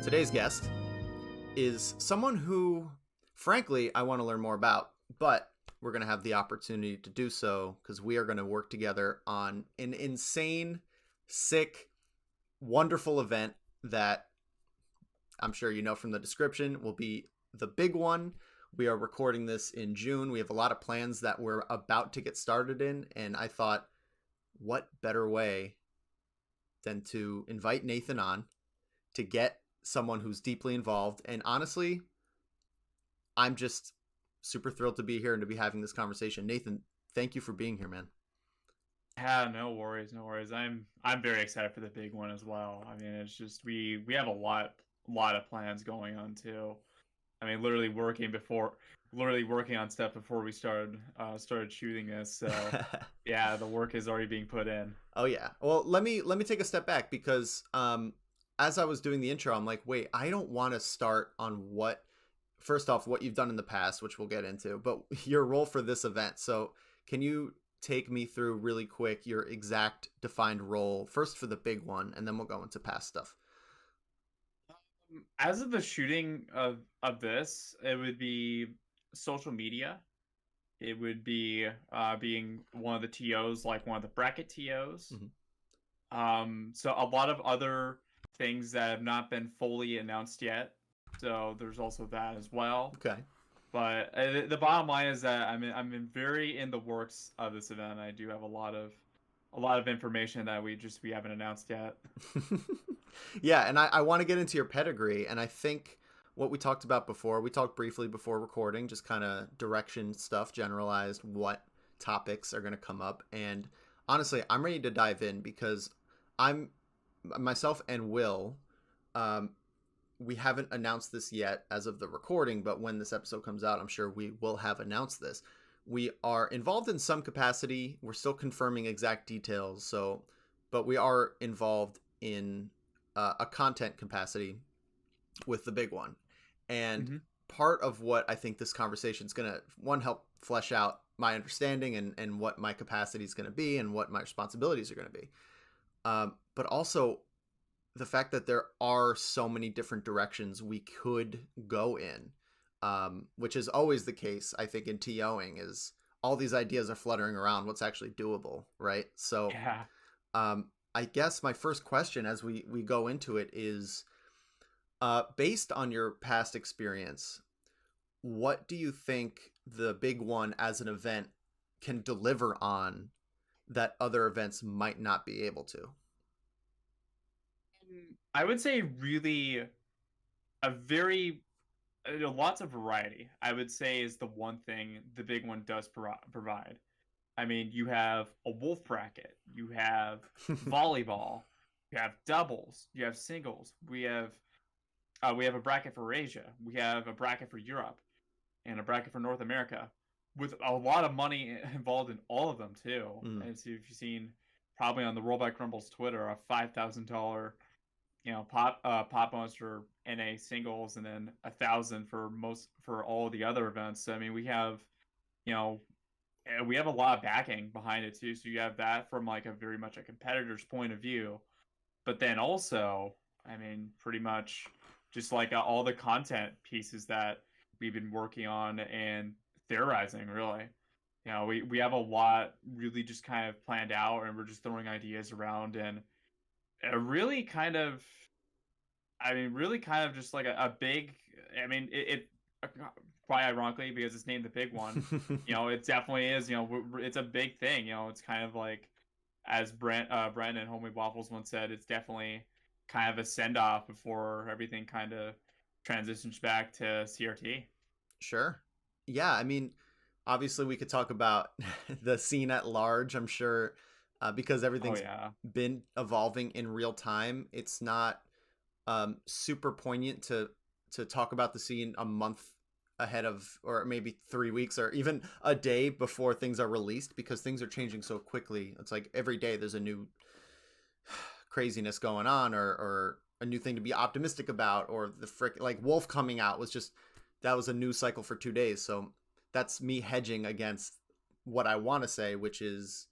Today's guest is someone who, frankly, I want to learn more about, but we're going to have the opportunity to do so because we are going to work together on an insane, sick, wonderful event that I'm sure you know from the description will be the big one. We are recording this in June. We have a lot of plans that we're about to get started in, and I thought, what better way than to invite Nathan on to get someone who's deeply involved. And honestly, I'm just super thrilled to be here and to be having this conversation. Nathan, thank you for being here, man. Yeah, no worries. I'm very excited for the big one as well. I mean, it's just we have a lot of plans going on too. I mean, literally working on stuff before we started shooting this. So yeah, the work is already being put in. Oh yeah. Well, let me take a step back because as I was doing the intro, I'm like, wait, I don't want to start on first off, what you've done in the past, which we'll get into, but your role for this event. So can you take me through really quick your exact defined role first for the big one, and then we'll go into past stuff. As of the shooting of this, it would be social media. It would be being one of the TOs, like one of the bracket TOs. Mm-hmm. So a lot of other things that have not been fully announced yet. So there's also that as well. Okay. But the bottom line is that I'm very in the works of this event. I do have a lot of information that we haven't announced yet. Yeah, and I want to get into your pedigree, and I think what we talked about before, we talked briefly before recording, just kind of direction stuff, generalized what topics are going to come up. And honestly, I'm ready to dive in because myself and Will, we haven't announced this yet as of the recording, but when this episode comes out, I'm sure we will have announced this. We are involved in some capacity. We're still confirming exact details. But we are involved in a content capacity with the big one. And part of what I think this conversation is going to, help flesh out my understanding and what my capacity is going to be and what my responsibilities are going to be. But also the fact that there are so many different directions we could go in, which is always the case, I think, in TOing, is all these ideas are fluttering around what's actually doable, right? So yeah. I guess my first question as we go into it is, based on your past experience, what do you think the big one as an event can deliver on that other events might not be able to? I would say really lots of variety, I would say, is the one thing the big one does provide. I mean, you have a wolf bracket, you have volleyball, you have doubles, you have singles. We have a bracket for Asia, we have a bracket for Europe, and a bracket for North America, with a lot of money involved in all of them too. And so if you've seen probably on the Rollback Rumbles Twitter, a $5,000 pop bonus for NA singles, and then 1,000 for all the other events. So, I mean, we have a lot of backing behind it too. So you have that from like a very much a competitor's point of view, but then also, I mean, pretty much just like all the content pieces that we've been working on and theorizing, really. We have a lot really just kind of planned out, and we're just throwing ideas around, and really kind of just like a big, I mean, it quite ironically, because it's named the big one, it definitely is, it's a big thing. It's kind of like, as Brandon and Homemade Waffles once said, it's definitely kind of a send-off before everything kind of transitions back to CRT. Sure. Yeah, I mean, obviously we could talk about the scene at large, I'm sure, because everything's been evolving in real time. It's not super poignant to talk about the scene a month ahead of, or maybe 3 weeks, or even a day before things are released, because things are changing so quickly. It's like every day there's a new craziness going on, or a new thing to be optimistic about, or the frick like Wolf coming out was just, that was a news cycle for 2 days. So that's me hedging against what I want to say, which is,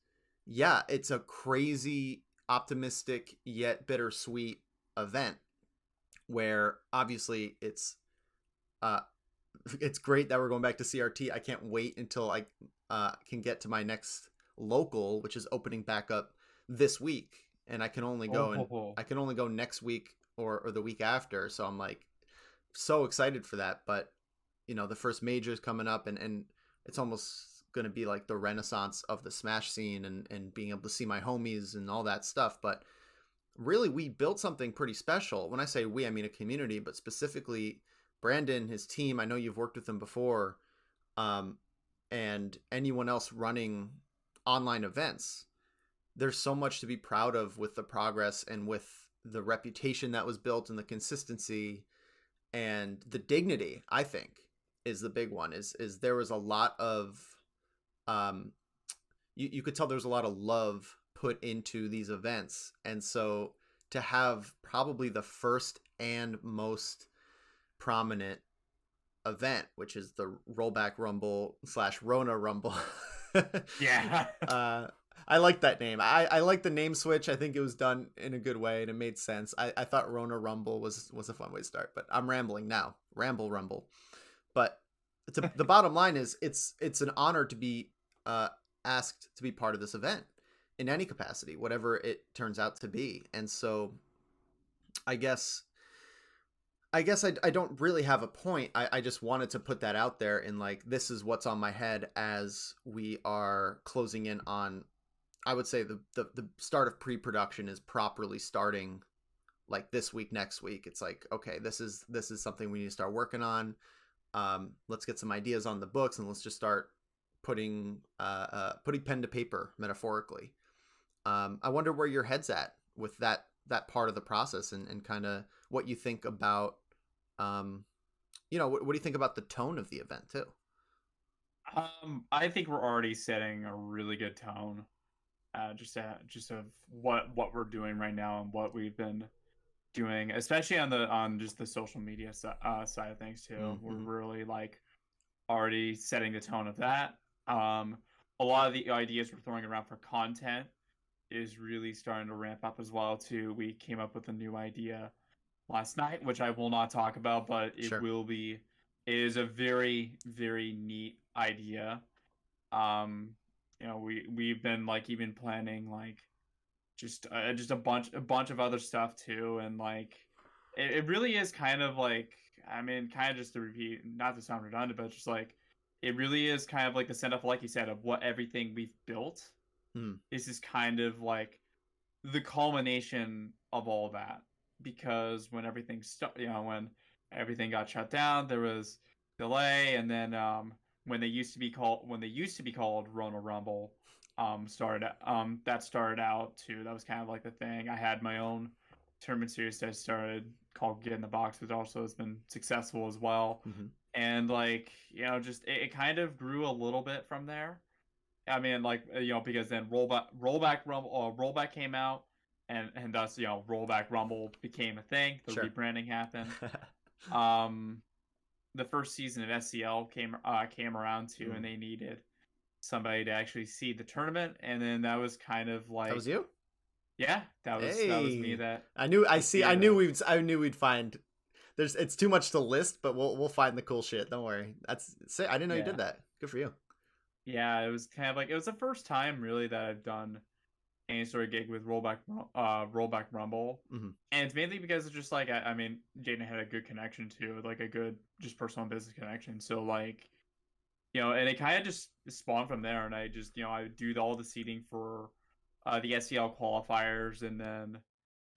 yeah, it's a crazy, optimistic yet bittersweet event where obviously uh it's great that we're going back to CRT. I can't wait until I can get to my next local, which is opening back up this week, and I can only go next week or the week after. So I'm like so excited for that. But the first major is coming up, and it's almost going to be like the renaissance of the Smash scene, and being able to see my homies and all that stuff. But really, we built something pretty special. When I say we, I mean a community, but specifically Brandon, his team. I know you've worked with them before, and anyone else running online events. There's so much to be proud of with the progress and with the reputation that was built and the consistency and the dignity. I think is the big one. Is there was a lot of you could tell there's a lot of love put into these events, and so to have probably the first and most prominent event, which is the Rollback Rumble / Rona Rumble. Yeah. I like that name. I like the name switch. I think it was done in a good way and it made sense. I thought Rona Rumble was a fun way to start, but I'm rambling now. Ramble Rumble. But the bottom line is it's an honor to be asked to be part of this event in any capacity, whatever it turns out to be. And so I guess I don't really have a point. I just wanted to put that out there, and like, this is what's on my head as we are closing in on, I would say the start of pre-production is properly starting like this week, next week. It's like, okay, this is something we need to start working on. Let's get some ideas on the books, and let's just start putting pen to paper, metaphorically. I wonder where your head's at with that part of the process, and kind of what you think about, what do you think about the tone of the event too? I think we're already setting a really good tone, just of what we're doing right now and what we've been doing, especially on just the social media side of things too. Mm-hmm. We're really like already setting the tone of that. A lot of the ideas we're throwing around for content is really starting to ramp up as well too. We came up with a new idea last night, which I will not talk about, but it Sure. will be. It is a very, very neat idea. We've been like even planning like just a bunch of other stuff too, and like it really is kind of like, I mean, kind of just to repeat, not to sound redundant, but just like it really is kind of like the setup, like you said, of what everything we've built. This is kind of like the culmination of all that, because when everything when everything got shut down, there was delay, and then when they used to be called Rona Rumble, that started out too. That was kind of like the thing. I had my own tournament series that I started called Get in the Box, which also has been successful as well. Mm-hmm. And like, just it kind of grew a little bit from there. I mean, like, because then Rollback came out, and thus, Rollback Rumble became a thing. The Sure. rebranding happened. The first season of SCL came around too, and they needed somebody to actually seed the tournament, and then that was kind of like, that was you. Yeah, that was me. That I knew we'd find. It's too much to list, but we'll find the cool shit. Don't worry. I didn't know you did that. Good for you. Yeah, it was kind of like, it was the first time really that I've done any sort of gig with Rollback Rumble, Mm-hmm. and it's mainly because it's just like, I mean, Jaden had a good connection too, like a good just personal business connection. So like, and it kind of just spawned from there, and I just I would do all the seeding for the SEL qualifiers, and then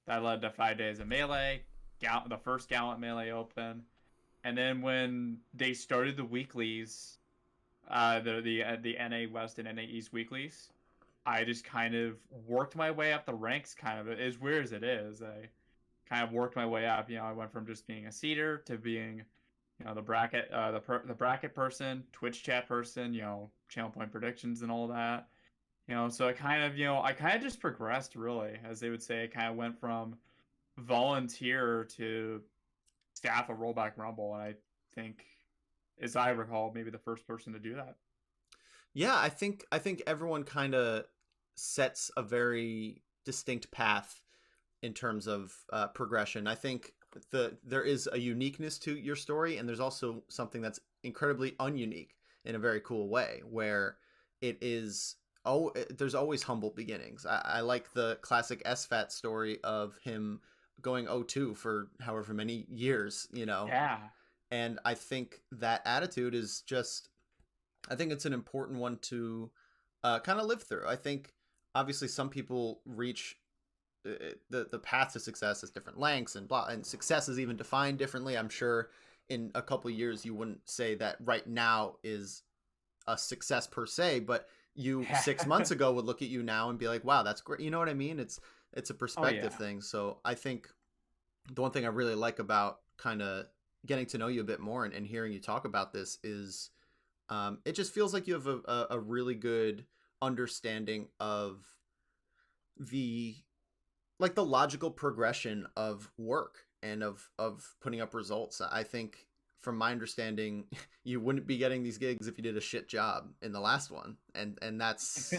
that led to 5 days of Melee, the first Gallant Melee Open, and then when they started the weeklies, the NA West and NA East weeklies, I just kind of worked my way up the ranks. Kind of, as weird as it is, I kind of worked my way up. I went from just being a seeder to being, the bracket, the bracket person, Twitch chat person, channel point predictions and all that. So I kind of just progressed, really, as they would say. I kind of went from volunteer to staff a Rollback Rumble, and I think, as I recall, maybe the first person to do that. Yeah, I think everyone kind of sets a very distinct path in terms of progression. I think there is a uniqueness to your story, and there's also something that's incredibly ununique in a very cool way, where it is. Oh, there's always humble beginnings. I like the classic SFAT story of him going 0-2 for however many years, Yeah. and I think that attitude is just, I think it's an important one to kind of live through. I think obviously some people reach the path to success is different lengths, and blah, and success is even defined differently. I'm sure in a couple of years you wouldn't say that right now is a success per se, but you 6 months ago would look at you now and be like, wow, that's great. You know what I mean? It's a Oh perspective yeah. thing. So I think the one thing I really like about kind of getting to know you a bit more, and hearing you talk about this is it just feels like you have a really good understanding of the the logical progression of work and of putting up results. I think from my understanding, you wouldn't be getting these gigs if you did a shit job in the last one, and that's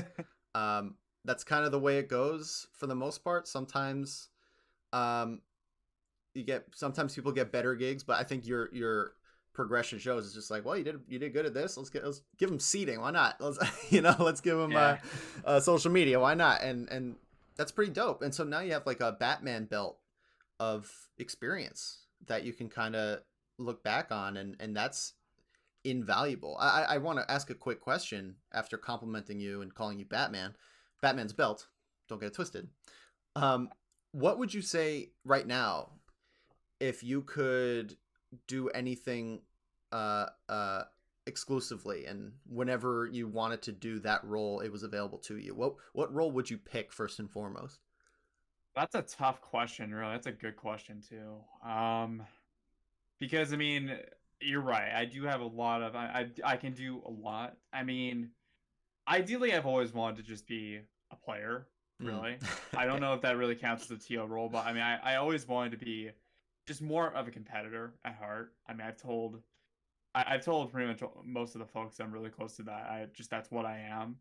kind of the way it goes for the most part. Sometimes um, sometimes people get better gigs, but I think your progression shows it's just like, well, you did good at this. Let's give them seating. Why not? Let's give them Yeah. social media. Why not? And that's pretty dope. And so now you have like a Batman belt of experience that you can kind of look back on, and that's invaluable. I want to ask a quick question after complimenting you and calling you Batman's belt. Don't get it twisted. Um, what would you say right now if you could do anything uh, uh, exclusively, and whenever you wanted to do that role, it was available to you? What role would you pick first and foremost? That's a tough question, really. That's a good question too. Because I mean, you're right. I do have a lot of I can do a lot. I mean, ideally, I've always wanted to just be a player. Mm. Really, I don't know if that really counts as a TO role, but I mean, I always wanted to be just more of a competitor at heart. I mean, I've told pretty much most of the folks I'm really close to that. That's what I am.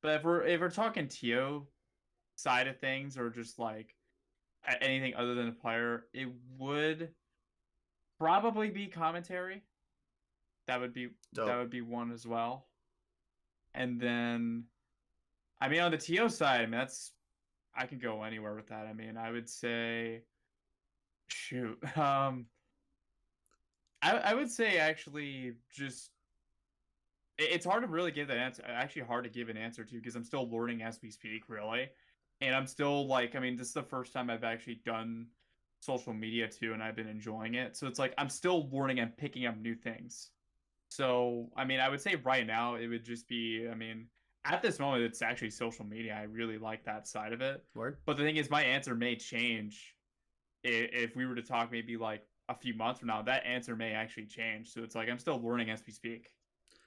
But if we're talking TO side of things, or just like anything other than a player, it would probably be commentary. That would be that Dope. would be one as well. And then, I mean, on the TO side, I mean, I could go anywhere with that. I mean, I would say, shoot, I would say actually just it's hard to really give that answer. Actually, hard to give an answer to, because I'm still learning as we speak, really, and I'm still like, I mean, this is the first time I've actually done social media too, and I've been enjoying it. So it's like I'm still learning and picking up new things. So I mean, I would say right now it would just be, I mean, at this moment it's actually social media. I really like that side of it. Word. But the thing is, my answer may change if we were to talk maybe like a few months from now. That answer may actually change. So it's like I'm still learning as we speak.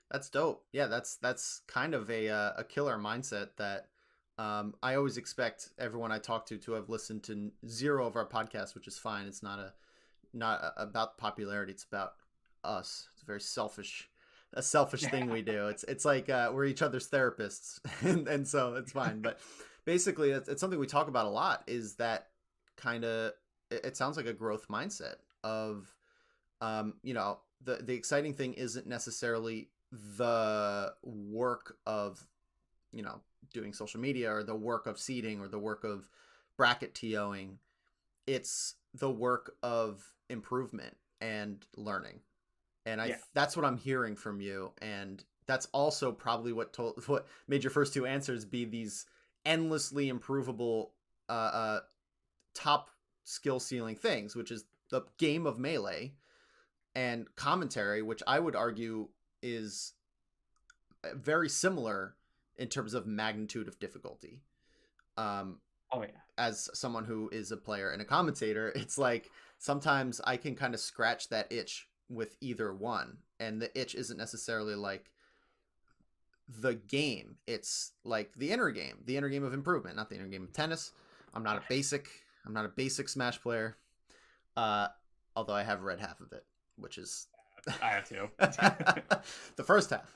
That's dope. Yeah, that's kind of a killer mindset that I always expect everyone I talk to have listened to zero of our podcasts, which is fine. It's not about popularity. It's about us. It's a selfish thing we do. It's like we're each other's therapists, and so it's fine. But basically, it's something we talk about a lot. Is that kind of, it sounds like a growth mindset of the exciting thing isn't necessarily the work of doing social media, or the work of seeding, or the work of bracket TOing. It's the work of improvement and learning, and Yeah. that's what I'm hearing from you. And that's also probably what made your first two answers be these endlessly improvable top skill ceiling things, which is the game of Melee and commentary, which I would argue is very similar in terms of magnitude of difficulty. Um, Oh yeah. as someone who is a player and a commentator, it's like sometimes I can kind of scratch that itch with either one, and the itch isn't necessarily like the game. It's like the inner game of improvement, not the inner game of tennis. I'm not a basic Smash player. Although I have read half of it, which is I have to. the first half.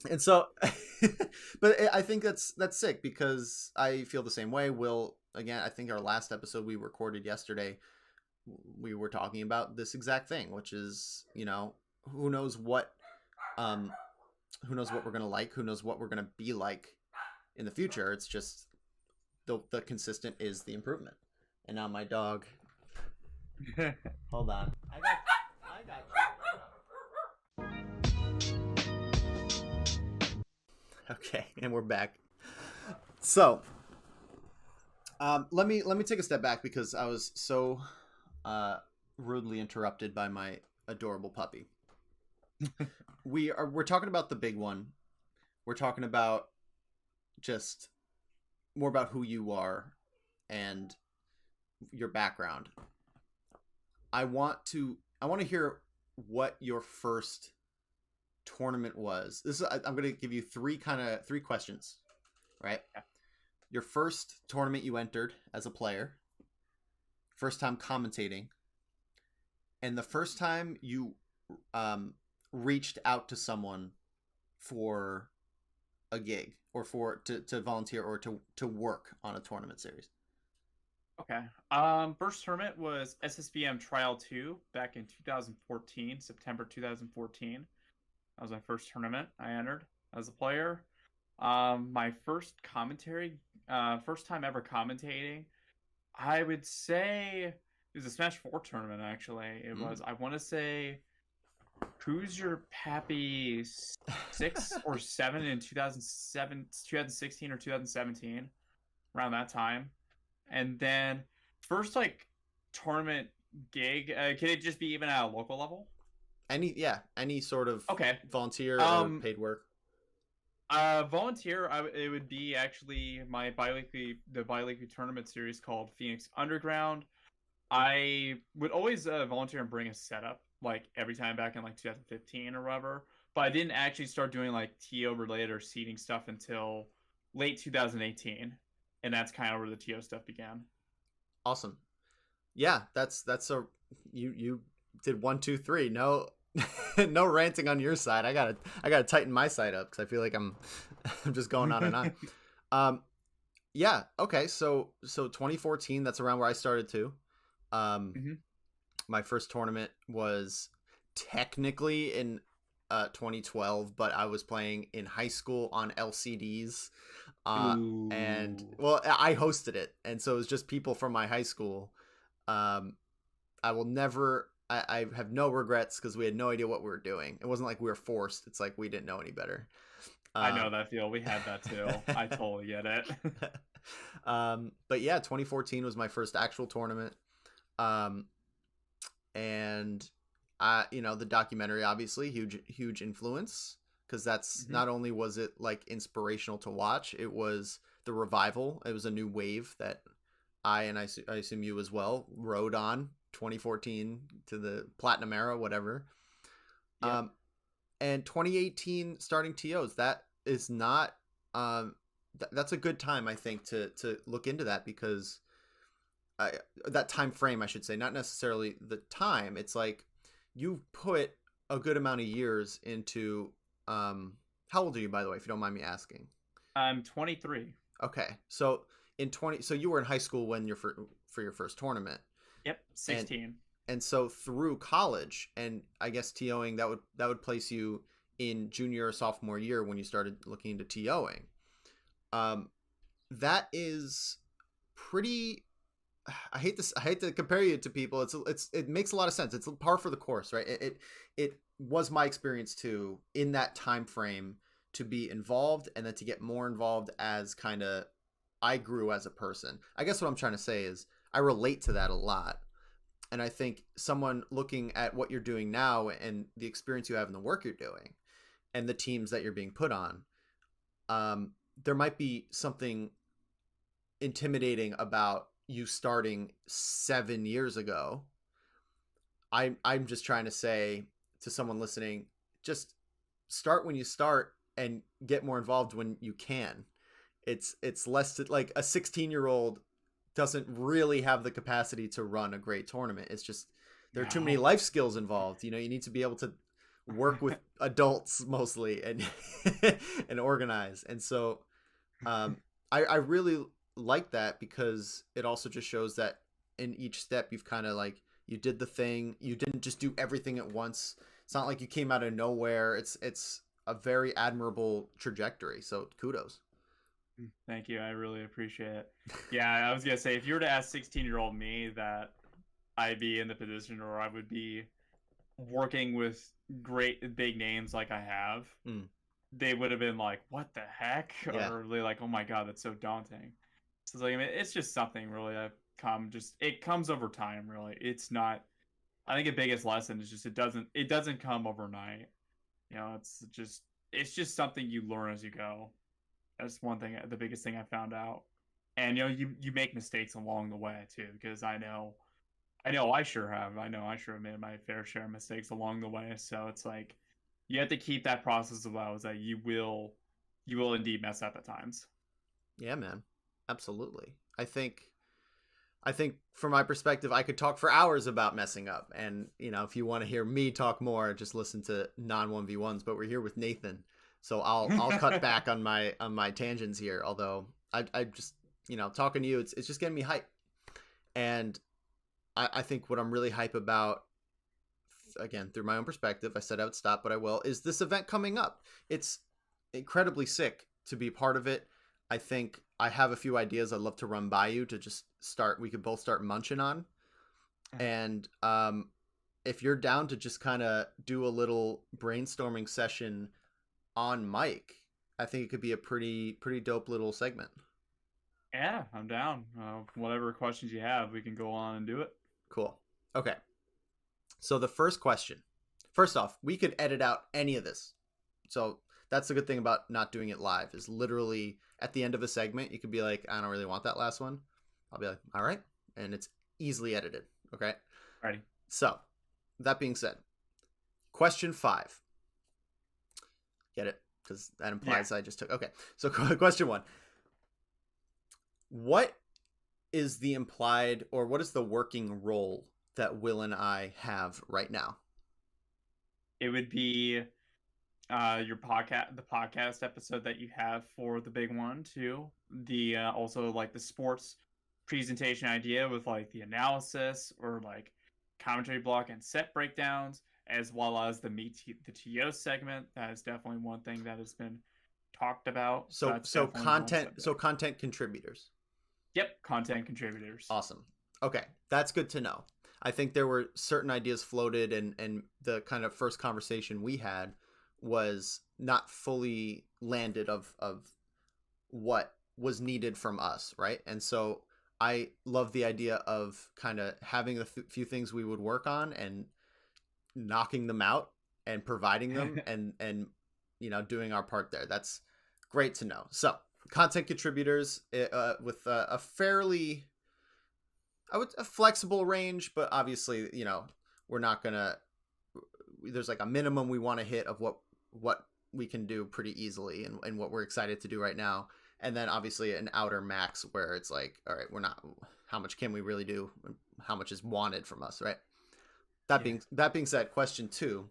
And so, but I think that's sick because I feel the same way. Will, again, I think our last episode we recorded yesterday, we were talking about this exact thing, which is, you know, who knows what we're going to like, who knows what we're going to be like in the future. It's just the consistent is the improvement. And now my dog, hold on. I got you. Okay, and we're back. So, let me take a step back because I was so rudely interrupted by my adorable puppy. We're talking about the big one. We're talking about just more about who you are and your background. I want to hear what your first tournament was. I'm going to give you three questions, right? Yeah. Your first tournament you entered as a player, first time commentating, and the first time you reached out to someone for a gig or to volunteer or to work on a tournament series. Okay. First tournament was SSBM Trial 2 back in 2014, September 2014. That was my first tournament I entered as a player. My first first time ever commentating, I would say it was a Smash 4 tournament, actually. It was, I want to say, Who's Your Pappy 6 or 7 in 2016 or 2017, around that time. And then first tournament gig, can it just be even at a local level? Any sort of volunteer or paid work. Volunteer, it would be actually the bi-weekly tournament series called Phoenix Underground. I would always volunteer and bring a setup every time back in 2015 or whatever, but I didn't actually start doing TO related or seeding stuff until late 2018, and that's kind of where the TO stuff began. Awesome. Yeah, that's you did 1, 2, 3. No ranting on your side. I gotta tighten my side up because I feel like I'm just going on and on. Yeah. Okay. So 2014. That's around where I started too. My first tournament was technically in 2012, but I was playing in high school on LCDs. And well, I hosted it, and so it was just people from my high school. I have no regrets because we had no idea what we were doing. It wasn't like we were forced. It's like we didn't know any better. I know that feel. We had that too. I totally get it. But yeah, 2014 was my first actual tournament. And the documentary, obviously huge influence, because that's not only was it inspirational to watch, it was the revival. It was a new wave that I assume you as well rode on 2014 to the platinum era, whatever. Yep. And 2018 starting TOs, that is not that's a good time, I think, to look into that, because that time frame, I should say, not necessarily the time. It's like you've put a good amount of years into how old are you, by the way, if you don't mind me asking? I'm 23. Okay. So so you were in high school when for your first tournament. Yep, 16. And so through college, and I guess TOing, that would place you in junior or sophomore year when you started looking into TOing. That is pretty. I hate to compare you to people. It makes a lot of sense. It's par for the course, right? It was my experience too, in that time frame, to be involved and then to get more involved as kind of I grew as a person. I guess what I'm trying to say is I relate to that a lot. And I think someone looking at what you're doing now and the experience you have in the work you're doing and the teams that you're being put on, there might be something intimidating about you starting 7 years ago. I'm just trying to say to someone listening, just start when you start and get more involved when you can. It's less like a 16-year-old doesn't really have the capacity to run a great tournament. It's just there are too many life skills involved. You need to be able to work with adults mostly and and organize. And so I really like that because it also just shows that in each step you've kind of like you did the thing. You didn't just do everything at once. It's not like you came out of nowhere. It's a very admirable trajectory. So kudos. Thank you. I really appreciate it. Yeah, I was going to say, if you were to ask 16-year-old me that I'd be in the position or I would be working with great big names like I have, they would have been like, what the heck? Yeah. Or they're like, oh my God, that's so daunting. So it's like, I mean, it's just something really that it comes over time, really. It's not, I think the biggest lesson is just it doesn't come overnight. It's just something you learn as you go. That's one thing, the biggest thing I found out. And you make mistakes along the way too, because I know I sure have. I know I sure have made my fair share of mistakes along the way. So it's like you have to keep that process alive. Is that you will indeed mess up at times. Yeah, man, absolutely. I think from my perspective, I could talk for hours about messing up. And if you want to hear me talk more, just listen to non 1v1s. But we're here with Nathan. So I'll cut back on my tangents here. Although I just talking to you, it's just getting me hype. And I think what I'm really hype about, again through my own perspective, I said I would stop, but I will, is this event coming up. It's incredibly sick to be part of it. I think I have a few ideas I'd love to run by you to just start. We could both start munching on, and if you're down to just kind of do a little brainstorming session on mic, I think it could be a pretty dope little segment. Yeah, I'm down. Whatever questions you have, we can go on and do it. Cool. Okay. So the first question, first off, we could edit out any of this. So that's the good thing about not doing it live, is literally at the end of a segment, you could be like, I don't really want that last one. I'll be like, all right. And it's easily edited. Okay. Ready. So that being said, question 5. Get it? Because that implies I just took. Okay. So question 1. What is the implied, or what is the working role that Will and I have right now? It would be your podcast, the podcast episode that you have for the big one too. The also like the sports presentation idea with like the analysis or like commentary block and set breakdowns, as well as the TO segment. That is definitely one thing that has been talked about. So content contributors. Yep, content contributors. Awesome. Okay, that's good to know. I think there were certain ideas floated, and the kind of first conversation we had was not fully landed of what was needed from us, right? And so I love the idea of kind of having a few things we would work on and knocking them out and providing them and doing our part there. That's great to know. So content contributors with a fairly, a flexible range, but obviously, we're not gonna, there's like a minimum we want to hit of what we can do pretty easily and what we're excited to do right now. And then obviously an outer max where it's like, all right, how much can we really do? How much is wanted from us, right? That being said, question 2,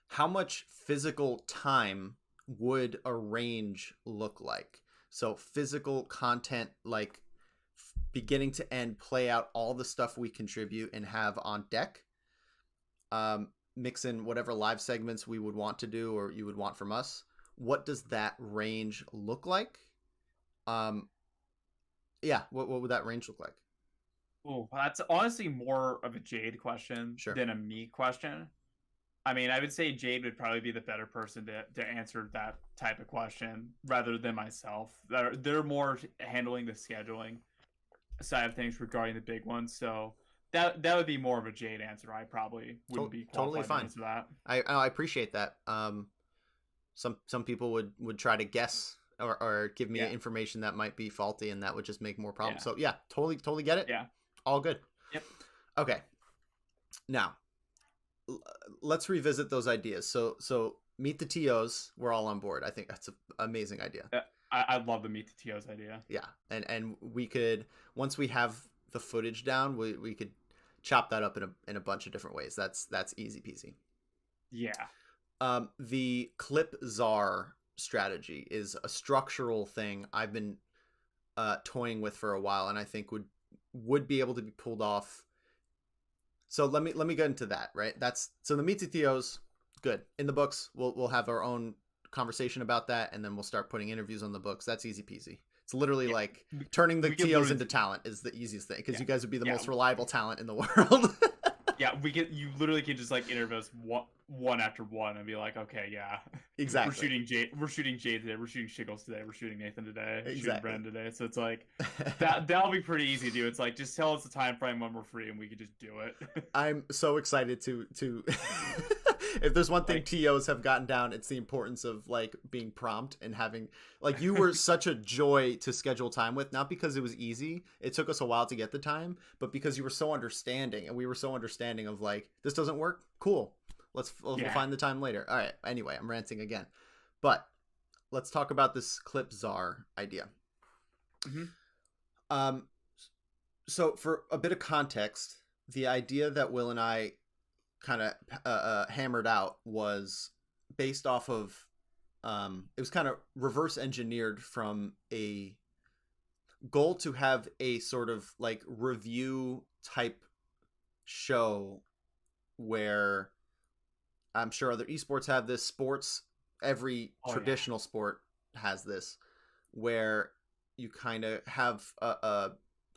how much physical time would a range look like? So physical content, like beginning to end, play out all the stuff we contribute and have on deck, mix in whatever live segments we would want to do or you would want from us. What does that range look like? What would that range look like? Oh, that's honestly more of a Jade question than a me question. I mean, I would say Jade would probably be the better person to answer that type of question rather than myself. They're more handling the scheduling side of things regarding the big ones. So that would be more of a Jade answer. I probably wouldn't be totally fine for that. I appreciate that. Some people would try to guess or give me information that might be faulty, and that would just make more problems. So totally get it. Yeah. All good. Yep. Okay. Now, let's revisit those ideas. So meet the TOs. We're all on board. I think that's an amazing idea. I love the meet the TOs idea. Yeah, and we could, once we have the footage down, we could chop that up in a bunch of different ways. That's easy peasy. Yeah. The clip czar strategy is a structural thing I've been toying with for a while, and I think would be able to be pulled off. So let me get into that. Right. So the meet the TOs, good in the books. We'll have our own conversation about that, and then we'll start putting interviews on the books. That's easy peasy. It's literally like turning the TOs into talent is the easiest thing, because you guys would be the most reliable talent in the world. Yeah, you literally can just like interview us one after one and be like, okay, yeah, exactly. We're shooting Jade today. We're shooting Shiggles today. We're shooting Nathan today. Exactly. Shooting Bren today. So it's like that'll be pretty easy to do. It's like, just tell us the time frame when we're free and we can just do it. I'm so excited to if there's one thing TOs have gotten down, it's the importance of like being prompt and having, like, you were such a joy to schedule time with, not because it was easy. It took us a while to get the time, but because you were so understanding, and we were so understanding of like, this doesn't work. Cool. We'll find the time later. All right. Anyway, I'm ranting again, but let's talk about this clip czar idea. Mm-hmm. So for a bit of context, the idea that Will and I kind of hammered out was based off of it was kind of reverse engineered from a goal to have a sort of like review type show where, I'm sure other esports have this, every traditional sport has this, where you kind of have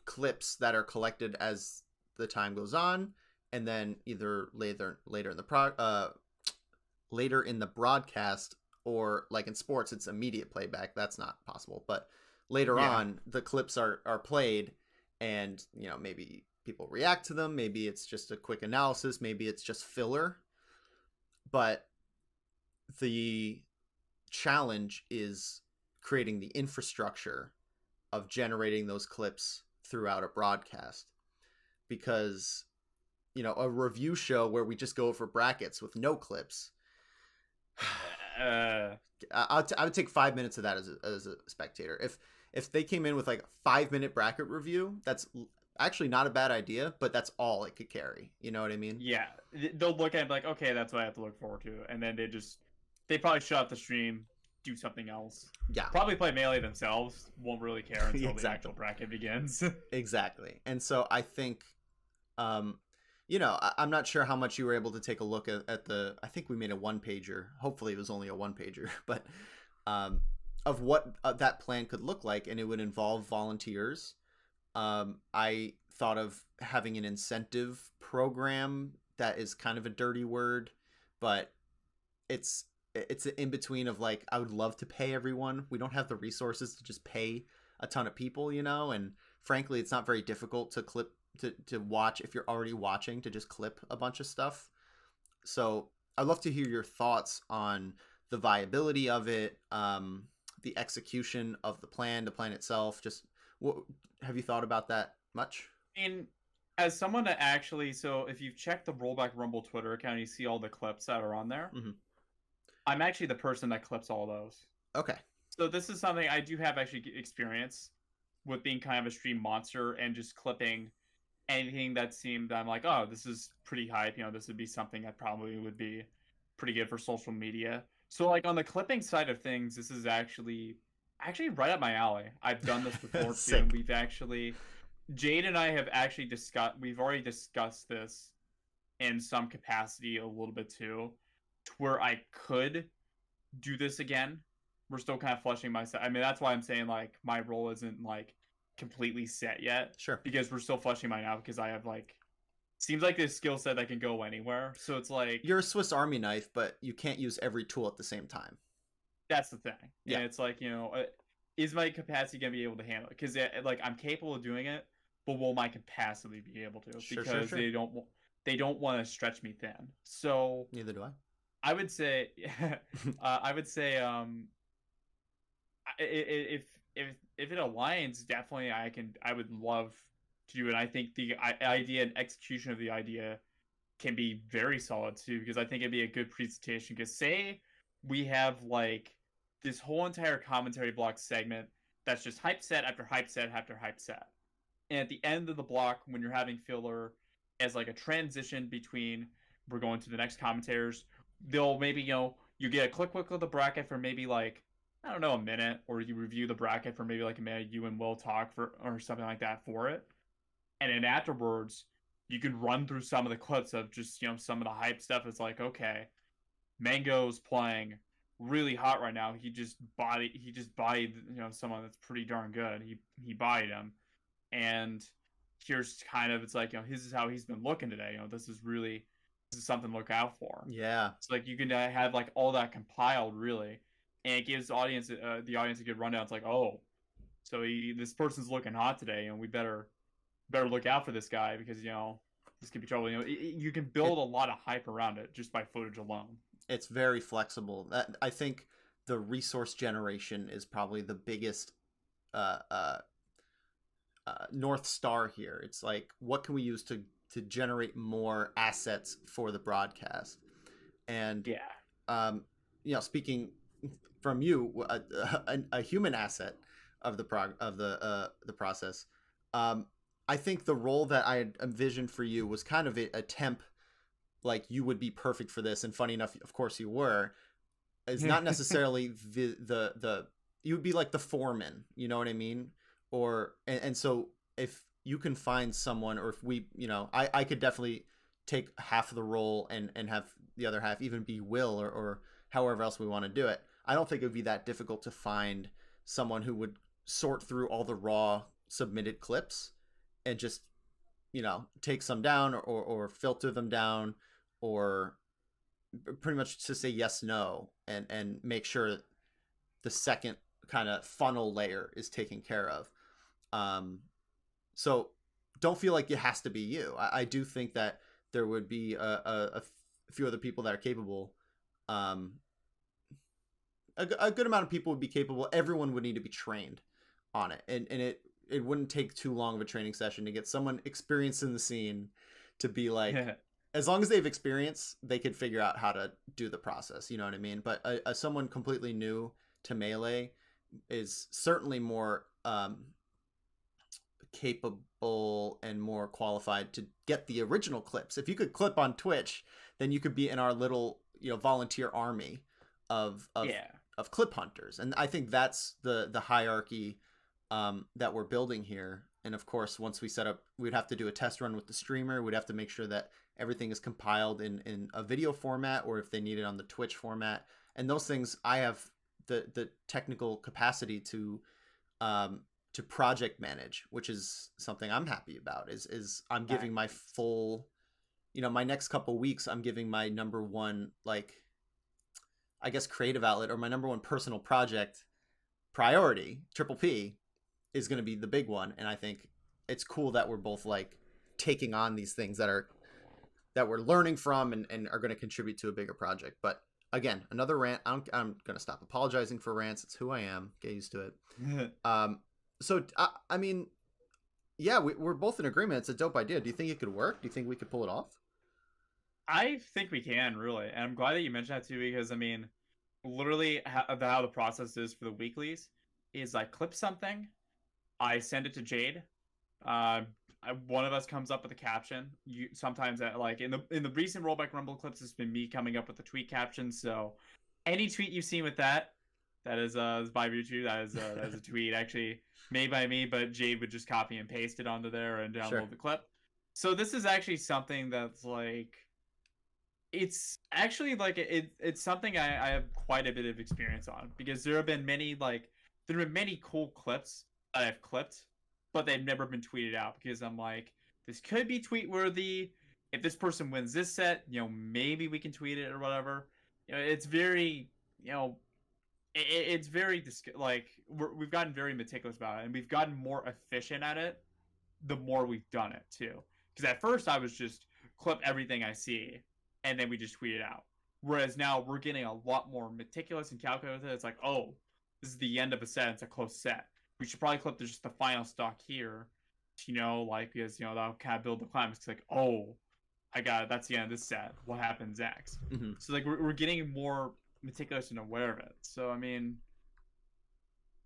clips that are collected as the time goes on, and then either later in the broadcast, or like in sports, it's immediate playback. That's not possible. But later on, the clips are played, and maybe people react to them. Maybe it's just a quick analysis. Maybe it's just filler. But the challenge is creating the infrastructure of generating those clips throughout a broadcast, because a review show where we just go over brackets with no clips, I would take 5 minutes of that as a spectator. If they came in with like a 5-minute bracket review, that's actually not a bad idea, but that's all it could carry. You know what I mean? Yeah, they'll look at it like, okay, that's what I have to look forward to, and then they probably shut off the stream, do something else. Yeah, probably play Melee themselves. Won't really care until the actual bracket begins. Exactly. And so I think I'm not sure how much you were able to take a look at I think we made a 1-pager. Hopefully it was only a 1-pager, but of what that plan could look like, and it would involve volunteers. I thought of having an incentive program that is kind of a dirty word, but it's an in-between of like, I would love to pay everyone. We don't have the resources to just pay a ton of people, and frankly, it's not very difficult to clip to watch if you're already watching, to just clip a bunch of stuff. So I'd love to hear your thoughts on the viability of it, the execution of the plan itself. Just have you thought about that much? And as someone that actually, so if you've checked the Rollback Rumble Twitter account, you see all the clips that are on there. Mm-hmm. I'm actually the person that clips all those. Okay. So this is something I do have actually experience with, being kind of a stream monster and just clipping anything that seemed, I'm like, oh, this is pretty hype. This would be something that probably would be pretty good for social media. So like on the clipping side of things, this is actually right up my alley. I've done this before too. And we've actually, Jade and I have actually we've already discussed this in some capacity a little bit too, to where I could do this again. We're still kind of fleshing myself. I mean, that's why I'm saying like my role isn't like completely set yet. Sure. Because we're still fleshing mine out, because I have like, seems like this skill set that can go anywhere. So it's like, you're a Swiss Army knife, but you can't use every tool at the same time. That's the thing. Yeah. And it's like, is my capacity going to be able to handle it? Because like I'm capable of doing it, but will my capacity be able to? Because they don't want to stretch me thin. So neither do I. I would say, if it aligns, definitely I would love to do it. I think the idea and execution of the idea can be very solid too, because I think it'd be a good presentation. Because say we have like this whole entire commentary block segment that's just hype set after hype set after hype set. And at the end of the block, when you're having filler as like a transition between we're going to the next commentators, they'll maybe, you get a quick look at the bracket for maybe like, I don't know, a minute, or you review the bracket for maybe like a minute, you and Will talk for, or something like that for it. And then afterwards, you can run through some of the clips of just, some of the hype stuff. It's like, okay, Mango's playing really hot right now. He just bodied, someone that's pretty darn good. He bodied him. And here's kind of, it's like, this is how he's been looking today. This is something to look out for. Yeah. So like you can have like all that compiled really, and it gives the audience a good rundown. It's like, oh, so this person's looking hot today, and we better look out for this guy because this could be trouble. You can build a lot of hype around it just by footage alone. It's very flexible. I think the resource generation is probably the biggest North Star here. It's like, what can we use to generate more assets for the broadcast? And speaking from you, a human asset of the process. I think the role that I had envisioned for you was kind of a temp, like you would be perfect for this. And funny enough, of course you were. It's not necessarily the you would be like the foreman, you know what I mean? And so if you can find someone, or if we, I could definitely take half of the role and have the other half even be Will or however else we want to do it. I don't think it would be that difficult to find someone who would sort through all the raw submitted clips and just, take some down or filter them down, or pretty much to say yes, no, and make sure the second kind of funnel layer is taken care of. So don't feel like it has to be you. I do think that there would be a few other people that are capable. A good amount of people would be capable. Everyone would need to be trained on it. And it wouldn't take too long of a training session to get someone experienced in the scene to be like, as long as they have experience, they could figure out how to do the process. You know what I mean? But someone completely new to Melee is certainly more capable and more qualified to get the original clips. If you could clip on Twitch, then you could be in our little volunteer army of clip hunters. And I think that's the hierarchy that we're building here. And of course, once we set up, we'd have to do a test run with the streamer. We'd have to make sure that everything is compiled in a video format, or if they need it on the Twitch format. And those things, I have the technical capacity to project manage, which is something I'm happy about. Is I'm giving my full, my next couple weeks, I'm giving my number one, like, I guess, creative outlet, or my number one personal project priority, Triple P, is going to be the big one. And I think it's cool that we're both like taking on these things that we're learning from and are going to contribute to a bigger project. But again, another rant. I'm going to stop apologizing for rants. It's who I am. Get used to it. So, I mean, yeah, we're both in agreement. It's a dope idea. Do you think it could work? Do you think we could pull it off? I think we can, really. And I'm glad that you mentioned that too, because, I mean, literally how the process is for the weeklies is I clip something, I send it to Jade. One of us comes up with a caption. Sometimes like in the recent Rollback Rumble clips, it's been me coming up with the tweet caption. So any tweet you've seen with that is by YouTube. That is a tweet actually made by me, but Jade would just copy and paste it onto there and download the clip. So this is actually something that's like, it's actually like it's something I have quite a bit of experience on, because there have been many cool clips that I've clipped, but they've never been tweeted out, because I'm like, this could be tweet worthy. If this person wins this set, maybe we can tweet it or whatever. It's very, it's very like we've gotten very meticulous about it, and we've gotten more efficient at it the more we've done it too. Because at first I was just clip everything I see, and then we just tweet it out. Whereas now we're getting a lot more meticulous and calculated with it. It's like, oh, this is the end of a set. It's a close set. We should probably clip just the final stock here, because, that'll kind of build the climax. It's like, oh, that's the end of this set. What happens next? Mm-hmm. So, like, we're getting more meticulous and aware of it. So I mean,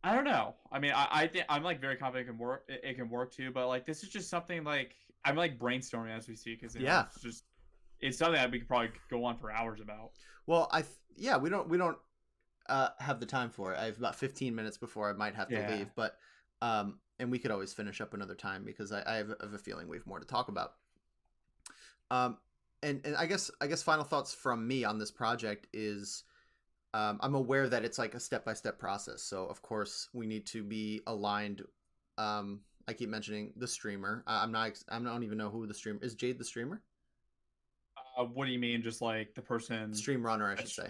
I don't know. I mean, I think I'm like very confident it can work. It can work too, but like this is just something like I'm like brainstorming as we speak because Yeah. it's something that we could probably go on for hours about. Well, we don't have the time for it. I have about 15 minutes before I might have to Yeah. leave, but and we could always finish up another time because I have a feeling we have more to talk about. Um, and I guess final thoughts from me on this project is I'm aware that it's like a step-by-step process. So of course we need to be aligned. I keep mentioning the streamer. I don't even know who the streamer is. Jade the streamer? What do you mean? Just like the person? Stream runner, I should say.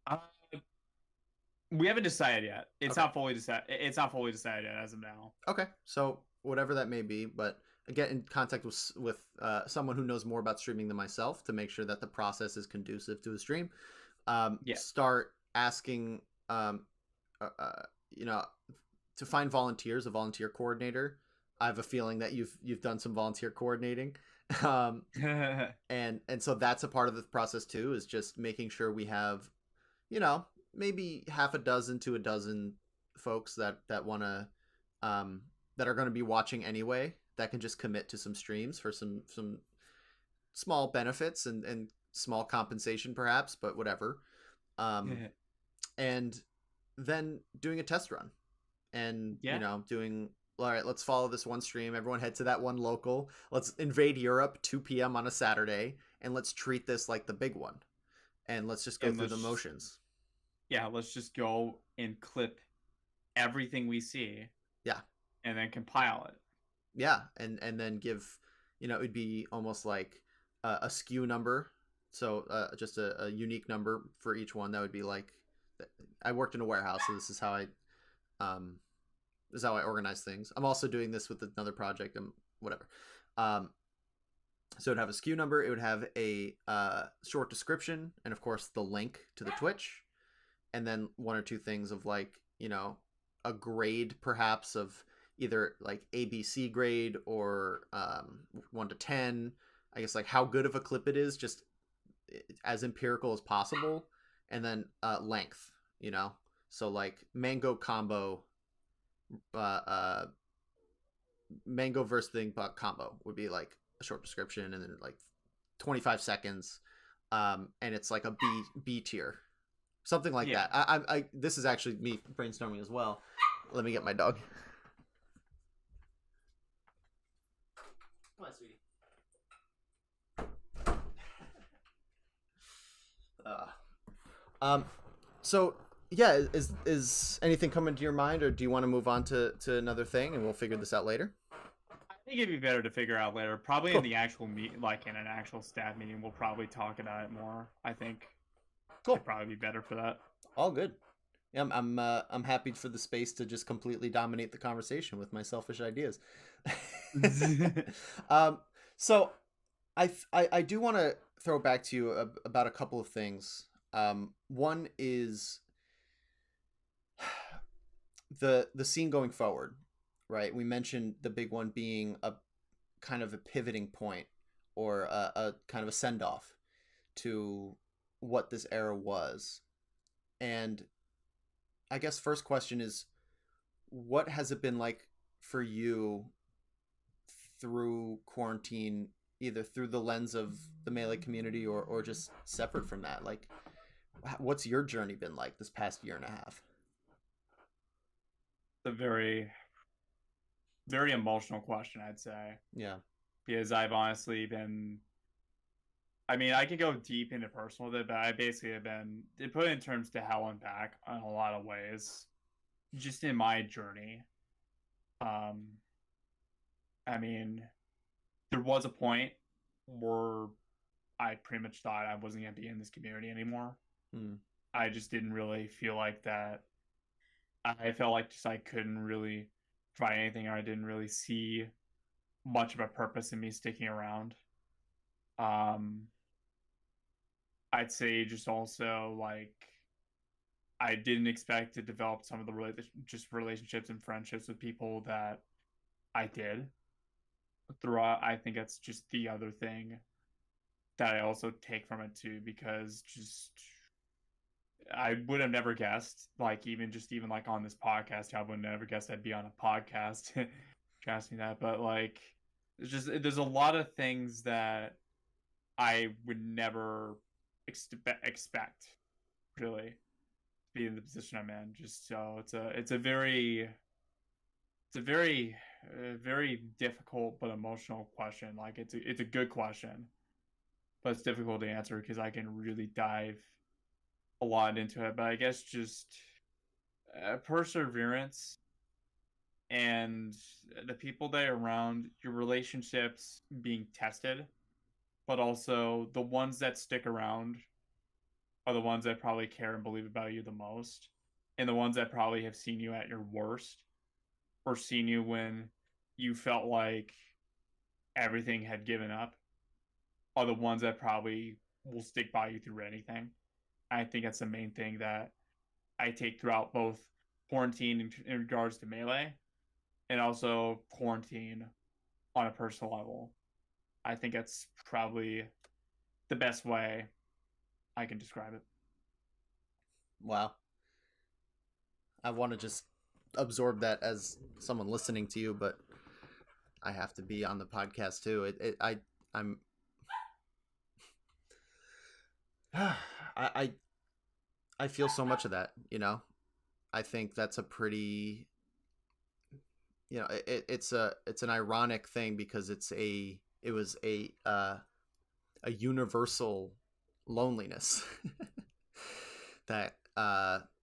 Uh, we haven't decided yet. It's Okay. not fully decided. It's not fully decided yet as of now. Okay, so whatever that may be, but get in contact with someone who knows more about streaming than myself to make sure that the process is conducive to a stream. Yeah. Start asking, you know, to find volunteers, a volunteer coordinator. I have a feeling that you've done some volunteer coordinating, and so that's a part of the process too. Is just making sure we have, maybe half a dozen to a dozen folks that want to, that are going to be watching anyway, that can just commit to some streams for some small benefits and small compensation perhaps, but whatever. And then doing a test run and, Yeah. doing, all right, let's follow this one stream. Everyone head to that one local. Let's invade Europe 2 p.m. on a Saturday, and let's treat this like the big one. And let's just go through the motions. Yeah, let's just go and clip everything we see. Yeah. And then compile it. Yeah, and then give, it would be almost like a SKU number. So just a unique number for each one. That would be like, I worked in a warehouse, so this is how I organize things. I'm also doing this with another project and whatever. So it would have a SKU number. It would have a short description, and of course the link to the Twitch, and then one or two things of like, a grade perhaps of either like ABC grade or 1 to 10. I guess like how good of a clip it is, just as empirical as possible, and then length. So like mango combo, mango versus thing but combo would be like a short description, and then like 25 seconds, and it's like a B tier, something like that. I this is actually me brainstorming as well. Let me get my dog. Come on, sweetie. So yeah, is anything coming to your mind, or do you want to move on to another thing and we'll figure this out later? I think it'd be better to figure out later. Probably cool. In the actual like in an actual staff meeting, we'll probably talk about it more. I think. Cool. It'd probably be better for that. All good. Yeah, I'm happy for the space to just completely dominate the conversation with my selfish ideas. So I do want to throw back to you about a couple of things. One is the scene going forward, right? We mentioned the big one being a kind of a pivoting point, or a kind of a send-off to what this era was. And I guess first question is, what has it been like for you through quarantine, either through the lens of the Melee community or just separate from that? Like, what's your journey been like this past year and a half? A very, very emotional question, I'd say. Yeah. Because I've honestly been... I mean, I could go deep into personal with it, but I basically have been put in terms to hell and back in a lot of ways, just in my journey. I mean, there was a point where I pretty much thought I wasn't going to be in this community anymore. I just didn't really feel like that. I felt like just I couldn't really try anything, or I didn't really see much of a purpose in me sticking around. I'd say just also like I didn't expect to develop some of the relationships and friendships with people that I did throughout. I think that's just the other thing that I also take from it too, because just I would have never guessed, like even like on this podcast, I would have never guessed I'd be on a podcast to ask me that. But like, there's a lot of things that I would never expect really to be in the position I'm in. Just so it's a very difficult but emotional question. Like it's a good question, but it's difficult to answer because I can really dive a lot into it. But I guess just perseverance and the people that are around, your relationships being tested, but also the ones that stick around are the ones that probably care and believe about you the most, and the ones that probably have seen you at your worst or seen you when you felt like everything had given up are the ones that probably will stick by you through anything. I think that's the main thing that I take throughout both quarantine in regards to Melee and also quarantine on a personal level. I think that's probably the best way I can describe it. Wow. I want to just absorb that as someone listening to you, but I have to be on the podcast too. I'm I I feel so much of that, you know. I think that's a pretty, you know, it's an ironic thing because it was a universal loneliness that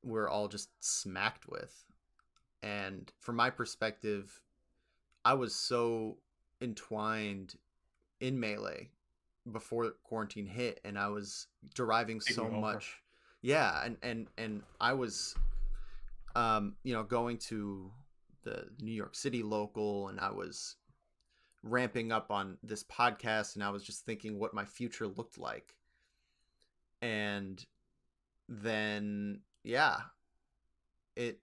we're all just smacked with. And from my perspective, I was so entwined in Melee before quarantine hit, and I was deriving so much. Yeah, and I was, you know, going to the New York City local, and I was ramping up on this podcast, and I was just thinking what my future looked like. And then, yeah, it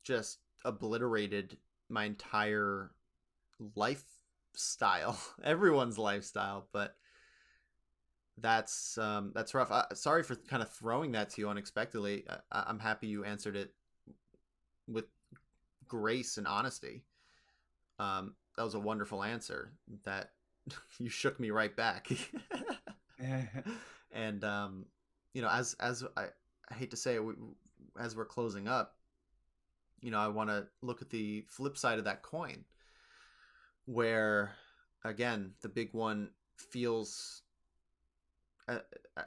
just obliterated my entire lifestyle, everyone's lifestyle. But that's rough. Sorry for kind of throwing that to you unexpectedly. I'm happy you answered it with grace and honesty. That was a wonderful answer. That you shook me right back. And you know, as I hate to say it, as we're closing up, you know, I want to look at the flip side of that coin, where again the big one feels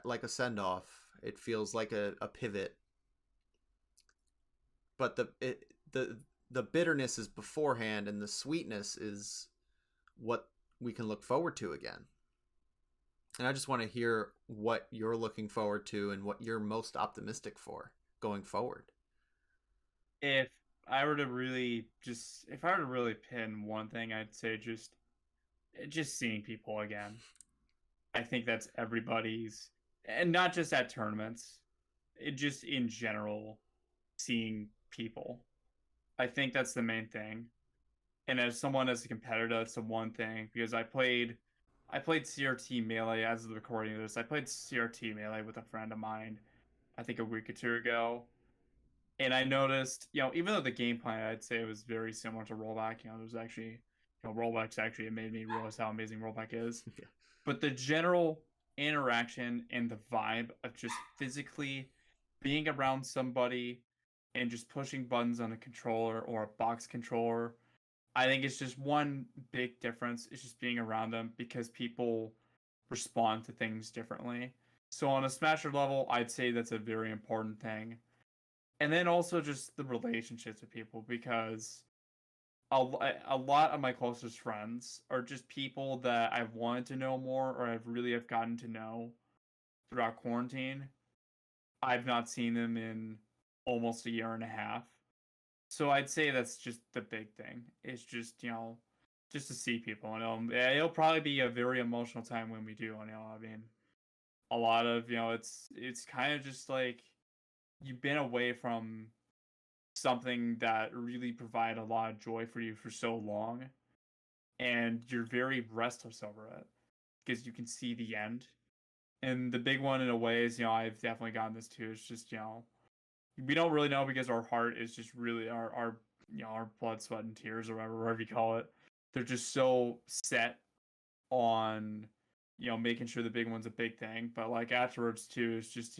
like a send off. It feels like a pivot, but the bitterness is beforehand, and the sweetness is what we can look forward to again. And I just want to hear what you're looking forward to and what you're most optimistic for going forward. If I were to really pin one thing, I'd say just seeing people again. I think that's everybody's, and not just at tournaments, just in general, seeing people. I think that's the main thing. And as a competitor, that's the one thing because I played CRT Melee as of the recording of this. I played CRT Melee with a friend of mine, I think a week or two ago. And I noticed, you know, even though the gameplay, I'd say it was very similar to Rollback, you know, there's actually, you know, Rollback's actually, it made me realize how amazing Rollback is. Yeah. But the general interaction and the vibe of just physically being around somebody and just pushing buttons on a controller or a box controller, I think it's just one big difference. It's just being around them because people respond to things differently. So on a Smasher level, I'd say that's a very important thing. And then also just the relationships with people because a lot of my closest friends are just people that I've wanted to know more or I've really have gotten to know throughout quarantine. I've not seen them in almost a year and a half. So I'd say that's just the big thing. It's just, you know, just to see people. You know, it'll probably be a very emotional time when we do. You know, I mean, a lot of, you know, it's kind of just like you've been away from something that really provided a lot of joy for you for so long, and you're very restless over it because you can see the end. And the big one in a way is, I've definitely gotten this too. It's just, we don't really know because our heart is just really our our blood, sweat, and tears, or whatever you call it. They're just so set on, making sure the big one's a big thing. But like afterwards too, it's just,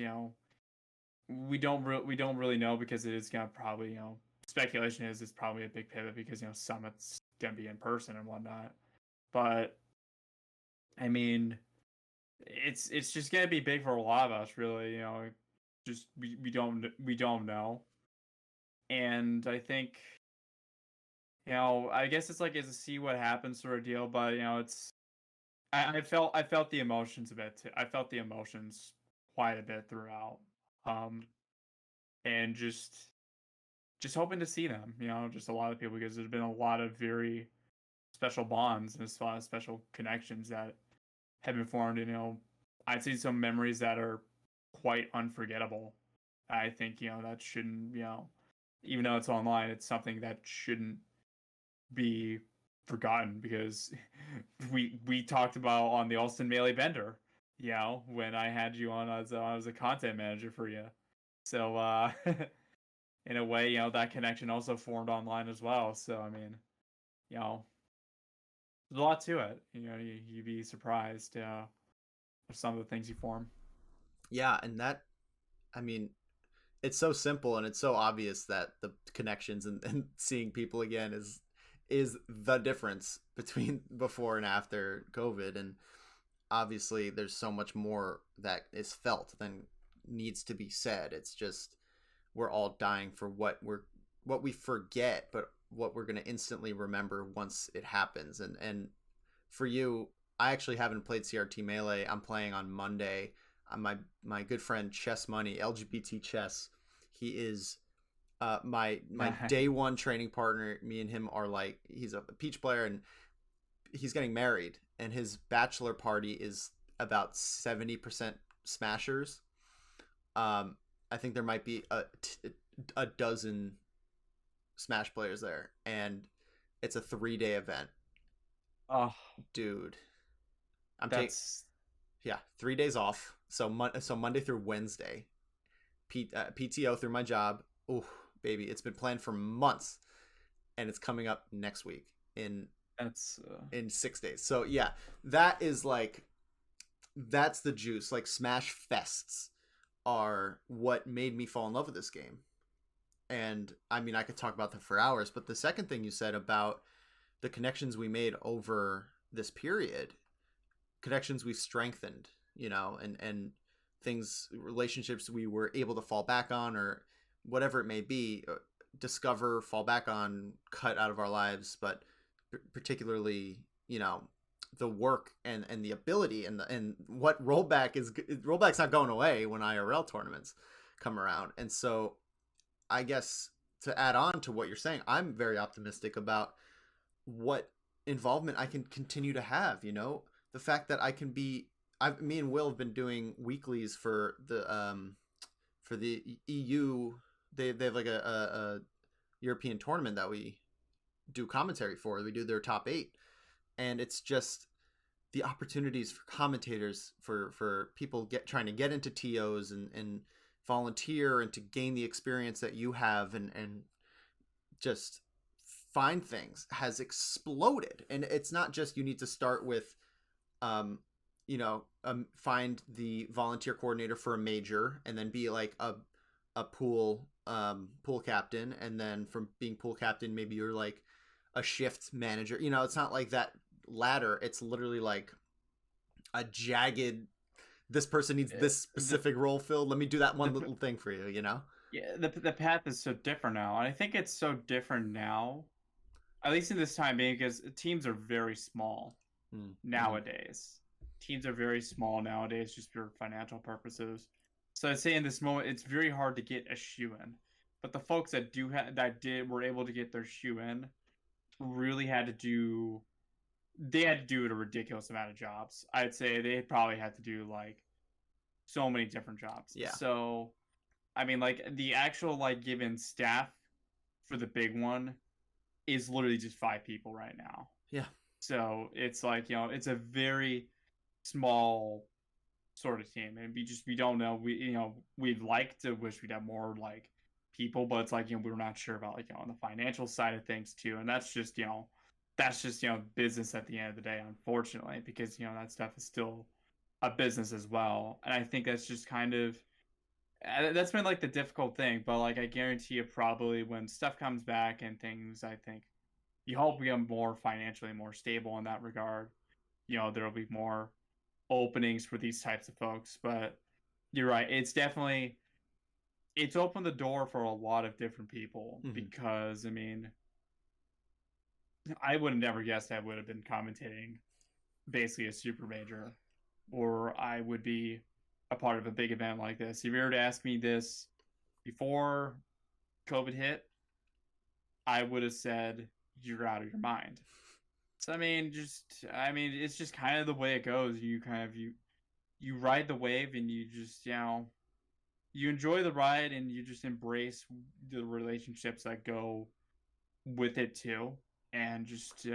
we don't really know because it is gonna probably, speculation is it's probably a big pivot because Summit's gonna be in person and whatnot. But I mean, it's just gonna be big for a lot of us, really. Just we don't know, and I think I guess it's like it's a see what happens sort of deal. But it's I felt the emotions a bit too. I felt the emotions quite a bit throughout, and just hoping to see them. Just a lot of people because there's been a lot of very special bonds and a lot of special connections that have been formed. And I'd see some memories that are quite unforgettable. I think that shouldn't even though it's online, it's something that shouldn't be forgotten because we talked about on the Alston Melee Bender, when I had you on as I was a content manager for you. So in a way, that connection also formed online as well. So I mean, there's a lot to it. You'd be surprised of some of the things you form. Yeah, and that, I mean, it's so simple and it's so obvious that the connections and seeing people again is the difference between before and after COVID. And obviously there's so much more that is felt than needs to be said. It's just we're all dying for what we forget, but what we're going to instantly remember once it happens. And for you, I actually haven't played CRT Melee. I'm playing on Monday. My good friend Chess Money, LGBT Chess, he is my day one training partner. Me and him are like, he's a Peach player and he's getting married, and his bachelor party is about 70% smashers. I think there might be a dozen Smash players there, and it's a 3-day event. Oh, dude, that's 3 days off. So Monday through Wednesday, PTO through my job. Oh, baby, it's been planned for months, and it's coming up next week in 6 days. So yeah, that's the juice. Like Smash fests are what made me fall in love with this game. And I mean, I could talk about that for hours, but the second thing you said about the connections we made over this period, connections we strengthened, and relationships we were able to fall back on, or whatever it may be, discover, fall back on, cut out of our lives, but particularly, the work and the ability and what rollback's not going away when IRL tournaments come around. And so I guess to add on to what you're saying, I'm very optimistic about what involvement I can continue to have. The fact that I can be, me and Will have been doing weeklies for the EU. They have like a European tournament that we do commentary for. We do their top 8, and it's just the opportunities for commentators, for people trying to get into TOs and volunteer and to gain the experience that you have and just find things has exploded. And it's not just you need to start with find the volunteer coordinator for a major and then be like a pool captain, and then from being pool captain maybe you're like a shift manager. It's not like that ladder. It's literally like a jagged, this person needs this specific role filled, let me do that one little thing for you. Yeah, the path is so different now, and I think it's so different now, at least in this time being, because teams are very small nowadays. Teams are very small nowadays just for financial purposes. So I'd say in this moment it's very hard to get a shoe in, but the folks that were able to get their shoe in really had to do a ridiculous amount of jobs. I'd say they probably had to do like so many different jobs. Yeah. So, I mean, like the actual like given staff for the big one is literally just 5 people right now. Yeah. So it's like, it's a very small sort of team, and we don't know. We'd like to wish we'd have more like people, but it's like we're not sure about like on the financial side of things too, and that's just business at the end of the day, unfortunately, because that stuff is still a business as well, and I think that's just kind of that's been like the difficult thing. But like I guarantee you, probably when stuff comes back and things, I think you hope we get more financially more stable in that regard. There'll be more openings for these types of folks. But you're right, it's opened the door for a lot of different people, because I mean, I would have never guessed I would have been commentating basically a super major, or I would be a part of a big event like this. If you were to ask me this before COVID hit, I would have said you're out of your mind. So I mean, it's just kind of the way it goes. You ride the wave, and you just you enjoy the ride, and you just embrace the relationships that go with it too, and just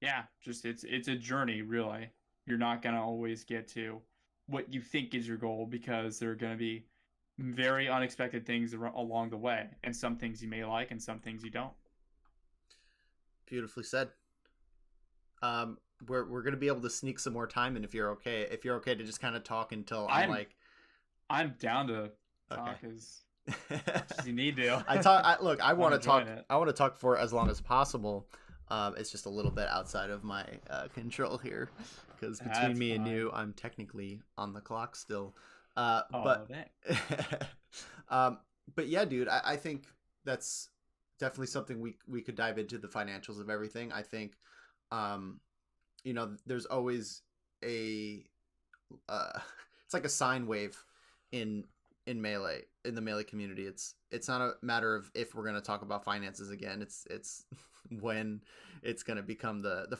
it's a journey, really. You're not gonna always get to what you think is your goal, because there are gonna be very unexpected things along the way, and some things you may like, and some things you don't. Beautifully said. We're gonna be able to sneak some more time in if you're okay. If you're okay to just kind of talk until I'm down to talk as much as you need to. I want to talk. I want to talk for as long as possible. It's just a little bit outside of my control here, because between me and you, I'm technically on the clock still. But yeah, dude, I think that's definitely something we could dive into, the financials of everything. I think, there's always it's like a sine wave in Melee, in the Melee community. It's not a matter of if we're going to talk about finances again. It's when it's going to become the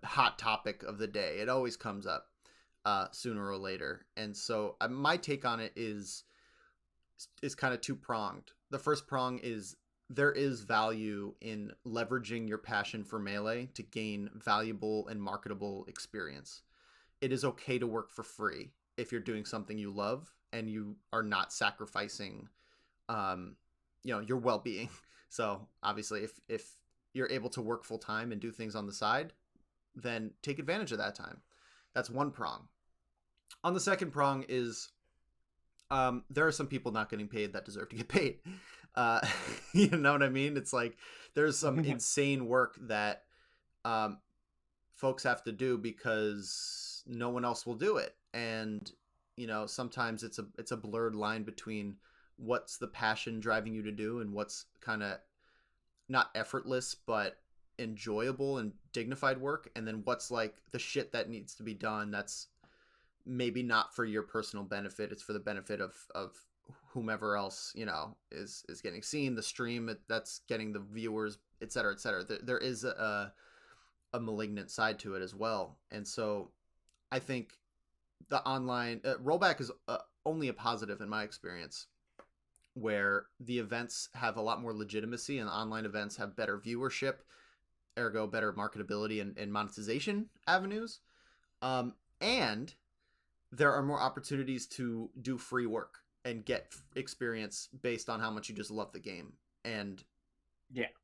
hot topic of the day. It always comes up sooner or later. And so my take on it is kind of two-pronged. The first prong is there is value in leveraging your passion for Melee to gain valuable and marketable experience. It is okay to work for free if you're doing something you love and you are not sacrificing your well-being. So obviously if you're able to work full time and do things on the side, then take advantage of that time. That's one prong. On the second prong is there are some people not getting paid that deserve to get paid. You know what I mean? It's like there's some insane work that folks have to do because no one else will do it. And sometimes it's a blurred line between what's the passion driving you to do and what's kind of not effortless but enjoyable and dignified work, and then what's like the shit that needs to be done that's maybe not for your personal benefit. It's for the benefit of whomever else is getting seen, the stream that's getting the viewers, etc., etc. There is a malignant side to it as well. And so I think the online rollback is only a positive in my experience, where the events have a lot more legitimacy and online events have better viewership, ergo better marketability and monetization avenues. And there are more opportunities to do free work and get experience based on how much you just love the game. And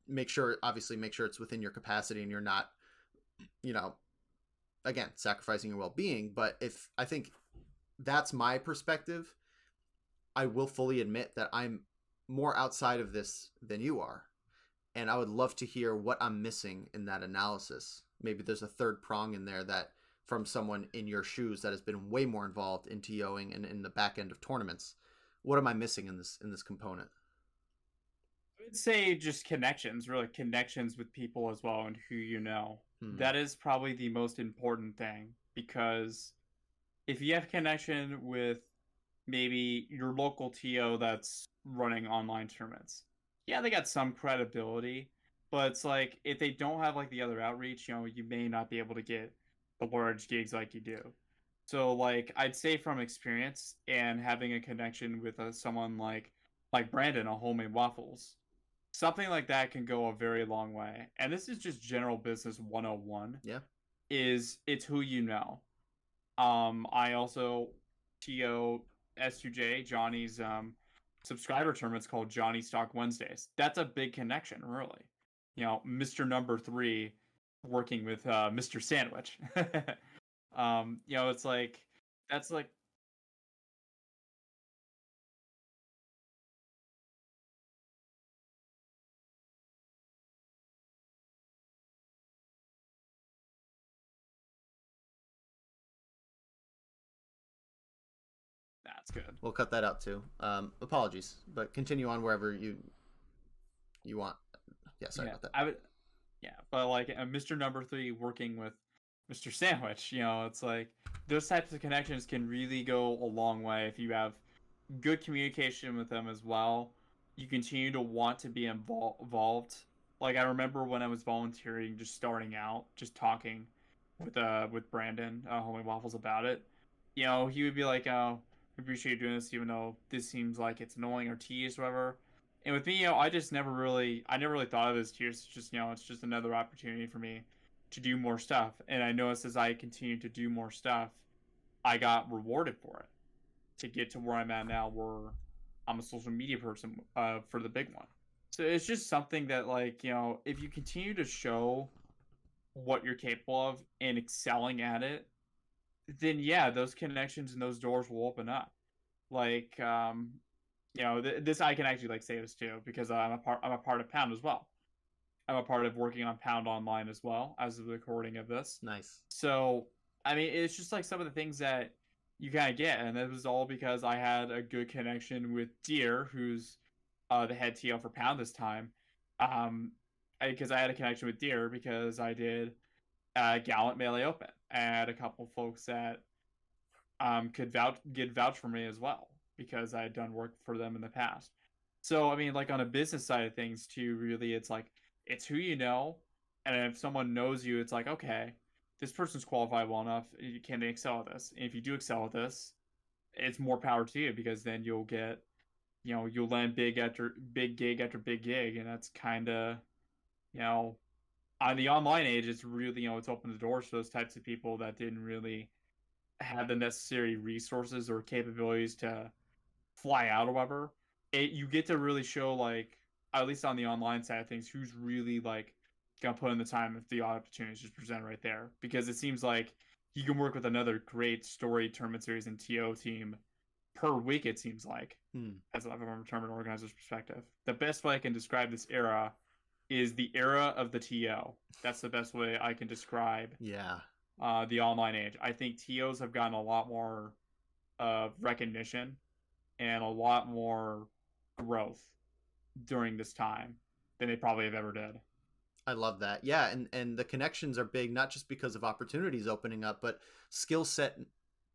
make sure it's within your capacity and you're not, again, sacrificing your well-being. But I think that's my perspective. I will fully admit that I'm more outside of this than you are. And I would love to hear what I'm missing in that analysis. Maybe there's a third prong in there that from someone in your shoes that has been way more involved in TOing and in the back end of tournaments. What am I missing in this component? I would say just connections, really connections with people as well, and who you know. That is probably the most important thing, because if you have connection with maybe your local TO that's running online tournaments, they got some credibility, but it's like if they don't have like the other outreach, you may not be able to get the large gigs like you do. So like I'd say from experience and having a connection with someone like Brandon on Homemade Waffles, something like that can go a very long way. And this is just general business 101. Yeah. It's who you know. I also TO S2J, Johnny's subscriber tournament's called Johnny Stock Wednesdays. That's a big connection, really. Mr. Number 3 working with Mr. Sandwich. It's like that's like that's good. We'll cut that out too. Apologies, but continue on wherever you want. Yeah, sorry about that. But like Mr. Number 3 working with Mr. Sandwich, it's like those types of connections can really go a long way if you have good communication with them as well. You continue to want to be involved. Like I remember when I was volunteering, just starting out, just talking with Brandon, Homie Waffles, about it. He would be like, "Oh, I appreciate you doing this, even though this seems like it's annoying or tedious, or whatever." And with me, I never really thought of it as tedious. It's just, it's just another opportunity for me to do more stuff. And I noticed as I continued to do more stuff, I got rewarded for it to get to where I'm at now, where I'm a social media person for the big one. So it's just something that, like, if you continue to show what you're capable of and excelling at it, then yeah, those connections and those doors will open up. Like, this I can actually like say this too, because I'm a part of Pound as well. I'm a part of working on Pound Online as well as the recording of this. Nice. So I mean, it's just like some of the things that you kind of get, and it was all because I had a good connection with Deer, who's the head TL for Pound this time. Because I had a connection with Deer because I did Gallant Melee Open. I had a couple folks that could vouch for me as well, because I had done work for them in the past. So I mean, like on a business side of things too, really, it's like it's who you know, and if someone knows you, it's like, okay, this person's qualified well enough. Can they excel at this? And if you do excel at this, it's more power to you, because then you'll get, you'll land big after big gig after big gig, and that's kind of, on the online age, it's really, it's opened the doors for those types of people that didn't really have the necessary resources or capabilities to fly out or whatever. You get to really show, like, at least on the online side of things, who's really like gonna put in the time if the opportunity is just presented right there. Because it seems like you can work with another great story tournament series and TO team per week, it seems like, as a tournament organizer's perspective. The best way I can describe this era is the era of the TO. That's the best way I can describe the online age. I think TOs have gotten a lot more recognition and a lot more growth during this time than they probably have ever did. I love that. Yeah, and the connections are big, not just because of opportunities opening up, but skill set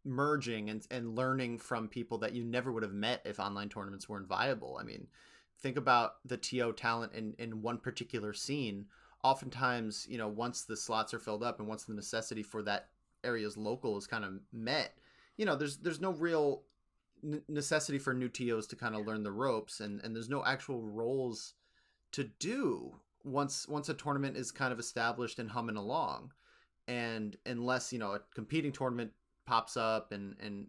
merging and learning from people that you never would have met if online tournaments weren't viable. I mean, think about the TO talent in one particular scene. Oftentimes, once the slots are filled up and once the necessity for that area's local is kind of met, there's no real necessity for new TOs to kind of learn the ropes, and there's no actual roles to do once a tournament is kind of established and humming along. And unless, a competing tournament pops up and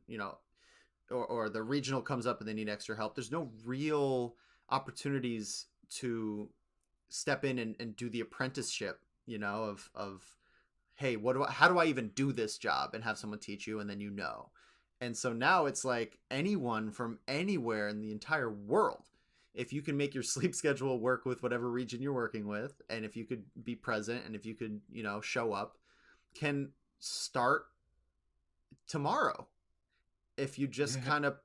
or the regional comes up and they need extra help, there's no real opportunities to step in and do the apprenticeship, of hey, how do I even do this job, and have someone teach you, and then And so now it's like anyone from anywhere in the entire world, if you can make your sleep schedule work with whatever region you're working with, and if you could be present, and if you could, show up, can start tomorrow. If you just kind of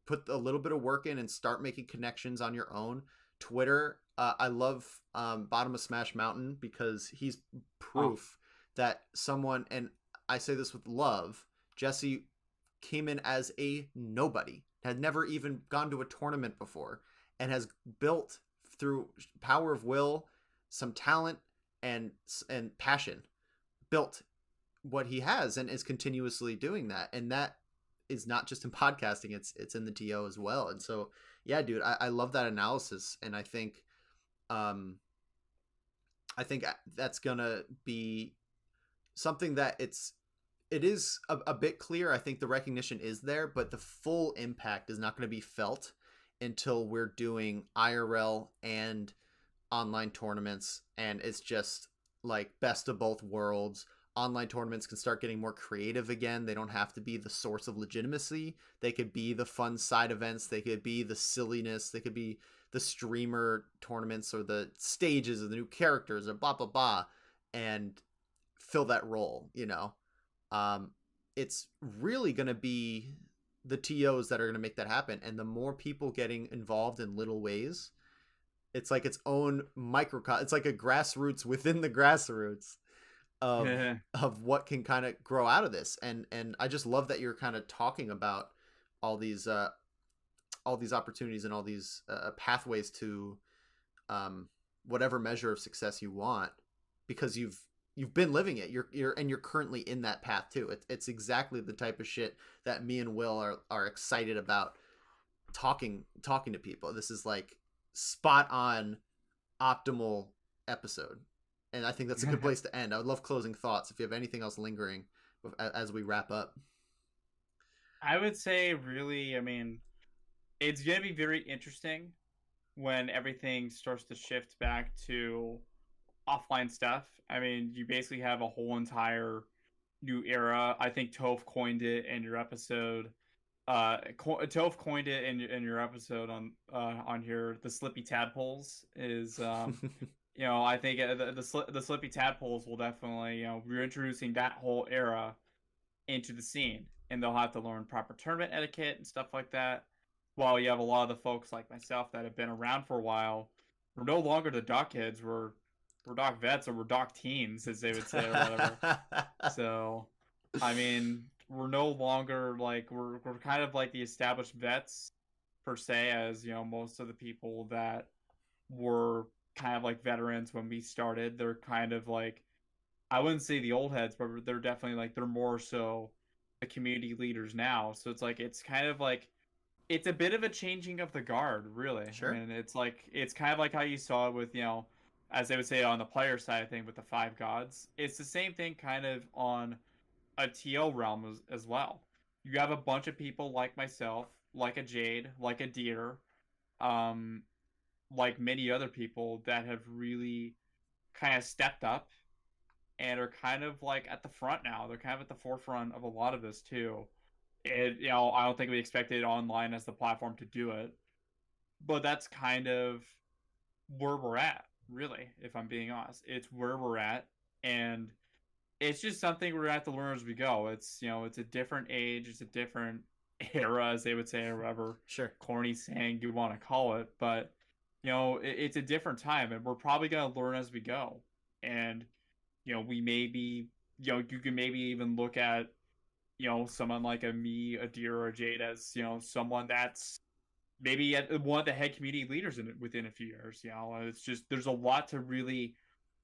put a little bit of work in and start making connections on your own. Twitter, I love Bottom of Smash Mountain, because he's proof that someone, and I say this with love, Jesse came in as a nobody, had never even gone to a tournament before, and has built through power of will, some talent and passion, built what he has, and is continuously doing that. And that is not just in podcasting, it's in the TO as well. And so, yeah, dude, I love that analysis. And I think that's gonna be something that it is a bit clear. I think the recognition is there, but the full impact is not going to be felt until we're doing IRL and online tournaments, and it's just like best of both worlds. Online tournaments can start getting more creative again. They don't have to be the source of legitimacy. They could be the fun side events. They could be the silliness. They could be the streamer tournaments or the stages of the new characters or blah blah blah, and fill that role. It's really going to be the TOs that are going to make that happen, and the more people getting involved in little ways, it's like its own microcosm. It's like a grassroots within the grassroots of what can kind of grow out of this. And I just love that you're kind of talking about all these opportunities and all these pathways to whatever measure of success you want, because you've been living it. You're currently in that path too. It's exactly the type of shit that me and Will are excited about talking to people. This is like spot on, optimal episode, and I think that's a good place to end. I would love closing thoughts if you have anything else lingering as we wrap up. I would say, really, I mean, it's going to be very interesting when everything starts to shift back to offline stuff. I mean, you basically have a whole entire new era. I think Toph coined it in your episode. Toph coined it in your episode on here. The slippy tadpoles is I think the slippy tadpoles will definitely, we're introducing that whole era into the scene, and they'll have to learn proper tournament etiquette and stuff like that. While you have a lot of the folks like myself that have been around for a while, we're no longer the doc kids. We're doc vets, or we're doc teens, as they would say, or whatever. So, I mean, we're no longer like we're kind of like the established vets per se, as most of the people that were kind of like veterans when we started. They're kind of like, I wouldn't say the old heads, but they're definitely like, they're more so the community leaders now. So it's like, it's kind of like, it's a bit of a changing of the guard, really. Sure. I mean, it's kind of like how you saw it with, as they would say on the player side of thing with the five gods. It's the same thing kind of on a TO realm as well. You have a bunch of people like myself, like a Jade, like a Deer, like many other people that have really kind of stepped up and are kind of like at the front now. They're kind of at the forefront of a lot of this too. I don't think we expected online as the platform to do it, but that's kind of where we're at, really, if I'm being honest. It's where we're at, and it's just something we're gonna have to learn as we go. It's it's a different age, it's a different era, as they would say, or whatever Sure. corny saying you want to call it, but it's a different time, and we're probably gonna learn as we go. And we may be, you can maybe even look at someone like a me, a Deer, or a Jade as someone that's maybe at one of the head community leaders within a few years. It's just, there's a lot to really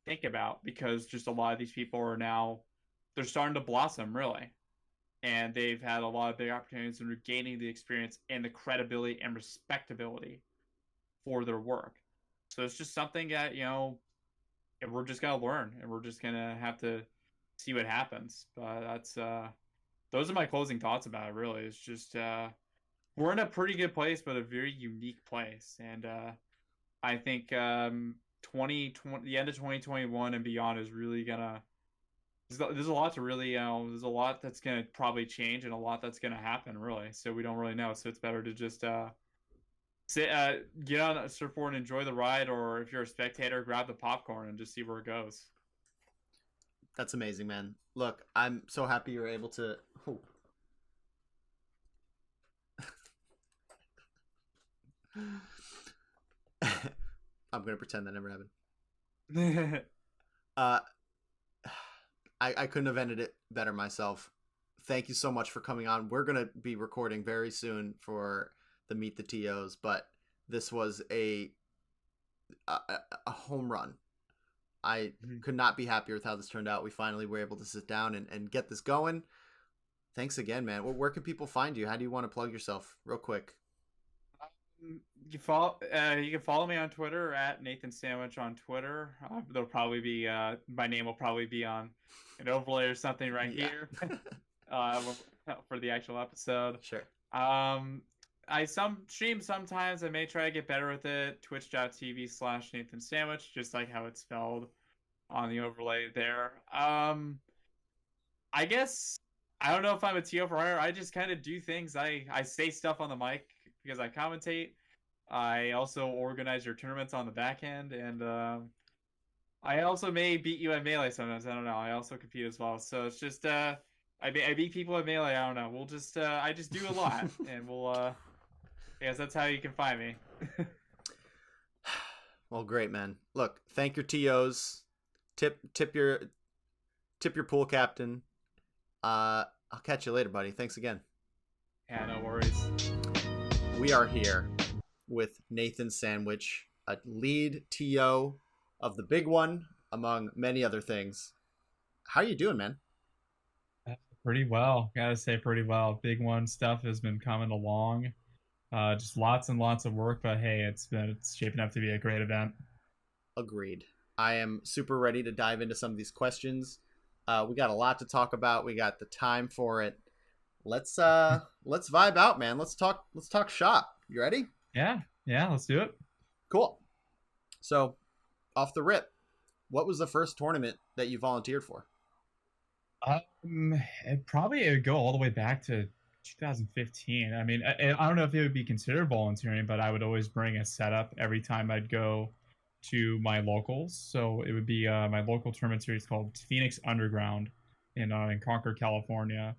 think about, because just a lot of these people are now, they're starting to blossom, really, and they've had a lot of big opportunities, and are gaining the experience and the credibility and respectability for their work. So it's just something that we're just gonna learn, and we're just gonna have to see what happens. But that's those are my closing thoughts about it. Really, it's just we're in a pretty good place, but a very unique place, and I think 2020, the end of 2021 and beyond, is really gonna. There's a lot to really, there's a lot that's gonna probably change, and a lot that's gonna happen, really. So we don't really know. So it's better to just sit, get on a surfboard and enjoy the ride, or if you're a spectator, grab the popcorn and just see where it goes. That's amazing, man. Look, I'm so happy you were able to. Oh. I'm gonna pretend that never happened. I couldn't have ended it better myself. Thank you so much for coming on. We're gonna be recording very soon for the Meet the TOs, but this was a home run. I could not be happier with how this turned out. We finally were able to sit down and get this going. Thanks again, man. Where can people find you? How do you want to plug yourself real quick? You can follow me on Twitter at NathanSandwich on Twitter. There'll probably be my name will probably be on an overlay or something right Yeah. here uh, for the actual episode. Sure. I stream sometimes. I may try to get better with it. Twitch.tv/NathanSandwich, just like how it's spelled on the overlay there. I guess I don't know if I'm a TO for hire. I just kind of do things. I say stuff on the mic because I commentate. I also organize your tournaments on the back end, and I also may beat you at Melee sometimes. I don't know. I also compete as well. So it's just I beat people at Melee. I don't know. We'll just I just do a lot, and we'll I guess that's how you can find me. Well, great, man. Look, thank your TOs. Tip your pool captain. I'll catch you later, buddy. Thanks again. Yeah, no worries. We are here with NathanSandwich, a lead TO of the big one, among many other things. How you doing, man? Pretty well. Gotta say pretty well. Big one stuff has been coming along. Just lots and lots of work, but hey, it's shaping up to be a great event. Agreed. I am super ready to dive into some of these questions. We got a lot to talk about. We got the time for it. Let's vibe out, man. Let's talk shop. You ready? Yeah, let's do it. Cool. So, off the rip, what was the first tournament that you volunteered for? It would go all the way back to 2015. I mean, I don't know if it would be considered volunteering, but I would always bring a setup every time I'd go to my locals. So it would be my local tournament series called Phoenix Underground in Concord, California.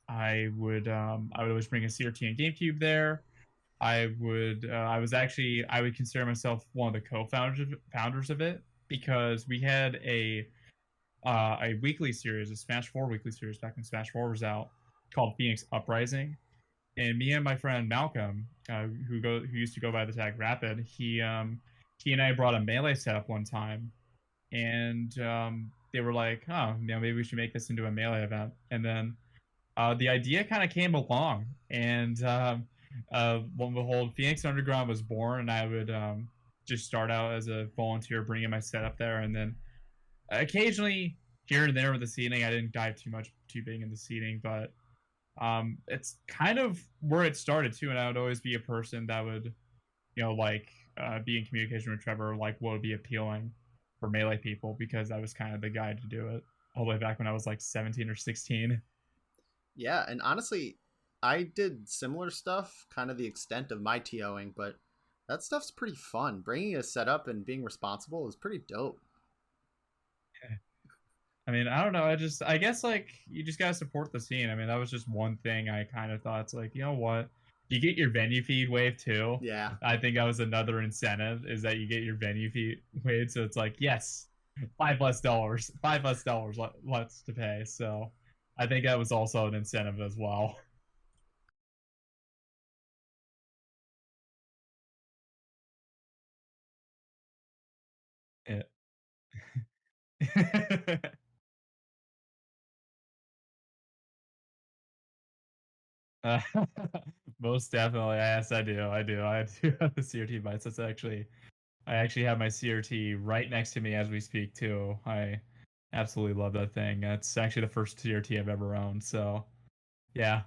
I would always bring a CRT and GameCube there. I would consider myself one of the co-founders of it, because we had a weekly series, a Smash 4 weekly series back when Smash 4 was out, called Phoenix Uprising. And me and my friend Malcolm, who used to go by the tag Rapid, he and I brought a Melee setup one time, and they were like, "Oh, maybe we should make this into a Melee event." And then the idea kind of came along, and when the whole Phoenix Underground was born, and I would just start out as a volunteer, bringing my setup there, and then occasionally here and there with the seating. I didn't dive too big in the seating, but it's kind of where it started too. And I would always be a person that would, be in communication with Trevor, like what would be appealing for Melee people, because I was kind of the guy to do it all the way back when I was like 17 or 16. Yeah, and honestly, I did similar stuff, kind of the extent of my TOing, but that stuff's pretty fun. Bringing a setup and being responsible is pretty dope. I mean, I don't know. I guess like you just gotta support the scene. I mean, that was just one thing I kind of thought. It's like, you know what? You get your venue feed wave too. Yeah. I think that was another incentive, is that you get your venue feed wave. So it's like, yes, $5 less to pay. So I think that was also an incentive as well. Yeah. Uh, most definitely. Yes, I do. I do have the CRT bites. I actually have my CRT right next to me as we speak too. I absolutely love that thing. It's actually the first CRT I've ever owned. So, yeah.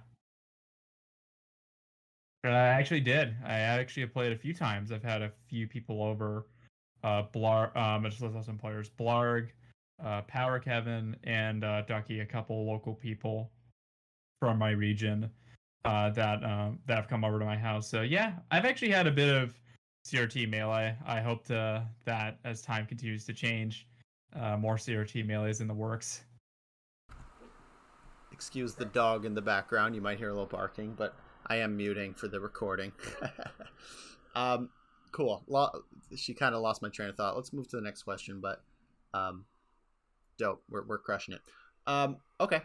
But I actually did. I actually have played a few times. I've had a few people over. Blarg. I just list some players. Blarg, Power Kevin, and Ducky. A couple local people from my region that have come over to my house. So yeah, I've actually had a bit of CRT Melee. I hope that as time continues to change, more CRT Melees in the works. Excuse the dog in the background. You might hear a little barking, but I am muting for the recording. Cool. She kind of lost my train of thought. Let's move to the next question, but dope. We're crushing it. Okay.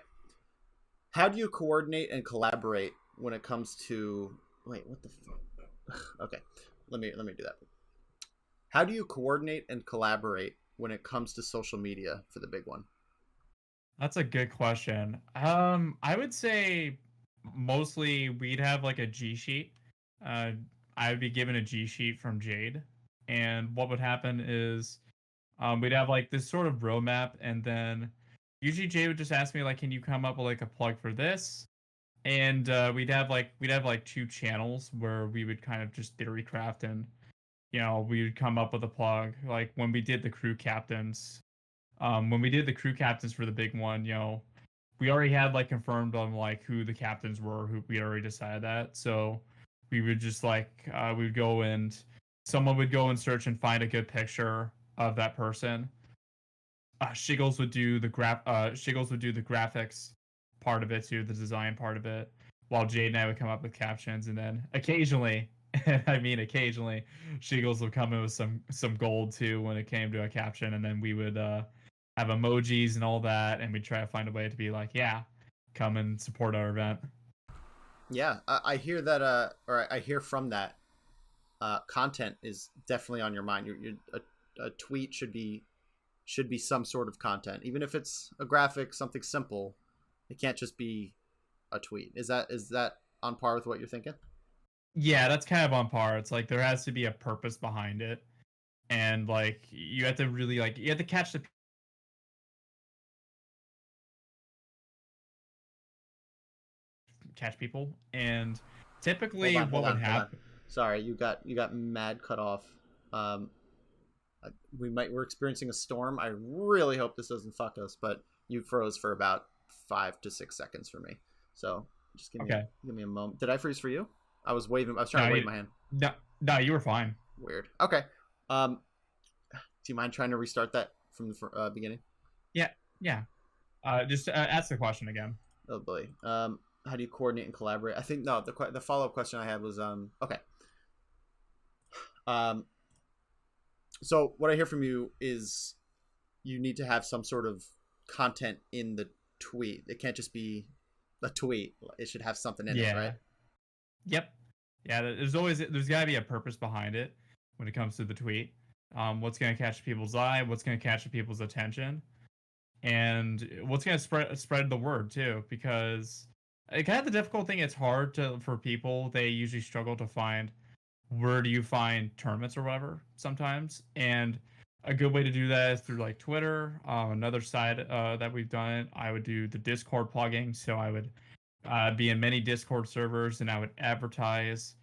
How do you coordinate and collaborate when it comes to... Wait, what the okay, let me do that. How do you coordinate and collaborate when it comes to social media for the big one? That's a good question. I would say mostly we'd have like a G sheet. I would be given a G sheet from Jade, and what would happen is we'd have like this sort of roadmap, and then usually Jade would just ask me like, "Can you come up with like a plug for this?" And we'd have like two channels where we would kind of just theory craft, and we would come up with a plug. Like when we did the crew captains, for the big one, we already had like confirmed on like who the captains were, who we already decided that. So we would just like we would go and someone would go and search and find a good picture of that person. Shiggles would do the graphics part of it too, the design part of it, while Jade and I would come up with captions, and then occasionally, and I mean occasionally, Shiggles would come in with some gold too when it came to a caption, and then we would have emojis and all that, and we'd try to find a way to be like, yeah, come and support our event. Yeah, I hear that, or I hear from that. Content is definitely on your mind. A tweet should be some sort of content, even if it's a graphic, something simple. It can't just be a tweet. Is that on par with what you're thinking? Yeah, that's kind of on par. It's like there has to be a purpose behind it, and like you have to really you have to catch people, and typically what would happen. Sorry, you got mad cut off. We're experiencing a storm. I really hope this doesn't fuck us, but you froze for about 5 to 6 seconds for me. So just give me a moment. Did I freeze for you? I was trying to wave my hand. No, you were fine. Weird. Okay. Do you mind trying to restart that from the beginning? Yeah. Just ask the question again. Oh boy. How do you coordinate and collaborate? I think the follow-up question I had was okay. So what I hear from you is you need to have some sort of content in the tweet. It can't just be a tweet. It should have something in it, right? Yep. Yeah, there's got to be a purpose behind it when it comes to the tweet. What's going to catch people's eye? What's going to catch people's attention? And what's going to spread the word too? Because kind of the difficult thing, it's hard for people. They usually struggle to find where do you find tournaments or whatever sometimes. And a good way to do that is through like Twitter. Another side that we've done it, I would do the Discord plugging. So I would be in many Discord servers, and I would advertise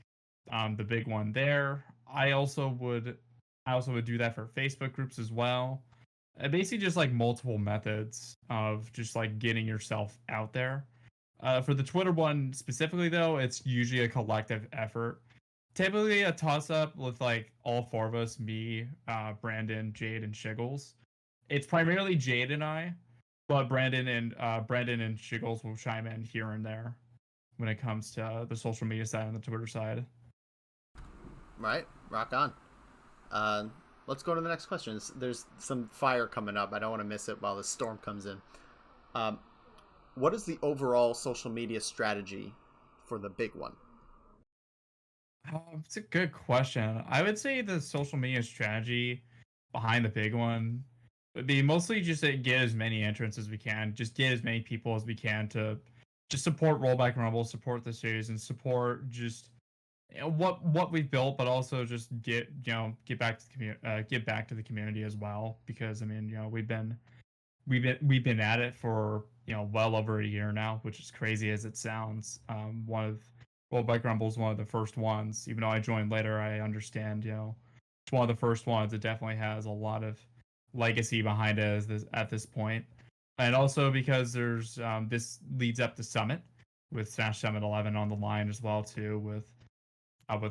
the big one there. I also would do that for Facebook groups as well. Basically just like multiple methods of just like getting yourself out there. For the Twitter one specifically though, it's usually a collective effort. Typically a toss-up with like all four of us, me, Brandon, Jade, and Shiggles. It's primarily Jade and I, but Brandon and Shiggles will chime in here and there when it comes to the social media side and the Twitter side. Right, rock on. Let's go to the next question. There's some fire coming up. I don't want to miss it while the storm comes in. What is the overall social media strategy for the big one? It's a good question. I would say the social media strategy behind the big one would be mostly just to get as many entrants as we can, just get as many people as we can to just support Rollback and Rumble, support the series, and support just what we've built, but also just get back to the community as well. Because I mean, we've been at it for well over a year now, which is crazy as it sounds. Rollback Rumble is one of the first ones. Even though I joined later, I understand, it's one of the first ones. It definitely has a lot of legacy behind it at this point. And also because there's this leads up to Summit with Smash Summit 11 on the line as well too, with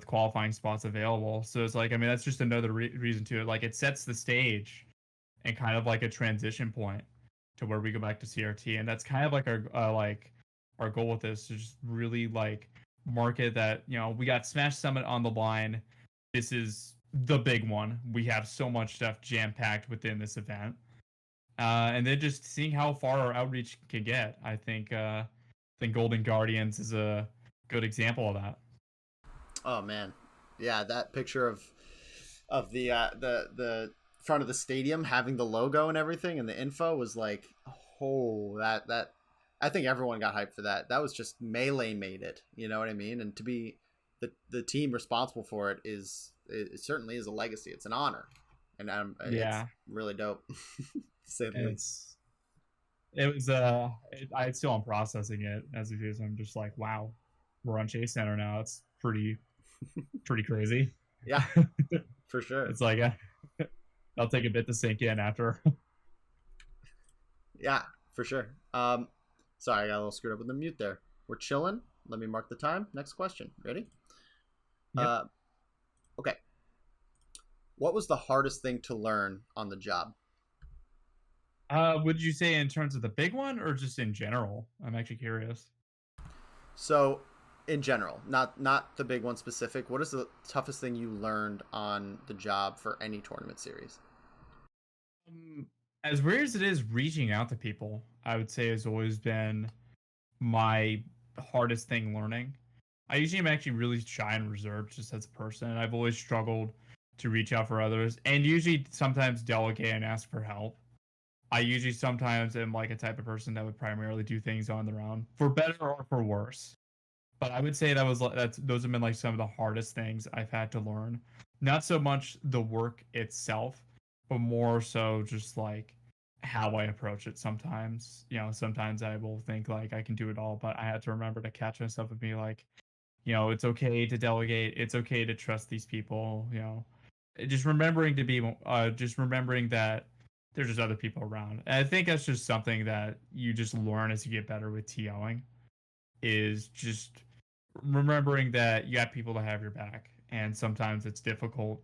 qualifying spots available. So it's like, I mean, that's just another reason to it. Like it sets the stage and kind of like a transition point to where we go back to CRT. And that's kind of like our goal with this, to just really like market that we got Smash Summit on the line. This is the big one. We have so much stuff jam-packed within this event, and then just seeing how far our outreach can get. I think Golden Guardians is a good example of that. Oh man, yeah, that picture of the front of the stadium having the logo and everything and the info was like, oh, that I think everyone got hyped for that. That was just Melee made it. You know what I mean? And to be the team responsible for it it certainly is a legacy. It's an honor, and it's really dope. To say the least. I still am processing it as it is. I'm just like, wow, we're on Chase Center now. It's pretty crazy. Yeah, for sure. It's like I'll take a bit to sink in after. Yeah, for sure. Sorry, I got a little screwed up with the mute there. We're chilling. Let me mark the time. Next question. Ready? Yep. Okay. What was the hardest thing to learn on the job? Would you say in terms of the big one or just in general? I'm actually curious. So, in general, not the big one specific. What is the toughest thing you learned on the job for any tournament series? As weird as it is, reaching out to people, I would say, has always been my hardest thing learning. I usually am actually really shy and reserved just as a person, and I've always struggled to reach out for others, and usually sometimes delegate and ask for help. I usually sometimes am like a type of person that would primarily do things on their own, for better or for worse. But I would say those have been like some of the hardest things I've had to learn. Not so much the work itself, but more so just like how I approach it. Sometimes I will think like I can do it all, but I had to remember to catch myself and be like, it's okay to delegate. It's okay to trust these people. Just remembering that there's just other people around. And I think that's just something that you just learn as you get better with TOing, is just remembering that you have people to have your back. And sometimes it's difficult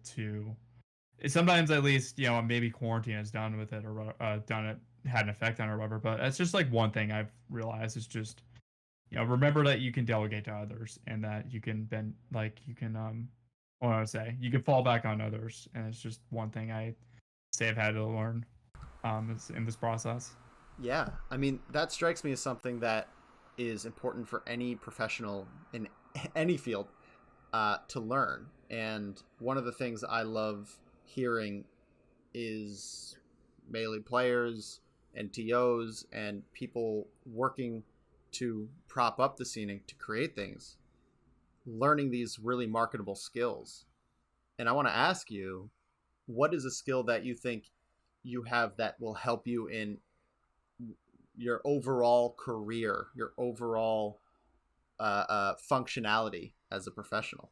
sometimes at least, maybe quarantine has done with it or had an effect on it or whatever. But it's just like one thing I've realized is just, remember that you can delegate to others and that you can you can fall back on others. And it's just one thing I say I've had to learn in this process. Yeah, I mean, that strikes me as something that is important for any professional in any field to learn. And one of the things I love hearing is Melee players and TOs and people working to prop up the scene to create things, learning these really marketable skills. And I want to ask you, what is a skill that you think you have that will help you in your overall career, your overall functionality as a professional?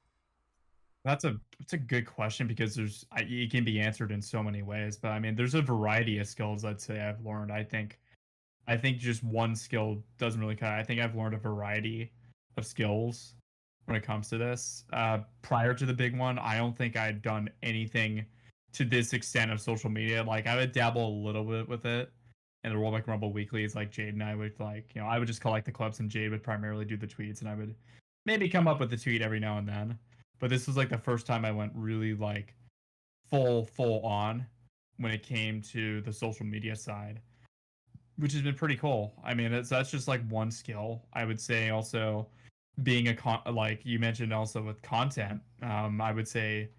That's a good question, because it can be answered in so many ways. But I mean, there's a variety of skills I'd say I've learned. I think just one skill doesn't really cut it. I think I've learned a variety of skills when it comes to this. Prior to the big one, I don't think I'd done anything to this extent of social media. Like, I would dabble a little bit with it. And the Rollback Rumble weeklies, like Jade and I would I would just collect the clips and Jade would primarily do the tweets, and I would maybe come up with a tweet every now and then. But this was like the first time I went really like full on when it came to the social media side, which has been pretty cool. I mean, that's just like one skill. I would say also being like you mentioned also with content, I would say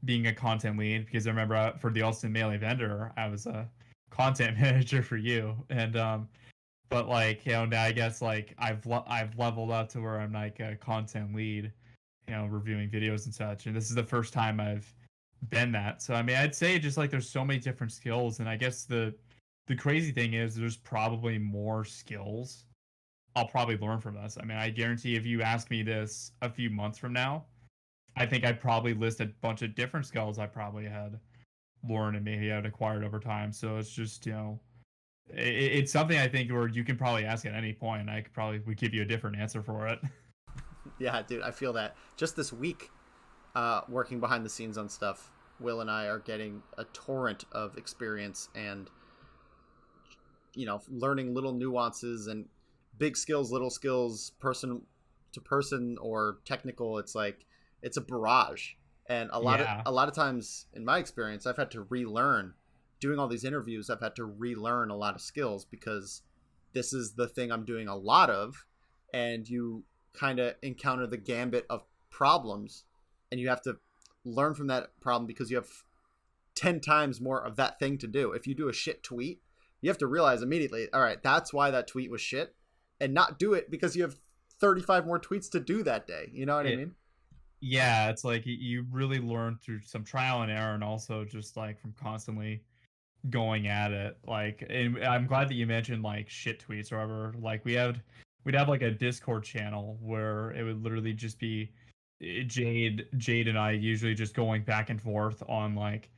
being a content lead, because I remember for the Austin Melee vendor, I was a content manager for you, and but like now I guess like I've leveled up to where I'm like a content lead, reviewing videos and such, and this is the first time I've been that. So I mean, I'd say just like there's so many different skills, and I guess the crazy thing is there's probably more skills I'll probably learn from this. I mean, I guarantee if you ask me this a few months from now, I think I'd probably list a bunch of different skills I probably had learned and maybe I'd acquired over time. So it's just, it's something I think where you can probably ask at any point, and I would give you a different answer for it. Yeah, dude, I feel that. Just this week, working behind the scenes on stuff, Will and I are getting a torrent of experience and, learning little nuances and big skills, little skills, person to person or technical. It's like, it's a barrage. And a lot of times in my experience, I've had to relearn. Doing all these interviews, I've had to relearn a lot of skills because this is the thing I'm doing a lot of, and you kind of encounter the gambit of problems, and you have to learn from that problem because you have 10 times more of that thing to do. If you do a shit tweet, you have to realize immediately, all right, that's why that tweet was shit, and not do it because you have 35 more tweets to do that day. You know what I mean? Yeah, it's like you really learn through some trial and error, and also just like from constantly going at it. Like, and I'm glad that you mentioned like shit tweets or whatever. Like we'd have like a Discord channel where it would literally just be Jade and I usually just going back and forth on like,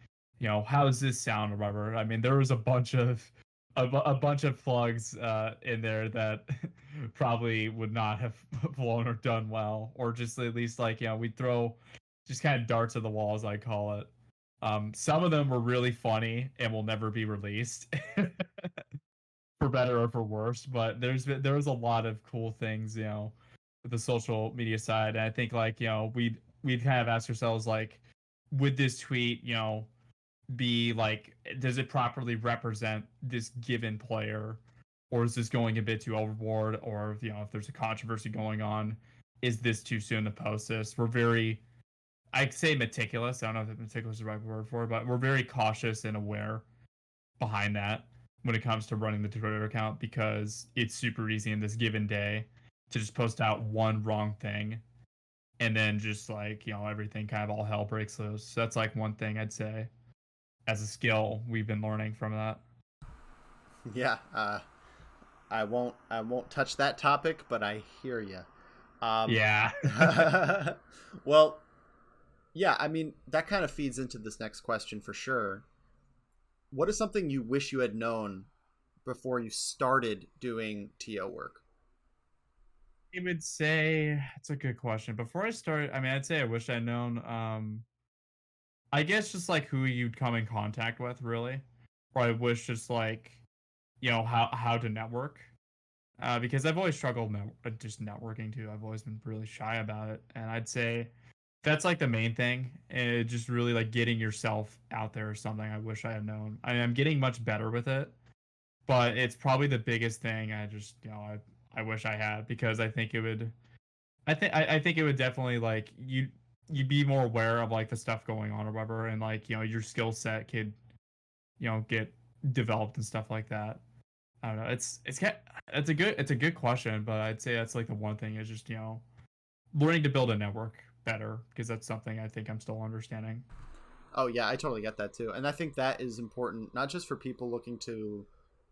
how does this sound or whatever. I mean, there was a bunch of plugs in there that probably would not have flown or done well, or just at least like, we'd throw just kind of darts at the wall, as I call it. Some of them were really funny and will never be released, for better or for worse. But there was a lot of cool things, with the social media side. And I think like we'd kind of ask ourselves like, would this tweet be like, does it properly represent this given player, or is this going a bit too overboard? Or if there's a controversy going on, is this too soon to post this? We're very, I'd say meticulous. I don't know if meticulous is the right word for it, but we're very cautious and aware behind that when it comes to running the Twitter account, because it's super easy in this given day to just post out one wrong thing, and then just like, everything kind of all hell breaks loose. So that's like one thing I'd say as a skill we've been learning from that. Yeah, I won't touch that topic, but I hear you. Yeah. Well, yeah, I mean, that kind of feeds into this next question for sure. What is something you wish you had known before you started doing TO work? I would say it's a good question. Before I start, I mean, I'd say I wish I'd known. I guess just like who you'd come in contact with, really. Or I wish just like, how to network. Because I've always struggled just networking too. I've always been really shy about it, and I'd say that's like the main thing. And just really like getting yourself out there is something I wish I had known. I mean, I'm getting much better with it, but it's probably the biggest thing. I just I wish I had, because I think it would. I think it would definitely like you'd be more aware of like the stuff going on or whatever, and like your skill set could get developed and stuff like that. I don't know. It's a good question, but I'd say that's like the one thing is just learning to build a network better, because that's something I think I'm still understanding. Oh yeah, I totally get that too. And I think that is important, not just for people looking to,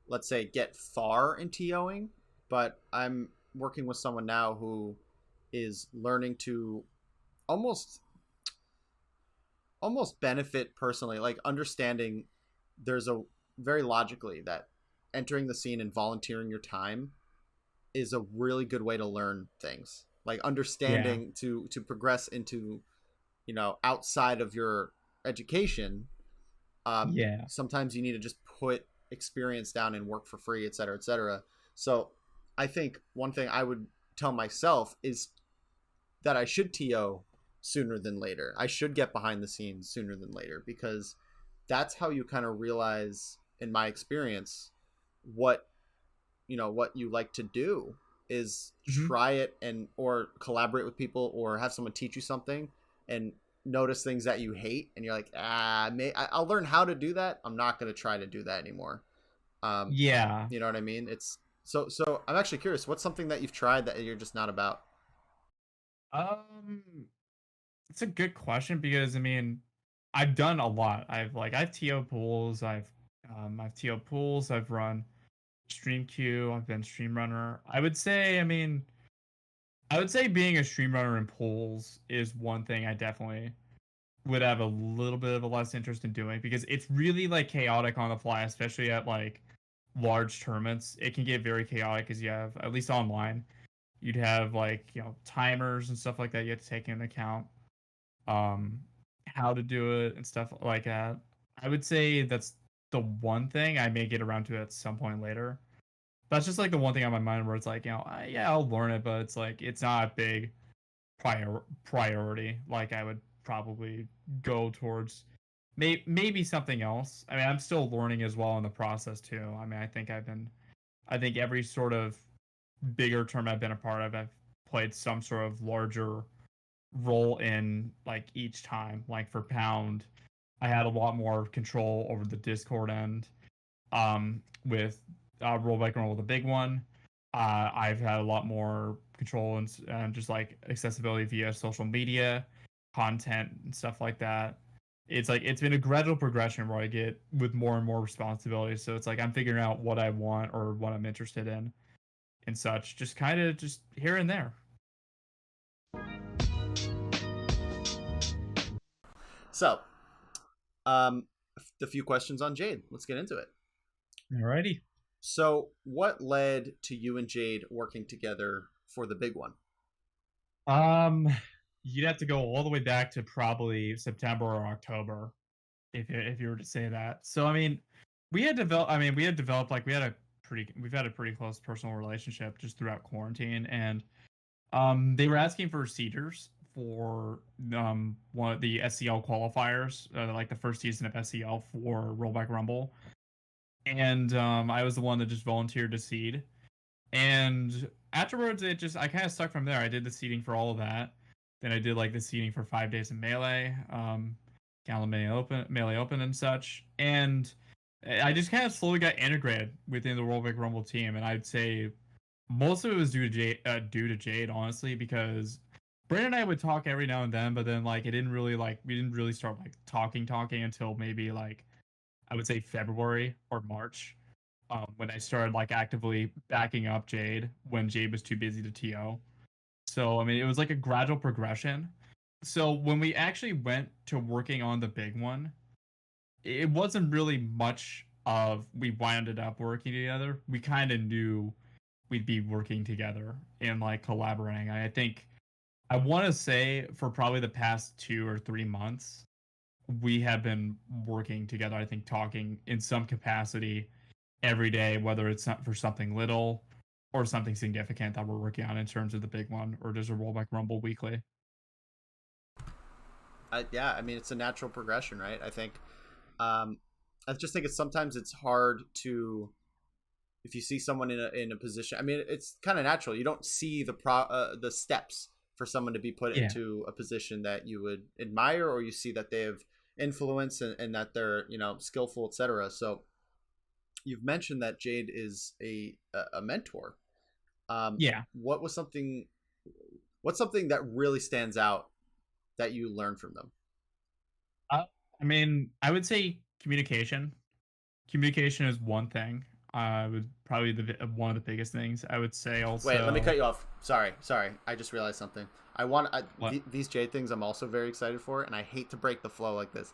let's say, get far in TOing, but I'm working with someone now who is learning to almost benefit personally, like understanding there's a very logically that entering the scene and volunteering your time is a really good way to learn things. Like Yeah. understanding to progress into, outside of your education. Yeah. Sometimes you need to just put experience down and work for free, et cetera, et cetera. So I think one thing I would tell myself is that I should TO sooner than later. I should get behind the scenes sooner than later, because that's how you kind of realize, in my experience, what what you like to do is Hmm. try it, and or collaborate with people, or have someone teach you something and notice things that you hate, and you're like, I'll learn how to do that. I'm not going to try to do that anymore. um Yeah. you know what I mean? It's so I'm actually curious, what's something that you've tried that you're just not about? Um, it's a good question, because I mean, I've done a lot. I've TO pools. I've TO pools. I've run stream queue. I've been stream runner. I would say being a stream runner in pools is one thing I definitely would have a little bit of a less interest in doing, because it's really like chaotic on the fly, especially at like large tournaments. It can get very chaotic, because you have, at least online, you'd have like timers and stuff like that you have to take into account, um how to do it and stuff like that. I would say that's the one thing I may get around to at some point later. That's just like the one thing on my mind where it's like, yeah, I'll learn it, but it's like it's not a big priority. Like I would probably go towards maybe something else. I mean, I'm still learning as well in the process too. I mean, I think every sort of bigger term I've been a part of, I've played some sort of larger role in like each time. Like for Pound, I had a lot more control over the Discord end. With Rollback and Roll the big one, I've had a lot more control and just like accessibility via social media. content and stuff like that. It's like it's been a gradual progression where I get with more and more responsibilities. So it's like I'm figuring out what I want or what I'm interested in and such. Just kind of just here and there. So, the few questions on Jade. Let's get into it. Alrighty. So, what led to you and Jade working together for the big one? You'd have to go all the way back to probably September or October, if you were to say that. So I mean, we had developed like we've had a pretty close personal relationship just throughout quarantine, and they were asking for seeders for one of the SCL qualifiers, like the first season of SCL for Rollback Rumble, and I was the one that just volunteered to seed, and afterwards I kind of stuck from there. I did the seeding for all of that, then I did like the seeding for 5 days in Melee, Melee Open and such, and I just kind of slowly got integrated within the Rollback Rumble team, and I'd say most of it was due to Jade, honestly, because Brandon and I would talk every now and then, but then like we didn't really start like talking until maybe like I would say February or March, when I started like actively backing up Jade when Jade was too busy to TO. So I mean, it was like a gradual progression. So when we actually went to working on the big one, it wasn't really much of we wound up working together. We kind of knew we'd be working together and like collaborating. I think I want to say for probably the past 2 or 3 months, we have been working together. I think talking in some capacity every day, whether it's not for something little or something significant that we're working on in terms of the big one, or just a Rollback Rumble weekly. Yeah, I mean, it's a natural progression, right? I think, I just think sometimes it's hard to, if you see someone in a position. I mean, it's kind of natural. You don't see the steps for someone to be put into a position that you would admire, or you see that they have influence and that they're skillful, etc. So you've mentioned that Jade is a mentor. What's something that really stands out that you learn from them? I mean, I would say communication. Communication is one thing. Would probably one of the biggest things. I would say also. Wait, let me cut you off. Sorry. I just realized something. These Jade things I'm also very excited for, and I hate to break the flow like this.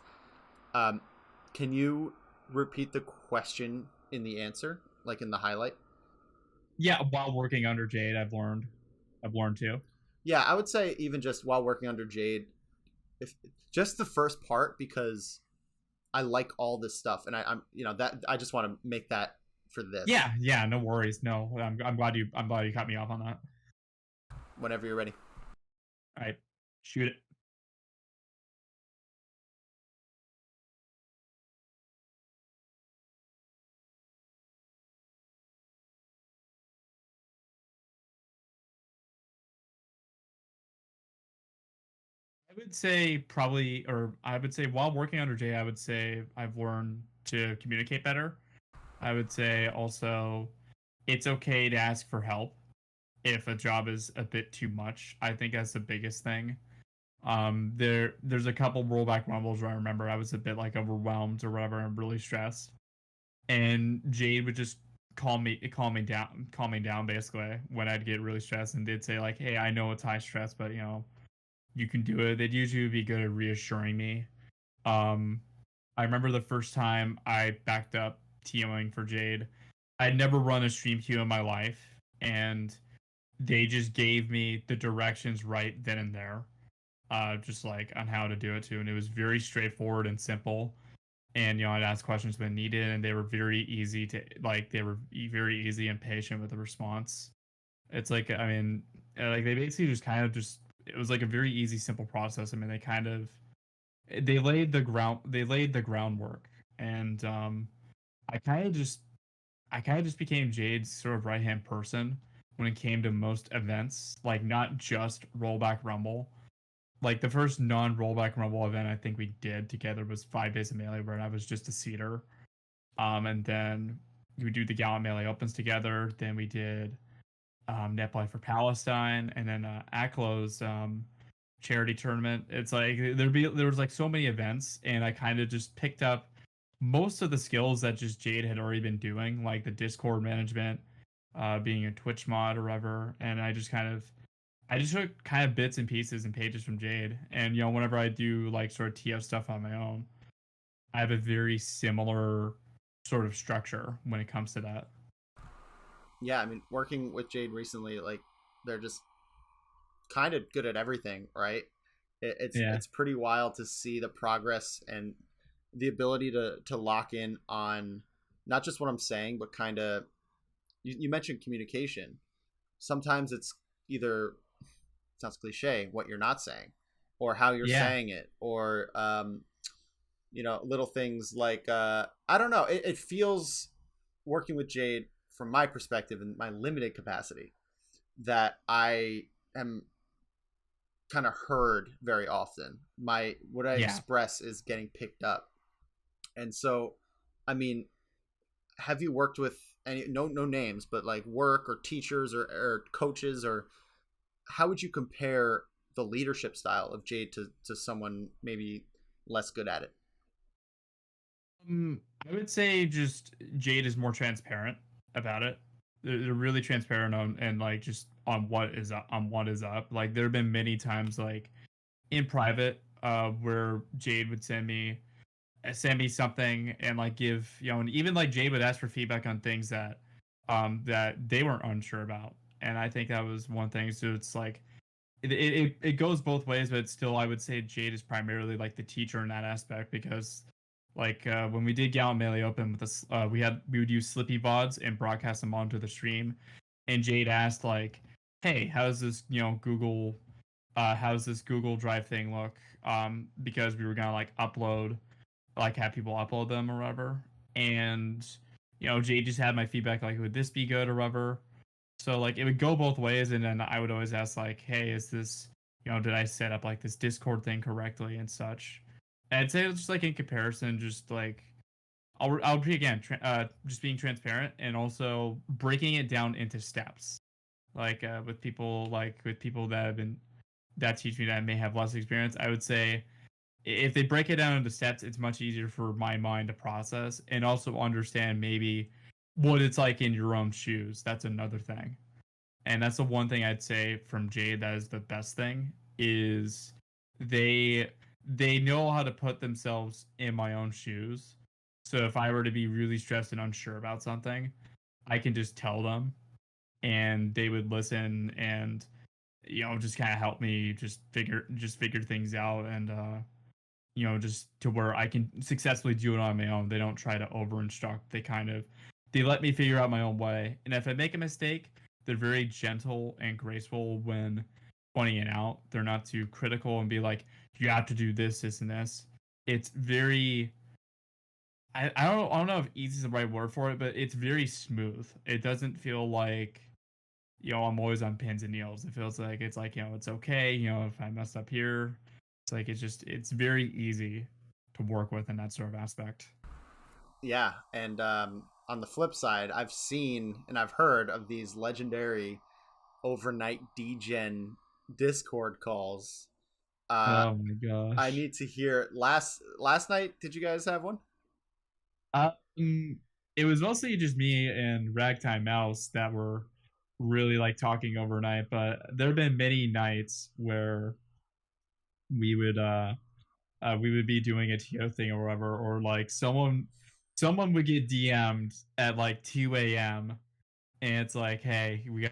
Can you repeat the question in the answer, like in the highlight? Yeah, while working under Jade, I've learned too. Yeah, I would say even just while working under Jade, if just the first part, because I like all this stuff, and I'm that I just want to make that for this. Yeah, no worries. No, I'm glad you cut me off on that. Whenever you're ready. All right, shoot it. I would say probably, or I would say while working under Jay, I would say I've learned to communicate better. I would say also it's okay to ask for help if a job is a bit too much. I think that's the biggest thing. There's a couple rollback rumbles where I remember I was a bit like overwhelmed or whatever and really stressed, and Jade would just calm me down basically when I'd get really stressed, and they'd say like, hey, I know it's high stress, but you can do it. They'd usually be good at reassuring me. I remember the first time I backed up TMing for Jade. I'd never run a stream queue in my life, and they just gave me the directions right then and there, just like on how to do it too. And it was very straightforward and simple. And I'd ask questions when needed, and they were very easy and patient with the response. It's like, I mean, like they basically just kind of it was like a very easy, simple process. I mean, they laid the groundwork, and I kind of just became Jade's sort of right hand person when it came to most events, like not just Rollback Rumble. Like the first non-Rollback Rumble event I think we did together was 5 days of Melee, where I was just a seeder. And then we do the Gallant Melee Opens together. Then we did NetPlay for Palestine, and then at close, charity tournament. It's like there was like so many events, and I kind of just picked up most of the skills that just Jade had already been doing, like the Discord management, being a Twitch mod or whatever, and I just took kind of bits and pieces and pages from Jade, and whenever I do like sort of TO stuff on my own, I have a very similar sort of structure when it comes to that. Yeah, I mean, working with Jade recently, like they're just kind of good at everything, right? It's pretty wild to see the progress and the ability to lock in on not just what I'm saying, but kind of you mentioned communication. Sometimes it's either sounds cliche what you're not saying, or how you're saying it, or little things like I don't know. It feels working with Jade from my perspective and my limited capacity that I am kind of heard very often. What I express is getting picked up. And so, I mean, have you worked with any no names, but like work or teachers or coaches, or how would you compare the leadership style of Jade to someone maybe less good at it? I would say just Jade is more transparent about it. They're really transparent on and like just on what is up. Like there have been many times like in private where Jade would send me something and like give and even like Jade would ask for feedback on things that that they weren't unsure about. And I think that was one thing. So it's like it goes both ways, but still I would say Jade is primarily like the teacher in that aspect, because like when we did Gallant Melee Open with us, we would use Slippy VODs and broadcast them onto the stream, and Jade asked like, "Hey, how's this how's this Google Drive thing look?" Because we were gonna like upload, like have people upload them or whatever, and Jade just had my feedback like, "Would this be good or whatever?" So like it would go both ways, and then I would always ask like, "Hey, is this did I set up like this Discord thing correctly and such?" And I'd say it's just like in comparison, just like I'll be again just being transparent and also breaking it down into steps, like with people that have been that teach me that may have less experience. I would say if they break it down into steps, it's much easier for my mind to process and also understand maybe what it's like in your own shoes. That's another thing. And that's the one thing I'd say from Jade that is the best thing is they know how to put themselves in my own shoes. So if I were to be really stressed and unsure about something, I can just tell them and they would listen and just kind of help me just figure things out, and just to where I can successfully do it on my own. They don't try to over instruct. They let me figure out my own way. And if I make a mistake, they're very gentle and graceful when pointing it out. They're not too critical and be like, you have to do this, this, and this. It's very I don't know if easy is the right word for it, but it's very smooth. It doesn't feel like I'm always on pins and needles. It feels like it's like, it's okay, if I mess up here. It's like it's very easy to work with in that sort of aspect. Yeah, and on the flip side, I've seen and I've heard of these legendary overnight degen Discord calls. Oh my gosh! I need to hear last night. Did you guys have one? It was mostly just me and Ragtime Mouse that were really like talking overnight, but there have been many nights where we would be doing a TO thing or whatever, or like someone would get DM'd at like 2 a.m. and it's like, hey, you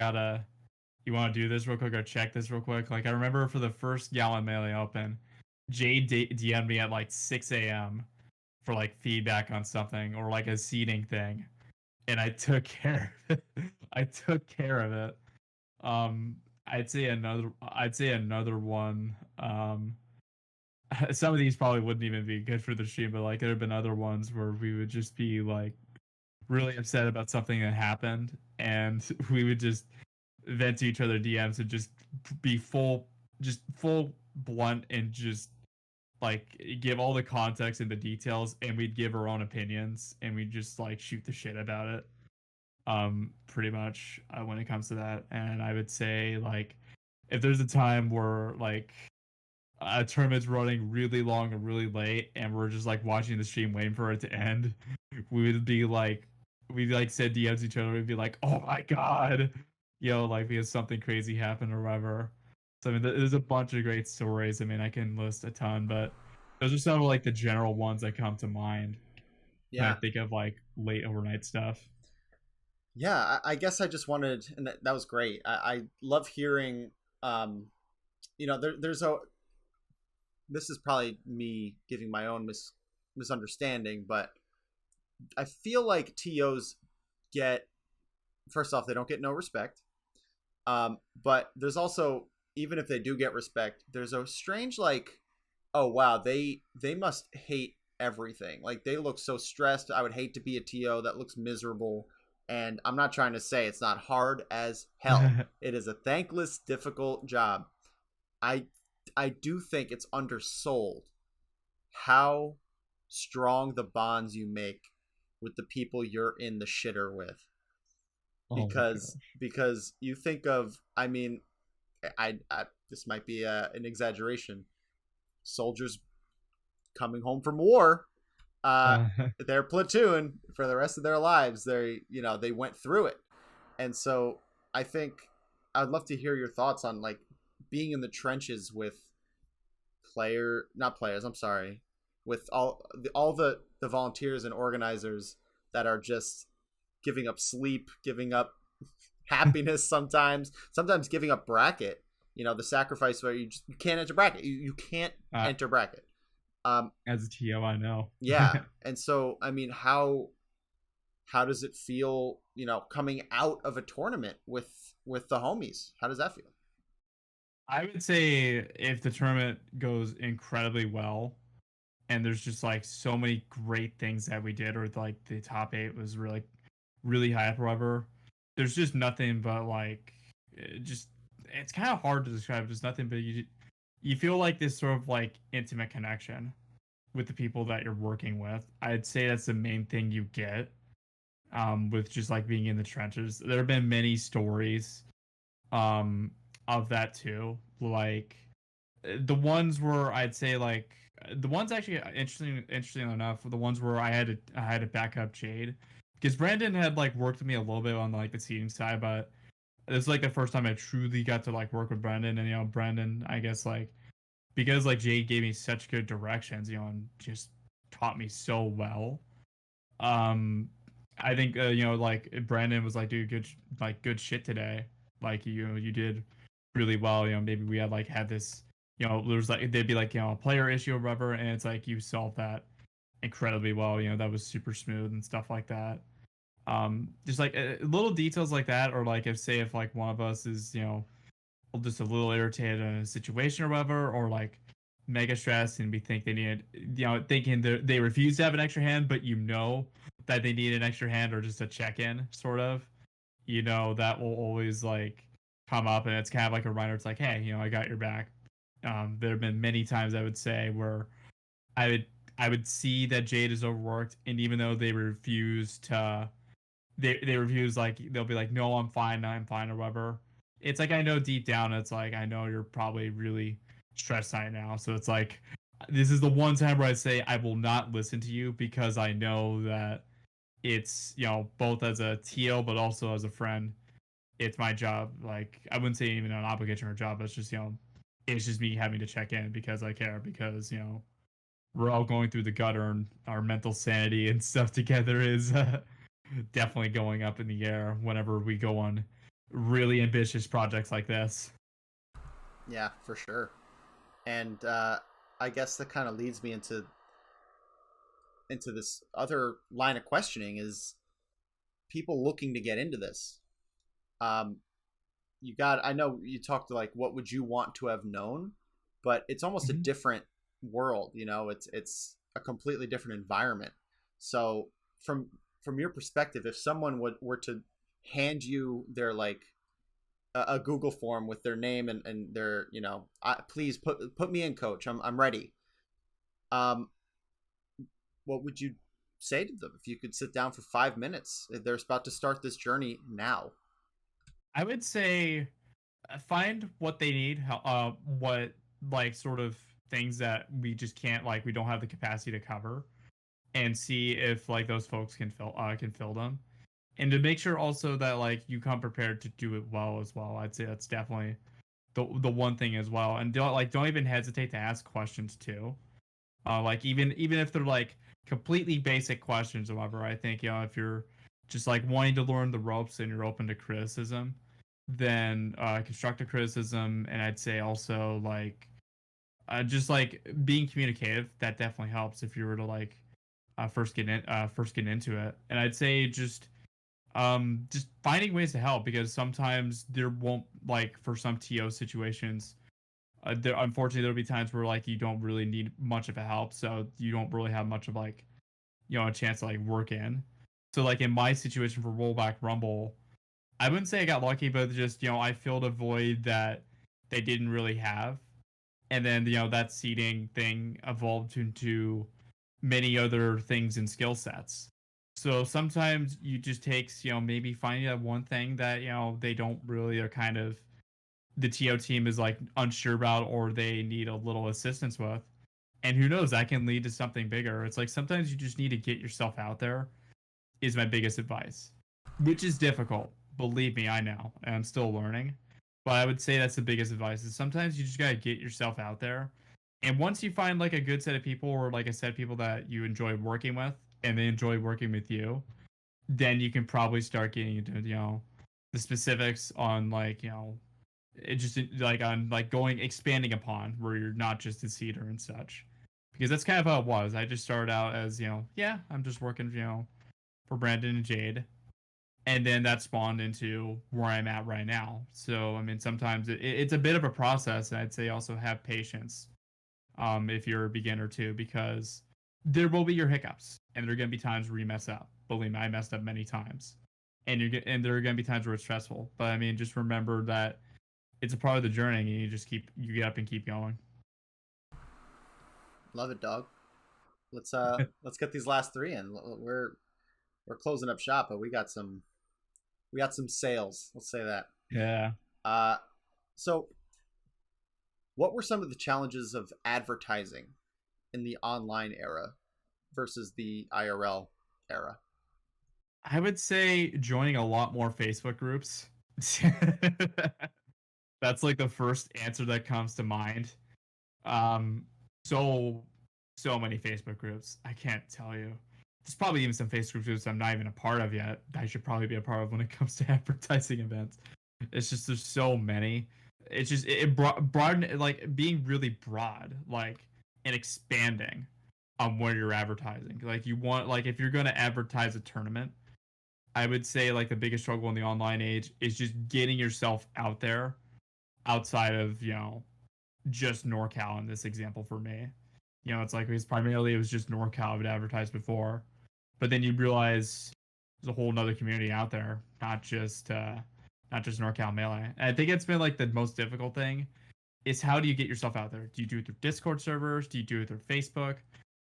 want to do this real quick or check this real quick? Like I remember for the first Gallant Melee Open, Jade DM'd me at like 6 a.m. for like feedback on something or like a seeding thing, and I took care of it. I'd say another one. Some of these probably wouldn't even be good for the stream, but like there have been other ones where we would just be like really upset about something that happened, and we would just vent to each other DMs and just be full blunt and just like give all the context and the details, and we'd give our own opinions and we'd just like shoot the shit about it. Pretty much when it comes to that. And I would say like if there's a time where like a tournament's running really long and really late, and we're just like watching the stream waiting for it to end, we would be like, we'd like send DMs to each other. We'd be like, "Oh my god," like because something crazy happened or whatever. So I mean, there's a bunch of great stories. I mean, I can list a ton, but those are some of like the general ones that come to mind when I Yeah. think of like late overnight stuff. Yeah, I guess I just wanted, and that was great. I love hearing, there's a, this is probably me giving my own misunderstanding, but I feel like TOs get, first off, they don't get no respect. But there's also, even if they do get respect, there's a strange like, oh wow, they must hate everything. Like they look so stressed. I would hate to be a TO that looks miserable. And I'm not trying to say it's not hard as hell. It is a thankless, difficult job. I I do think it's undersold how strong the bonds you make with the people you're in the shitter with. Oh my Because gosh. you think of, I mean, I this might be an exaggeration. Soldiers coming home from war, uh, Uh, their platoon for the rest of their lives. They went through it, and so I think I'd love to hear your thoughts on like being in the trenches with not players. I'm sorry, with all the volunteers and organizers that are just giving up sleep, giving up happiness sometimes giving up bracket. The sacrifice where you can't enter bracket. You can't enter bracket. as a TO, I know. Yeah, and so I mean, how does it feel? Coming out of a tournament with the homies. How does that feel? I would say if the tournament goes incredibly well, and there's just like so many great things that we did, or like the top 8 was really, really high up, or whatever. There's just nothing but like, just it's kind of hard to describe. Just nothing but you feel like this sort of like intimate connection with the people that you're working with. I'd say that's the main thing you get with just like being in the trenches. There have been many stories um, of that too. Like the ones where I'd say like the ones actually interesting enough, the ones where I had to back up Jade because Brandon had like worked with me a little bit on like the seating side, but it's like the first time I truly got to like work with Brandon, and Brandon, I guess like because like Jade gave me such good directions, and just taught me so well. Um, I think like Brandon was like, dude, good shit today. Like you did really well. Maybe we had this. There was like they'd be like a player issue or whatever, and it's like you solved that incredibly well. That was super smooth and stuff like that. Just like little details like that, or like if like one of us is just a little irritated in a situation or whatever, or like mega stressed and we think they need thinking they refuse to have an extra hand, but that they need an extra hand or just a check-in sort of, that will always like come up, and it's kind of like a reminder. It's like, hey, I got your back. There have been many times I would say where I would see that Jade is overworked, and even though they refuse to they refuse, like they'll be like, no, I'm fine, or whatever. It's like I know deep down, it's like I know you're probably really stressed right now, so it's like this is the one time where I say I will not listen to you because I know that it's both as a TL but also as a friend. It's my job. Like I wouldn't say even an obligation or a job. It's just it's just me having to check in because I care, because we're all going through the gutter, and our mental sanity and stuff together is definitely going up in the air whenever we go on really ambitious projects like this. Yeah, for sure. And I guess that kind of leads me into this other line of questioning is people looking to get into this. I know you talked to like what would you want to have known, but it's almost a different world. It's a completely different environment. So from your perspective, if someone were to hand you their like a Google form with their name and their please put me in, coach, I'm ready. What would you say to them if you could sit down for 5 minutes? They're about to start this journey now. I would say find what they need, what like sort of things that we just can't, like we don't have the capacity to cover, and see if like those folks can fill them, and to make sure also that like you come prepared to do it well as well. I'd say that's definitely the one thing as well. And don't even hesitate to ask questions too. Like even if they're like completely basic questions, however, I think, you know, if you're just like wanting to learn the ropes and you're open to criticism, then constructive criticism, and I'd say also like just like being communicative, that definitely helps if you were to like first get into it. And I'd say just finding ways to help, because sometimes there won't, like for some TO situations, there unfortunately there'll be times where like you don't really need much of a help, so you don't really have much of like, you know, a chance to like work in. So like in my situation for Rollback Rumble, I wouldn't say I got lucky, but just, you know, I filled a void that they didn't really have. And then, you know, that seeding thing evolved into many other things and skill sets. So sometimes you just takes, you know, maybe finding that one thing that, you know, they don't really, are kind of, the TO team is like unsure about, or they need a little assistance with. And who knows, that can lead to something bigger. It's like sometimes you just need to get yourself out there, is my biggest advice, which is difficult. Believe me, I know, and I'm still learning. But I would say that's the biggest advice, is sometimes you just gotta get yourself out there. And once you find like a good set of people, or like I said, people that you enjoy working with and they enjoy working with you, then you can probably start getting into, you know, the specifics on like, you know, it just like on like going expanding upon where you're not just a seeder and such. Because that's kind of how it was. I just started out as, you know, yeah, I'm just working, you know, for Brandon and Jade. And then that spawned into where I'm at right now. So, I mean, sometimes it's a bit of a process. And I'd say also have patience if you're a beginner too, because there will be your hiccups. And there are going to be times where you mess up. Believe me, I messed up many times. And there are going to be times where it's stressful. But I mean, just remember that it's a part of the journey, and you get up and keep going. Love it, dog. Let's get these last three in. We're closing up shop, but we got some sales. Let's say that. Yeah. So what were some of the challenges of advertising in the online era versus the IRL era? I would say joining a lot more Facebook groups. That's like the first answer that comes to mind. So many Facebook groups. I can't tell you. There's probably even some Facebook groups I'm not even a part of yet. I should probably be a part of when it comes to advertising events. It's just there's so many. It's just it broaden, like being really broad, like, and expanding on where you're advertising. Like you want, like if you're gonna advertise a tournament, I would say like the biggest struggle in the online age is just getting yourself out there outside of, you know, just NorCal in this example for me. You know, it's like it was just NorCal I would advertise before. But then you realize there's a whole nother community out there, not just NorCal Melee. And I think it's been like the most difficult thing is how do you get yourself out there? Do you do it through Discord servers? Do you do it through Facebook,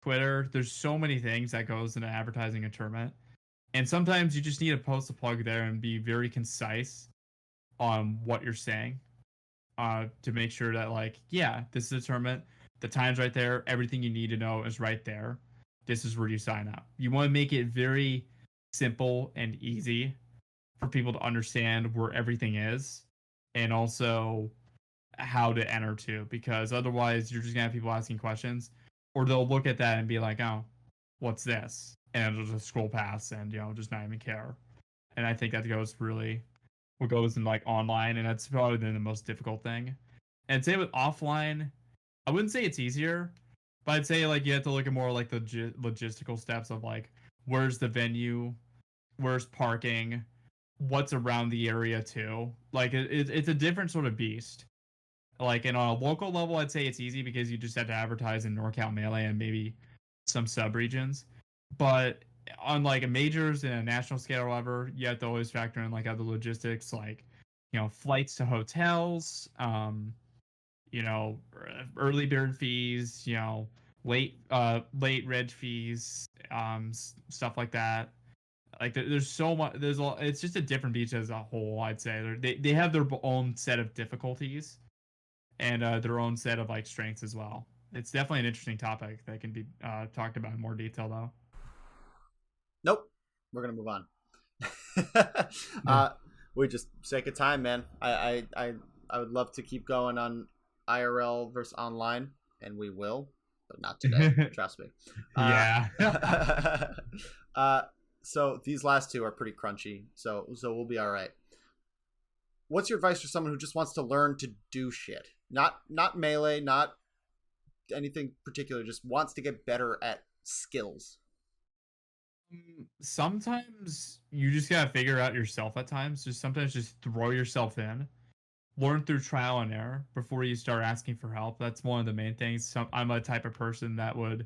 Twitter? There's so many things that goes into advertising a tournament. And sometimes you just need to post a plug there and be very concise on what you're saying. To make sure that, like, yeah, this is a tournament. The time's right there. Everything you need to know is right there. This is where you sign up. You want to make it very simple and easy for people to understand where everything is, and also how to enter too, because otherwise you're just gonna have people asking questions, or they'll look at that and be like, oh, what's this? And it'll just scroll past and, you know, just not even care. And I think that goes really what goes in like online, and that's probably been the most difficult thing. And I'd say with offline, I wouldn't say it's easier, but I'd say like you have to look at more like the logistical steps of like where's the venue, where's parking, what's around the area too. Like it's a different sort of beast. Like, and on a local level, I'd say it's easy because you just have to advertise in NorCal Melee and maybe some sub regions. But on like a majors and a national scale or whatever, you have to always factor in like other logistics, like, you know, flights to hotels, you know, early bird fees, you know, late reg fees, stuff like that. Like there's so much. It's just a different beach as a whole. I'd say they have their own set of difficulties, and their own set of like strengths as well. It's definitely an interesting topic that can be talked about in more detail, though. Nope. We're gonna move on. We just sake of time, man. I would love to keep going on IRL versus online, and we will, but not today. Trust me. Yeah. So these last two are pretty crunchy, so we'll be all right. What's your advice for someone who just wants to learn to do shit? Not melee, not anything particular, just wants to get better at skills. Sometimes you just gotta figure out yourself at times. Sometimes just throw yourself in, learn through trial and error before you start asking for help. That's one of the main things. I'm a type of person that would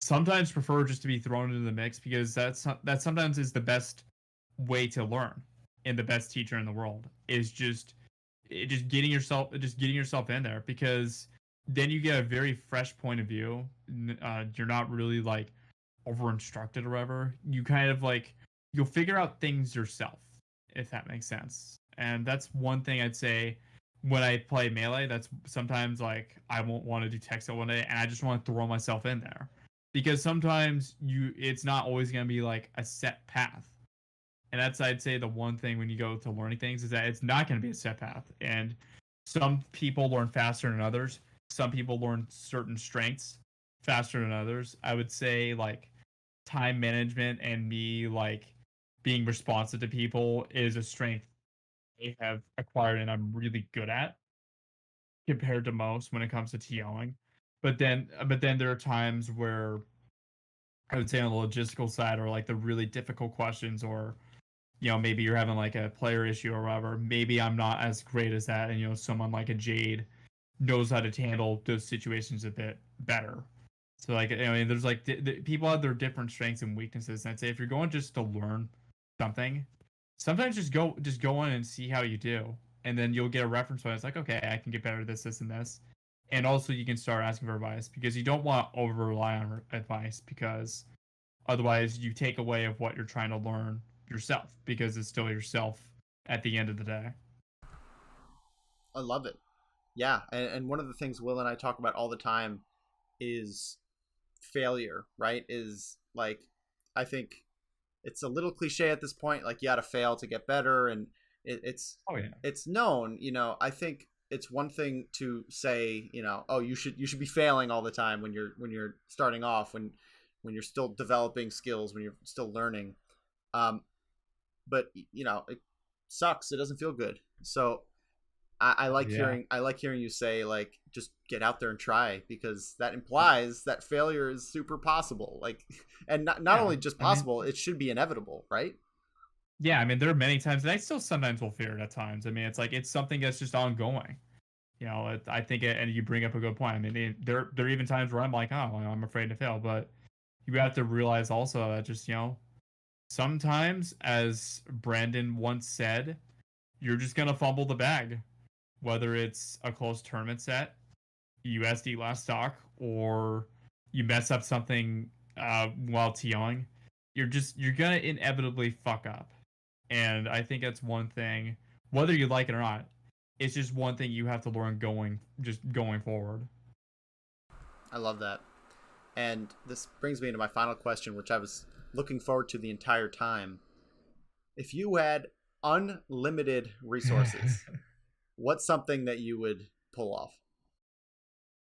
sometimes prefer just to be thrown into the mix, because that sometimes is the best way to learn, and the best teacher in the world is just getting yourself in there, because then you get a very fresh point of view. You're not really like over instructed or whatever. You kind of like, you'll figure out things yourself, if that makes sense. And that's one thing I'd say when I play melee. That's sometimes like I won't want to do Texel one day, and I just want to throw myself in there, because sometimes it's not always going to be like a set path. And that's, I'd say, the one thing when you go to learning things is that it's not going to be a set path. And some people learn faster than others. Some people learn certain strengths faster than others. I would say like time management and me like being responsive to people is a strength I have acquired and I'm really good at compared to most when it comes to TOing. But then there are times where I would say on the logistical side, or like the really difficult questions, or maybe you're having like a player issue or whatever, maybe I'm not as great as that, and someone like a Jade knows how to handle those situations a bit better. So like, there's like people have their different strengths and weaknesses, and I'd say if you're going just to learn something, sometimes just go in and see how you do, and then you'll get a reference point. It's like, okay, I can get better at this, and this. And also you can start asking for advice, because you don't want to over rely on advice, because otherwise you take away of what you're trying to learn yourself, because it's still yourself at the end of the day. I love it. Yeah. And one of the things Will and I talk about all the time is failure, right? Is like, I think it's a little cliche at this point, like you got to fail to get better. And it's known, I think it's one thing to say, oh, you should be failing all the time when you're starting off, when you're still developing skills, when you're still learning. But it sucks. It doesn't feel good. So I like hearing you say, like, just get out there and try, because that implies that failure is super possible. Like, and not only just possible, it should be inevitable, right? Yeah, there are many times, and I still sometimes will fear it at times. It's like, it's something that's just ongoing. I think, and you bring up a good point. There are even times where I'm like, oh, I'm afraid to fail, but you have to realize also that just, sometimes, as Brandon once said, you're just going to fumble the bag, whether it's a close tournament set, USD last stock, or you mess up something while TOing. You're going to inevitably fuck up. And I think that's one thing, whether you like it or not, it's just one thing you have to learn going forward. I love that. And this brings me into my final question, which I was looking forward to the entire time. If you had unlimited resources, what's something that you would pull off?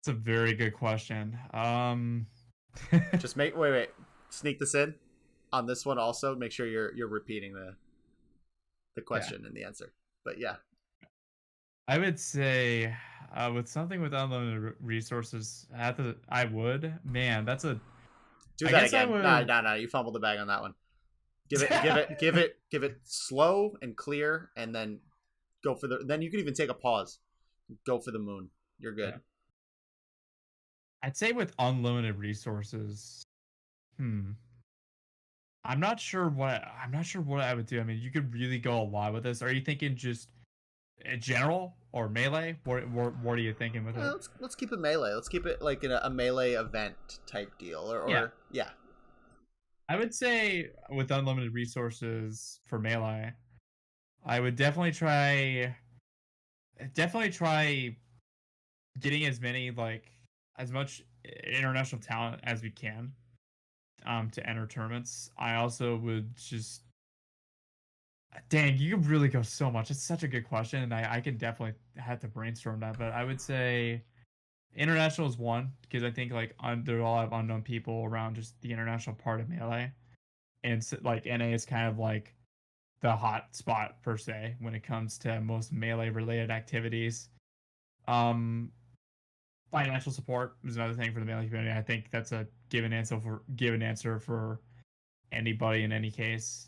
It's a very good question. Just wait, sneak this in on this one also. Make sure you're repeating the question and the answer. But yeah, I would say with something with unlimited resources, I would. Man, that's a. Do that again. No. You fumbled the bag on that one. Give it slow and clear, and then go for the. Then you can even take a pause. Go for the moon. You're good. Yeah. I'd say with unlimited resources, I'm not sure what I would do. You could really go a lot with this. Are you thinking just general or melee? What are you thinking with it? Let's keep it melee. Let's keep it like a melee event type deal. Yeah. I would say with unlimited resources for melee, I would definitely try getting as many like as much international talent as we can to enter tournaments. I also would just dang, you could really go so much. It's such a good question, and I can definitely have to brainstorm that. But I would say international is one because I think like there are a lot of unknown people around just the international part of Melee, and so, like NA is kind of like the hot spot per se when it comes to most Melee related activities. Um, Financial support is another thing for the Melee community. I think that's a given answer for anybody in any case.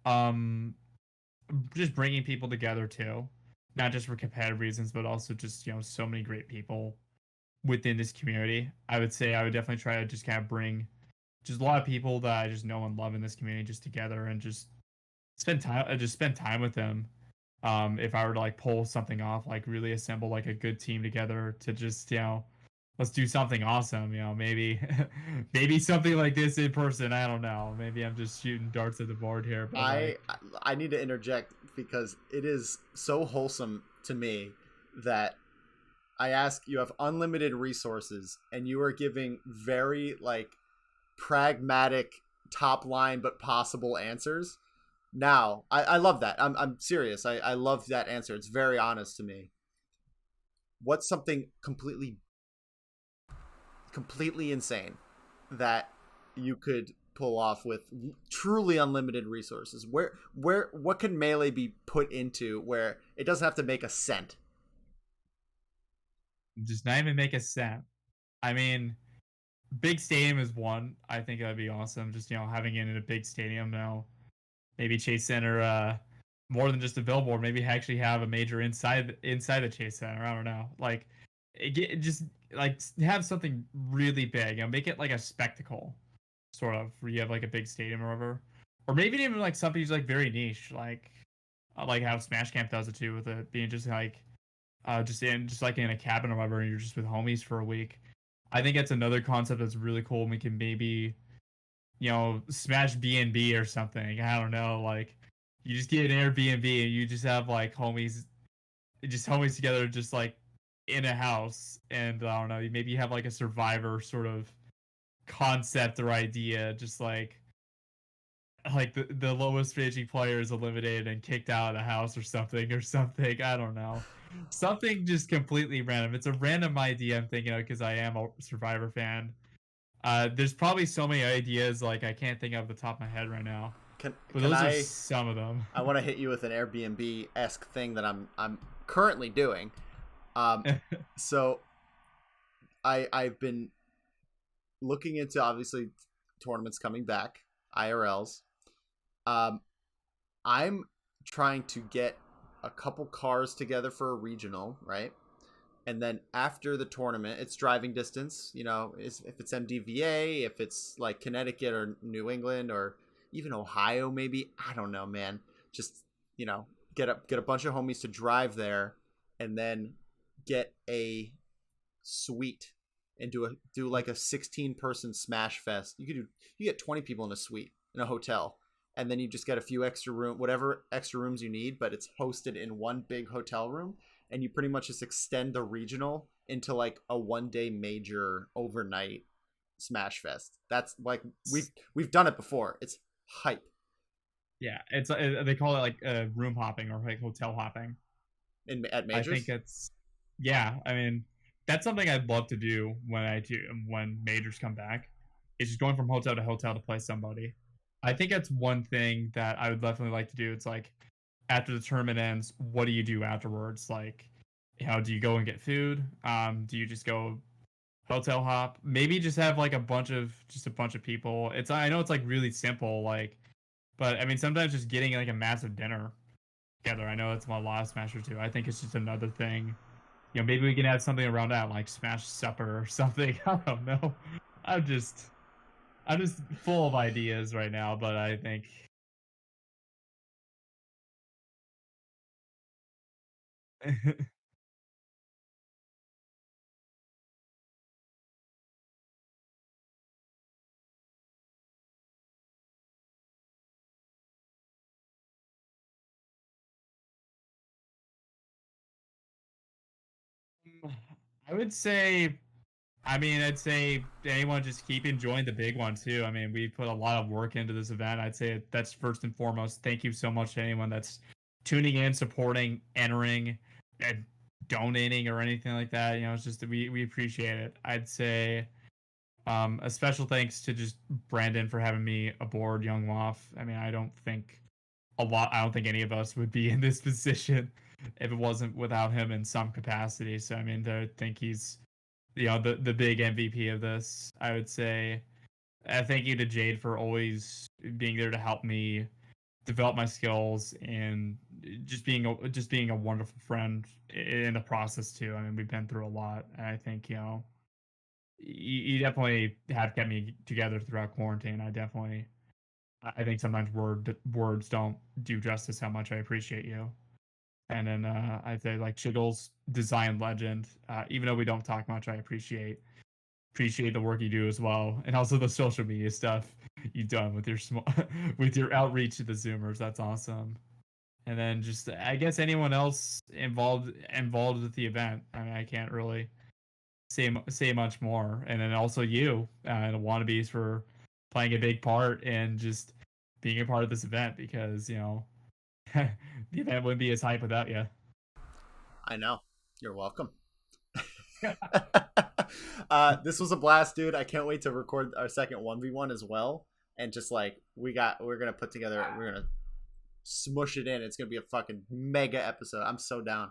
Um, just bringing people together too, not just for competitive reasons, but also just so many great people within this community. I would say I would definitely try to just kind of bring just a lot of people that I just know and love in this community just together and just spend time with them. If I were to like pull something off, like really assemble like a good team together to just let's do something awesome. Maybe maybe something like this in person. I don't know. Maybe I'm just shooting darts at the board here, but I need to interject because it is so wholesome to me that I ask, you have unlimited resources and you are giving very like pragmatic top line but possible answers. Now, I love that. I'm serious. I love that answer. It's very honest to me. What's something completely insane that you could pull off with truly unlimited resources? What can Melee be put into where it doesn't have to make a cent? just not even make a cent. I mean, big stadium is one. I think that'd be awesome. Just having it in a big stadium now. Maybe Chase Center, more than just a billboard. Maybe actually have a major inside the Chase Center. I don't know. Like, just like have something really big. Make it like a spectacle, sort of. Where you have like a big stadium or whatever, or maybe even like something like very niche, like how Smash Camp does it too, with it being just like just like in a cabin or whatever, and you're just with homies for a week. I think that's another concept that's really cool. And we can maybe smash B&B or something. I don't know. Like, you just get an Airbnb and you just have like homies together, just like in a house. And I don't know, maybe you have like a Survivor sort of concept or idea, just like the lowest finishing player is eliminated and kicked out of the house or something. I don't know. Something just completely random. It's a random idea I'm thinking of because I am a Survivor fan. There's probably so many ideas like I can't think of the top of my head right now. But those are some of them. I want to hit you with an Airbnb-esque thing that I'm currently doing. So I've been looking into obviously tournaments coming back, IRLs. I'm trying to get a couple cars together for a regional, right? And then after the tournament, it's driving distance, if it's MDVA, if it's like Connecticut or New England or even Ohio, maybe. I don't know, man. Just, get a bunch of homies to drive there and then get a suite and do like a 16-person Smash Fest. You get 20 people in a suite in a hotel. And then you just get a few whatever extra rooms you need, but it's hosted in one big hotel room. And you pretty much just extend the regional into like a 1-day major overnight Smash Fest. That's like we've done it before. It's hype. Yeah, it's they call it like room hopping or like hotel hopping. At majors. I think it's I mean, that's something I'd love to do when majors come back. It's just going from hotel to hotel to play somebody. I think that's one thing that I would definitely like to do. It's like, after the tournament ends, what do you do afterwards? Like, do you go and get food? Do you just go hotel hop? Maybe just have like a bunch of people. I know it's like really simple, but I mean sometimes just getting like a massive dinner together. I know it's a lot of Smasher too. I think it's just another thing. Maybe we can add something around that, like Smash Supper or something. I don't know. I'm just full of ideas right now, but I think I would say, I'd say anyone just keep enjoying the big one too. I mean, we put a lot of work into this event. I'd say that's first and foremost. Thank you so much to anyone that's tuning in, supporting, entering, and donating or anything like that. You know, it's just we appreciate it. I'd say a special thanks to just Brandon for having me aboard Young Woff. I mean, I don't think any of us would be in this position if it wasn't without him in some capacity. So I mean, I think he's the big MVP of this. I would say thank you to Jade for always being there to help me develop my skills and just being a wonderful friend in the process too. I mean, we've been through a lot, and I think you definitely have kept me together throughout quarantine. I think sometimes words don't do justice how much I appreciate you. And then I'd say like Shiggles, design legend. Even though we don't talk much, I appreciate the work you do as well, and also the social media stuff you've done with your with your outreach to the Zoomers. That's awesome. And then just I guess anyone else involved with the event. I mean, I can't really say much more. And then also you and the Wannabes for playing a big part and just being a part of this event, because the event wouldn't be as hype without you. I know. You're welcome. This was a blast, dude. I can't wait to record our second 1v1 as well. And just like we're gonna put together, we're gonna smush it in. It's gonna be a fucking mega episode. I'm so down.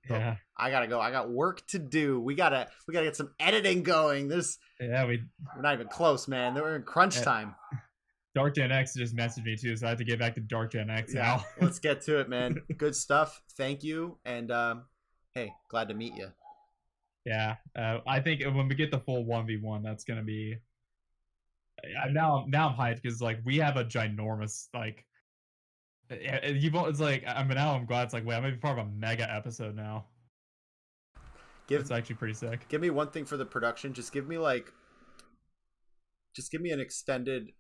Yeah. I gotta go. I got work to do. We gotta get some editing going. We're not even close, man. We're in crunch time. Dark Gen X just messaged me too, so I have to get back to Dark Gen X now. Let's get to it, man. Good stuff. Thank you, and hey, glad to meet you. Yeah, I think when we get the full 1v1, that's gonna be. Now I'm hyped because like we have a ginormous like. It's like I'm glad it's like wait, I'm gonna be part of a mega episode now. It's actually pretty sick. Give me one thing for the production. Just give me an extended,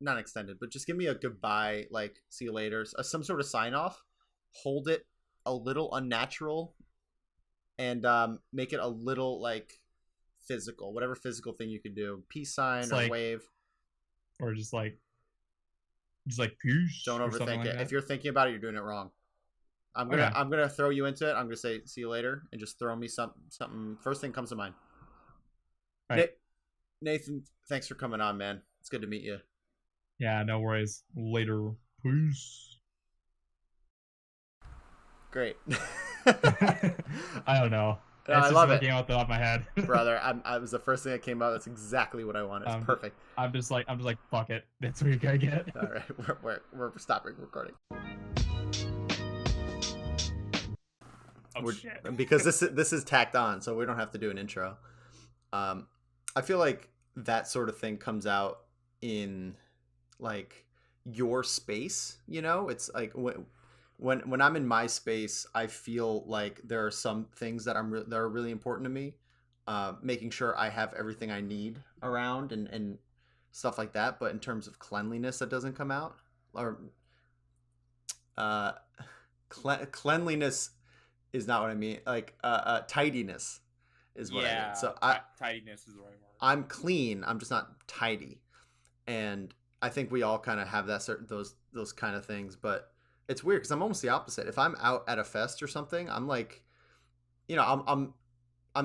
not extended, but just give me a goodbye, like see you later, some sort of sign off. Hold it a little unnatural, and make it a little like physical, whatever physical thing you could do. Peace sign it's or like, wave, or just like peace. Don't overthink it. If you're thinking about it, you're doing it wrong. I'm gonna throw you into it. I'm gonna say see you later, and just throw me something. First thing comes to mind. Right. Nathan, thanks for coming on, man. It's good to meet you. Yeah, no worries. Later. Peace. Great. I don't know. No, I love it. Came out the top of my head, brother. I was the first thing that came out. That's exactly what I wanted. It's perfect. I'm just like fuck it. That's what you're gonna get. All right, we're stopping recording. Shit. Because this is tacked on, so we don't have to do an intro. I feel like that sort of thing comes out in like your space. You know, it's like when I'm in my space, I feel like there are some things that are really important to me. Making sure I have everything I need around and stuff like that. But in terms of cleanliness, that doesn't come out. Or cleanliness is not what I mean. Like tidiness is what I mean. So tidiness is the right word. I'm clean. I'm just not tidy. And I think we all kind of have those kind of things, but it's weird because I'm almost the opposite. If I'm out at a fest or something, I'm like, I'm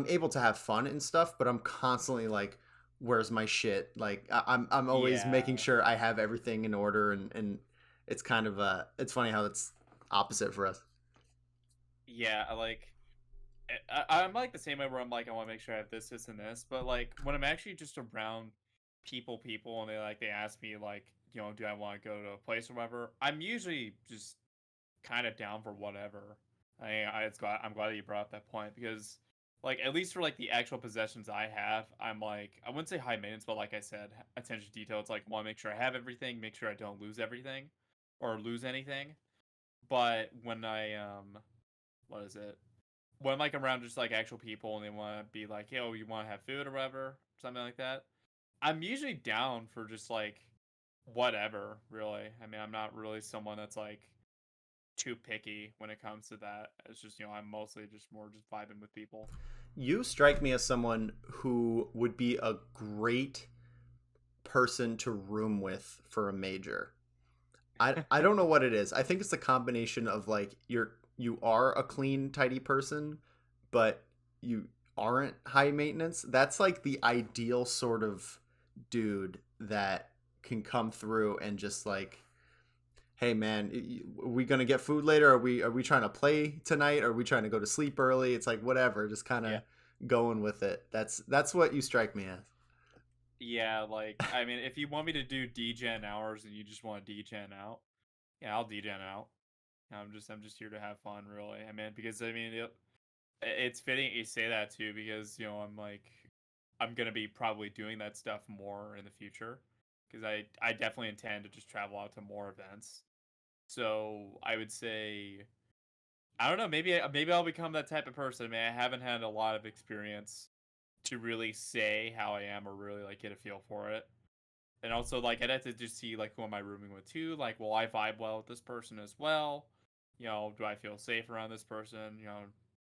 able to have fun and stuff, but I'm constantly like, where's my shit? Like I'm always making sure I have everything in order, and it's kind of it's funny how it's opposite for us. Yeah, I'm like the same way where I'm like, I want to make sure I have this, and this, but like when I'm actually just around people, and they ask me like, do I want to go to a place or whatever, I'm usually just kind of down for whatever. I'm glad that you brought up that point, because like at least for like the actual possessions I have, I'm like, I wouldn't say high maintenance, but like I said, attention to detail. It's like, want to make sure I have everything, make sure I don't lose everything or lose anything. But when I when I'm like around just like actual people and they want to be like, yo, you want to have food or whatever, something like that, I'm usually down for just like whatever, really. I mean, I'm not really someone that's like too picky when it comes to that. It's just, I'm mostly just more just vibing with people. You strike me as someone who would be a great person to room with for a major. I don't know what it is. I think it's a combination of like you are a clean, tidy person, but you aren't high maintenance. That's like the ideal sort of dude that can come through and just like, hey man, are we gonna get food later? Are we trying to play tonight? Are we trying to go to sleep early? It's like whatever, just kind of Yeah. going with it. That's what you strike me as. Yeah, like I mean, if you want me to do degen hours and you just want to degen out, yeah, I'll degen out. I'm just here to have fun, really. I mean, because I mean, it's fitting you say that too, because I'm gonna be probably doing that stuff more in the future, because I definitely intend to just travel out to more events. So I would say I don't know, maybe I'll become that type of person. I mean, I haven't had a lot of experience to really say how I am or really like get a feel for it. And also like I'd have to just see like who am I rooming with too. Like, will I vibe well with this person as well? Do I feel safe around this person?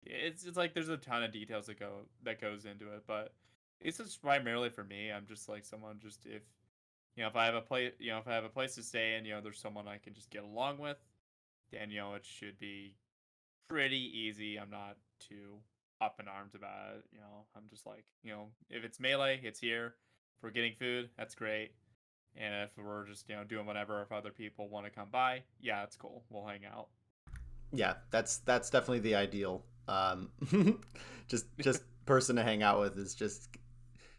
It's like there's a ton of details that goes into it, but it's just primarily for me. I'm just like someone just if I have a place if I have a place to stay and there's someone I can just get along with, then it should be pretty easy. I'm not too up in arms about it. I'm just like, if it's melee, it's here. If we're getting food, that's great. And if we're just, doing whatever, if other people want to come by, yeah, it's cool. We'll hang out. Yeah, that's definitely the ideal. Just person to hang out with is just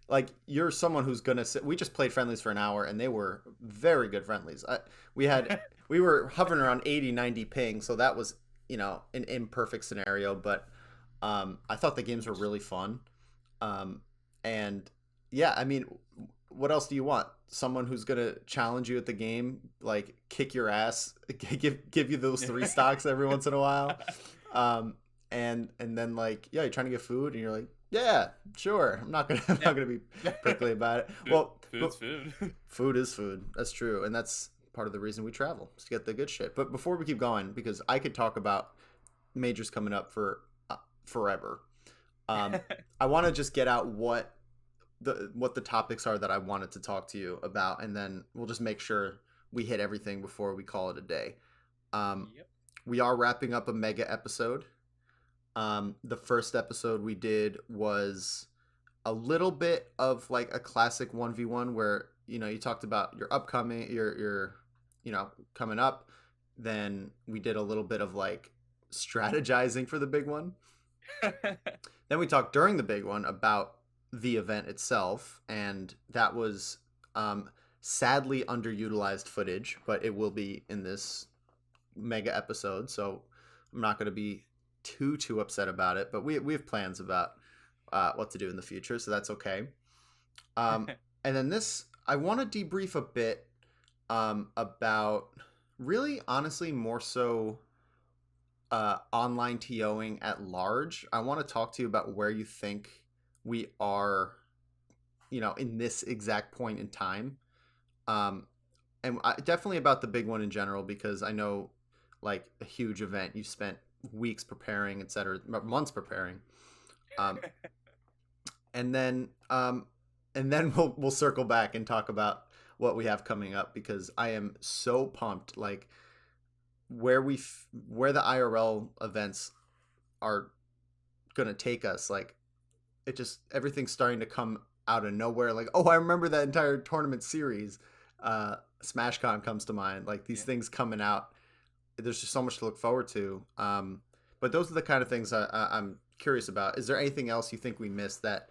like you're someone who's gonna sit. We just played friendlies for an hour and they were very good friendlies. We were hovering around 80, 90 ping, so that was an imperfect scenario, but I thought the games were really fun. And yeah, I mean, what else do you want? Someone who's gonna challenge you at the game, like kick your ass, give you those 3 stocks every once in a while, and then like yeah, you're trying to get food, and you're like yeah, sure, I'm not gonna be prickly about it. Well, Food's food. food is food. That's true, and that's part of the reason we travel is to get the good shit. But before we keep going, because I could talk about majors coming up for forever. I want to just get out what the topics are that I wanted to talk to you about, and then we'll just make sure we hit everything before we call it a day. Yep. We are wrapping up a mega episode. The first episode we did was a little bit of like a classic 1v1 where you talked about your upcoming your coming up. Then we did a little bit of like strategizing for the big one. Then we talked during the big one about the event itself, and that was sadly underutilized footage, but it will be in this mega episode, so I'm not going to be too upset about it. But we have plans about what to do in the future, so that's okay. And then this, I want to debrief a bit about really, honestly, more so online TOing at large. I want to talk to you about where you think we are, in this exact point in time. And definitely about the big one in general, because I know like a huge event, you spent weeks preparing, etc., months preparing. And then we'll circle back and talk about what we have coming up, because I am so pumped. Like where the IRL events are gonna take us, like it just everything's starting to come out of nowhere. Like, oh, I remember that entire tournament series. SmashCon comes to mind. Like these things coming out, there's just so much to look forward to. But those are the kind of things I'm curious about. Is there anything else you think we missed that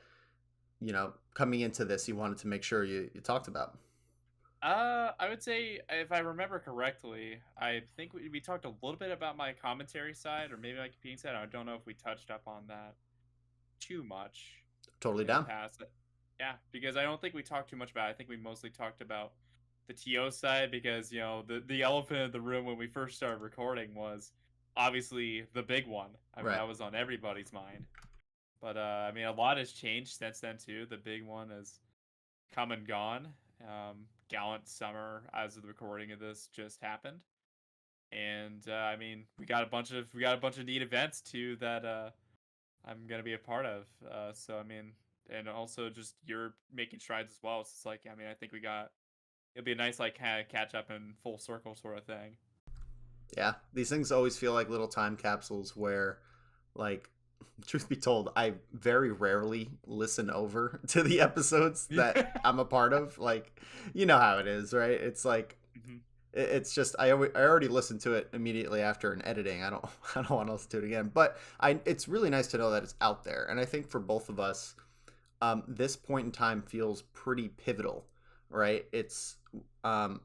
coming into this you wanted to make sure you talked about? I would say, if I remember correctly, I think we talked a little bit about my commentary side, or maybe my competing side. I don't know if we touched up on that too much Totally in the down. past. Yeah, because I don't think we talked too much about it. I think we mostly talked about the TO side, because the elephant in the room when we first started recording was obviously the big one. I mean, Right. that was on everybody's mind. But I mean, a lot has changed since then too. The big one has come and gone. Gallant Summer, as of the recording of this, just happened, and I mean, we got a bunch of neat events too that I'm gonna be a part of. So I mean, and also just you're making strides as well. So it's like, I mean, I think it'll be a nice like kind of catch up in full circle sort of thing. Yeah, these things always feel like little time capsules where, like, truth be told, I very rarely listen over to the episodes that I'm a part of. Like, you know how it is, right? It's like Mhm. it's just I already listened to it immediately after an editing. I don't I don't want to listen to it again. But it's really nice to know that it's out there. And I think for both of us, this point in time feels pretty pivotal, right? It's um,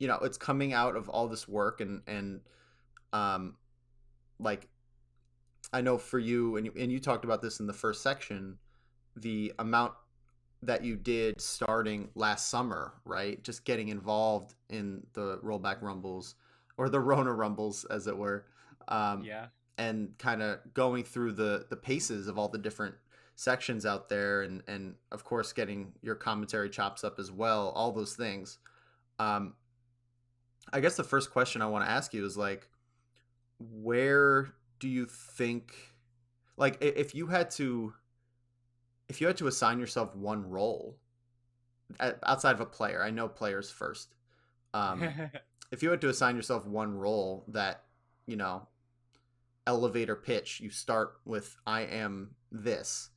it's coming out of all this work and um, like I know for you and you talked about this in the first section, the amount that you did starting last summer, right? Just getting involved in the rollback rumbles or the Rona rumbles, as it were, um, Yeah. and kind of going through the paces of all the different sections out there, and of course getting your commentary chops up as well. All those things. Um, I guess the first question I want to ask you is like, where do you think, like, if you had to assign yourself one role outside of a player, I know players first. Um, if you had to assign yourself one role that, you know, elevator pitch, you start with I am this.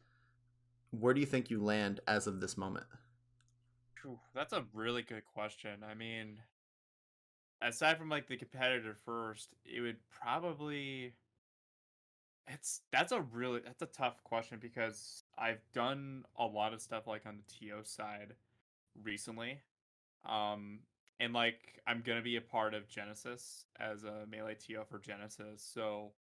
Where do you think you land as of this moment? Phew, that's a really good question. I mean, aside from like the competitor first, it would probably that's a tough question because I've done a lot of stuff like on the TO side recently. Um and like I'm gonna be a part of Genesis as a melee TO for Genesis. So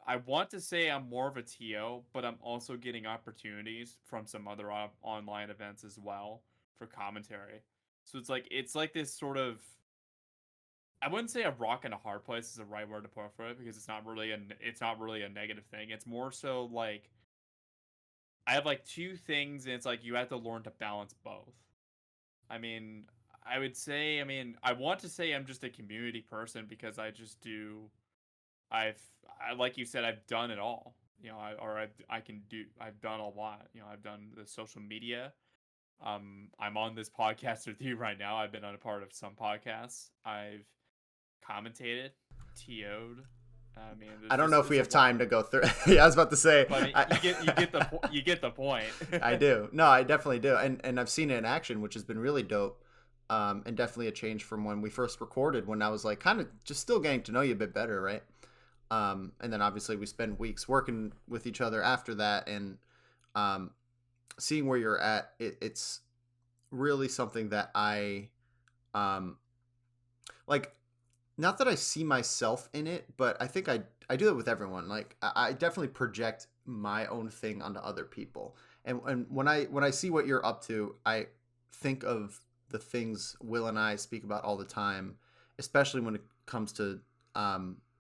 I want to say I'm more of a TO, but I'm also getting opportunities from some other online events as well for commentary. So it's like this sort of, I wouldn't say a rock and a hard place is the right word to put for it because it's not really a negative thing. It's more so like I have like two things and it's like you have to learn to balance both. I mean, I want to say I'm just a community person because I just do like you said, I've done it all. I've done a lot. I've done the social media. I'm on this podcast with you right now. I've been on a part of some podcasts. I've commentated, TO'd. I mean, I don't know if we there's a have lot. time to go through. Yeah, I was about to say. But I mean, you get the point. I do. No, I definitely do, and I've seen it in action, which has been really dope, and definitely a change from when we first recorded. When I was like, kind of just still getting to know you a bit better, right? And then obviously we spend weeks working with each other after that, and um, seeing where you're at, it's really something that I um, like. Not that I see myself in it, but I think I do it with everyone. Like I definitely project my own thing onto other people. And when I see what you're up to, I think of the things Will and I speak about all the time, especially when it comes to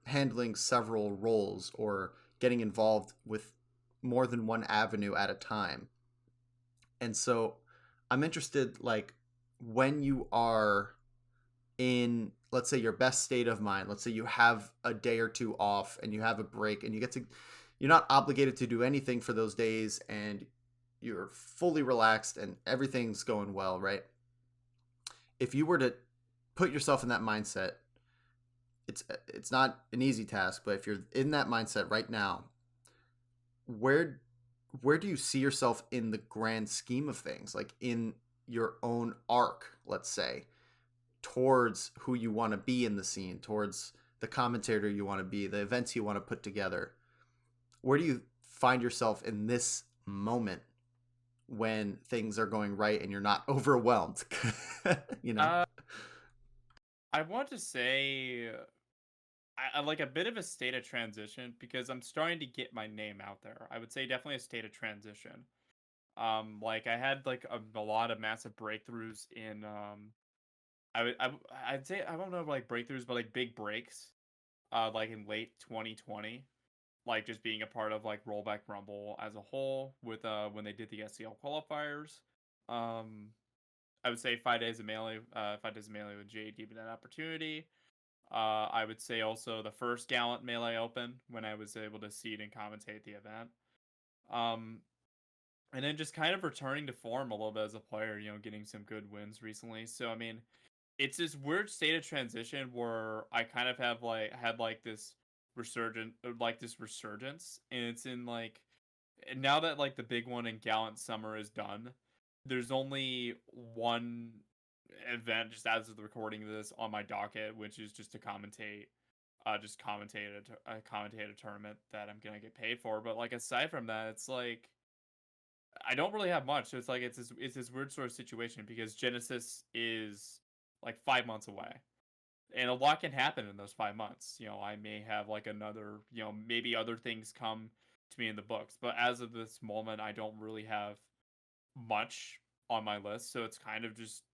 handling several roles or getting involved with more than one avenue at a time. And so I'm interested, like, when you are in, let's say, your best state of mind, let's say you have a day or two off and you have a break and you're not obligated to do anything for those days and you're fully relaxed and everything's going well, right? If you were to put yourself in that mindset, it's not an easy task, but if you're in that mindset right now, where where do you see yourself in the grand scheme of things, like in your own arc, let's say, towards who you want to be in the scene, towards the commentator you want to be, the events you want to put together? Where do you find yourself in this moment when things are going right and you're not overwhelmed? you know? uh, I want to say I like a bit of a state of transition because I'm starting to get my name out there. I would say definitely a state of transition. Like I had like a lot of massive breakthroughs in I'd say I don't know if like breakthroughs, but like big breaks. Like in late 2020, like just being a part of like Rollback Rumble as a whole with when they did the SCL qualifiers. Um, I would say 5 days of melee with JD, but that opportunity. I would say also the first Gallant Melee Open when I was able to seed and commentate the event. And then just kind of returning to form a little bit as a player, getting some good wins recently. So I mean, it's this weird state of transition where I kind of have had this resurgence, and it's in like now that like the big one in Gallant Summer is done, there's only one event just as of the recording of this on my docket, which is just to commentate, commentate a tournament that I'm gonna get paid for. But like aside from that, it's like I don't really have much. So it's like it's this weird sort of situation because Genesis is like 5 months away. And a lot can happen in those 5 months. I may have like another, maybe other things come to me in the books. But as of this moment, I don't really have much on my list. So it's kind of just,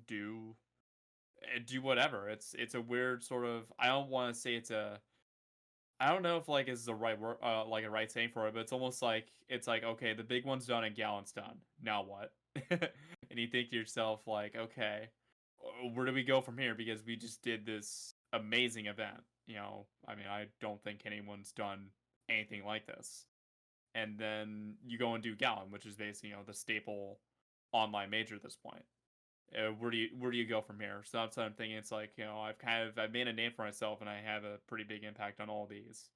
do whatever. It's a weird sort of, I don't want to say I don't know if like is the right word, like a right saying for it, but it's almost like okay, the big one's done and Gallant's done. Now what? And you think to yourself like, okay, where do we go from here? Because we just did this amazing event. I mean, I don't think anyone's done anything like this. And then you go and do Gallant, which is basically the staple online major at this point. Where do you go from here? So that's what I'm thinking. It's like I've made a name for myself, and I have a pretty big impact on all these.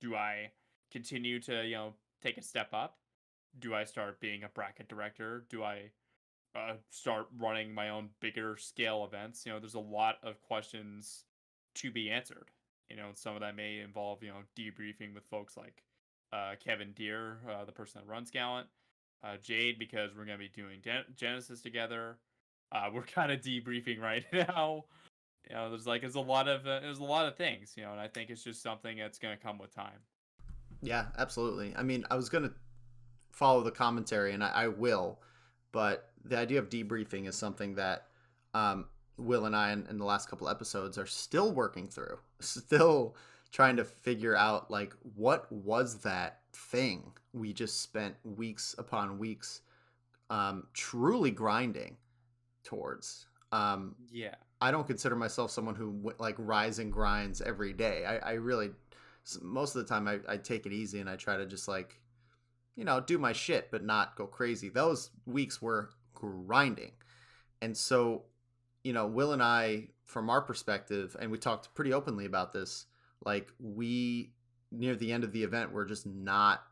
Do I continue to take a step up? Do I start being a bracket director? Do I start running my own bigger scale events? There's a lot of questions to be answered. Some of that may involve debriefing with folks like Kevin Deere, the person that runs Gallant, Jade, because we're gonna be doing Genesis together. We're kind of debriefing right now. There's a lot of things, and I think it's just something that's gonna come with time. Yeah, absolutely. I mean, I was gonna follow the commentary, and I will, but the idea of debriefing is something that Will and I in the last couple episodes are still working through, still trying to figure out like what was that thing we just spent weeks upon weeks truly grinding towards. Yeah. I don't consider myself someone who like rise and grinds every day. I really, most of the time I take it easy and I try to just like, do my shit, but not go crazy. Those weeks were grinding. And so, Will and I, from our perspective, and we talked pretty openly about this, like we, near the end of the event, were just not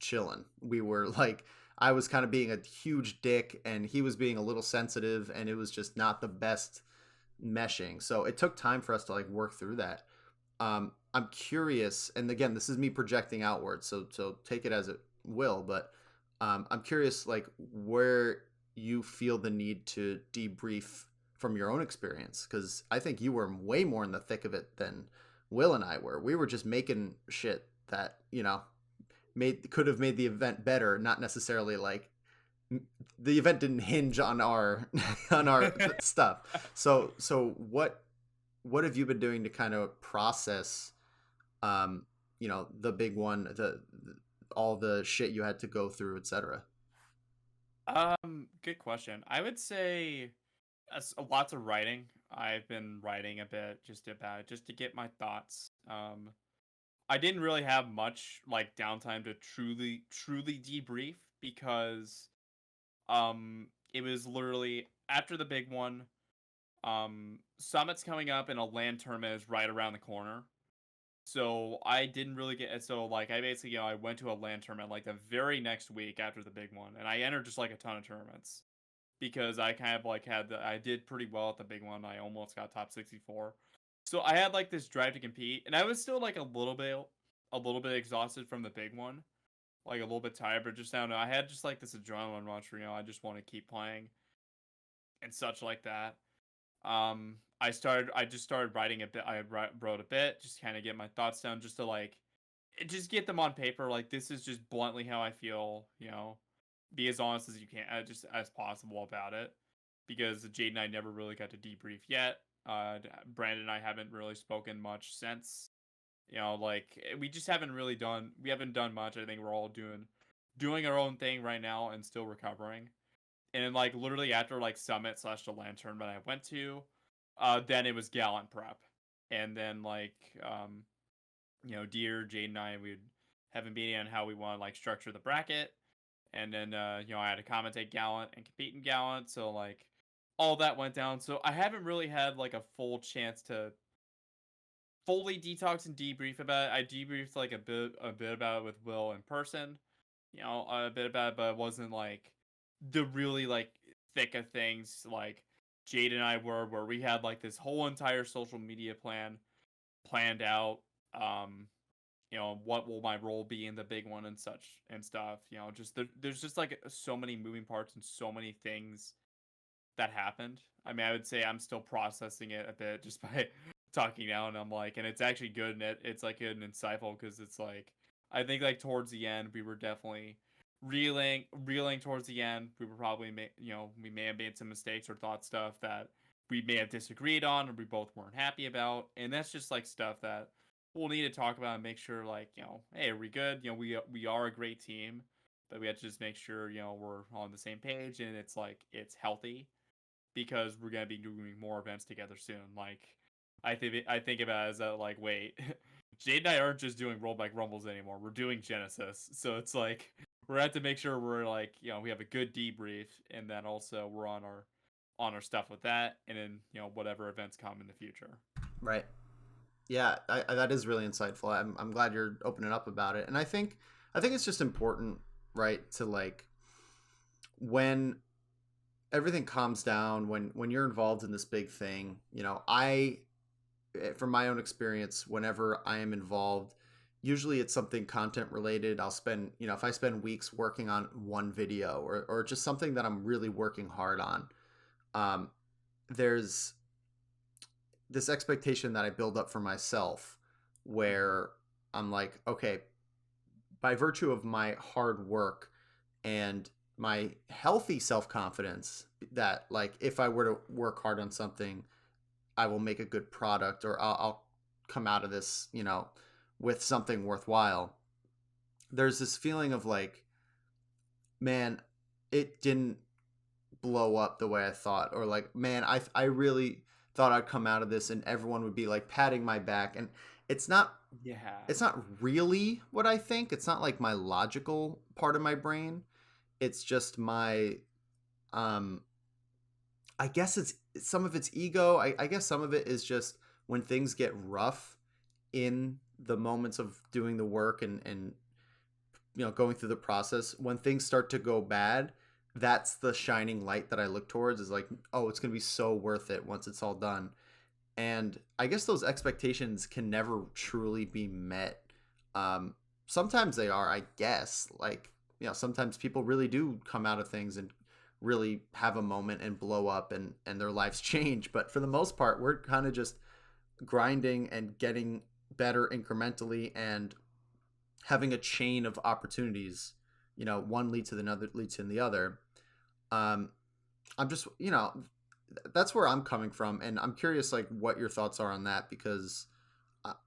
chilling. We were like, I was kind of being a huge dick and he was being a little sensitive, and it was just not the best meshing. So it took time for us to like work through that. I'm curious, and again, this is me projecting outwards, so take it as it will, but I'm curious like where you feel the need to debrief from your own experience, because I think you were way more in the thick of it than Will and I were. We were just making shit that could have made the event better, not necessarily like the event didn't hinge on our on our stuff. So what have you been doing to kind of process the big one, all the shit you had to go through, etc.? Good question. I would say lots of writing. I've been writing a bit just to get my thoughts. I didn't really have much like downtime to truly debrief because it was literally after the big one. Summit's coming up and a land tournament is right around the corner. So I didn't really get like I basically I went to a land tournament like the very next week after the big one, and I entered just like a ton of tournaments because I kind of like I did pretty well at the big one. I almost got top 64. So I had like this drive to compete, and I was still like a little bit exhausted from the big one, like a little bit tired, but just I don't know. I had just like this adrenaline rush where I just want to keep playing and such like that. I just started writing a bit. I wrote a bit, just kind of get my thoughts down, just to like, just get them on paper. Like this is just bluntly how I feel. Be as honest as you can, just as possible about it. Because Jade and I never really got to debrief yet. Brandon and I haven't really spoken much since. Like we just haven't done much. I think we're all doing our own thing right now and still recovering. And then, like, literally after, like, Summit / the land tournament I went to, Then it was Gallant Prep, and then like Deer, Jade, and I would have a meeting on how we want to like structure the bracket, and then I had to commentate Gallant and compete in Gallant, so like all that went down. So I haven't really had like a full chance to fully detox and debrief about it. I debriefed like a bit about it with Will in person, a bit about it, but it wasn't like the really like thick of things like Jade and I were, where we had like this whole entire social media plan planned out. What will my role be in the big one and such and stuff. Just there's just like so many moving parts and so many things that happened. I mean, I would say I'm still processing it a bit just by talking now, and I'm like, and it's actually good, and it's like good and insightful, because it's like I think like towards the end we were definitely reeling towards the end. We were probably we may have made some mistakes or thought stuff that we may have disagreed on or we both weren't happy about, and that's just like stuff that we'll need to talk about and make sure like hey, are we good? We are a great team, but we have to just make sure we're on the same page, and it's like it's healthy, because we're gonna be doing more events together soon. Like I think about it as that, like, wait, Jade and I aren't just doing Rollback Rumbles anymore. We're doing Genesis, so it's like we're gonna have to make sure we're like we have a good debrief, and then also we're on our stuff with that, and then whatever events come in the future. Right. Yeah, that is really insightful. I'm glad you're opening up about it, and I think it's just important, right, to like when everything calms down, when you're involved in this big thing, from my own experience, whenever I am involved, usually it's something content related. I'll spend, if I spend weeks working on one video or just something that I'm really working hard on, there's this expectation that I build up for myself where I'm like, okay, by virtue of my hard work and my healthy self-confidence, that like if I were to work hard on something, I will make a good product, or I'll come out of this, with something worthwhile. There's this feeling of like, man, it didn't blow up the way I thought, or like, man, I really thought I'd come out of this and everyone would be like patting my back, and it's not really what I think. It's not like my logical part of my brain. It's just my I guess it's some of it's ego. I guess some of it is just when things get rough in the moments of doing the work and going through the process, when things start to go bad, that's the shining light that I look towards, is like, oh, it's going to be so worth it once it's all done. And I guess those expectations can never truly be met. Sometimes they are, I guess. Like, sometimes people really do come out of things and really have a moment and blow up and their lives change. But for the most part, we're kind of just grinding and getting better incrementally and having a chain of opportunities. One leads to another, leads to the other. I'm just, that's where I'm coming from. And I'm curious, like, what your thoughts are on that, because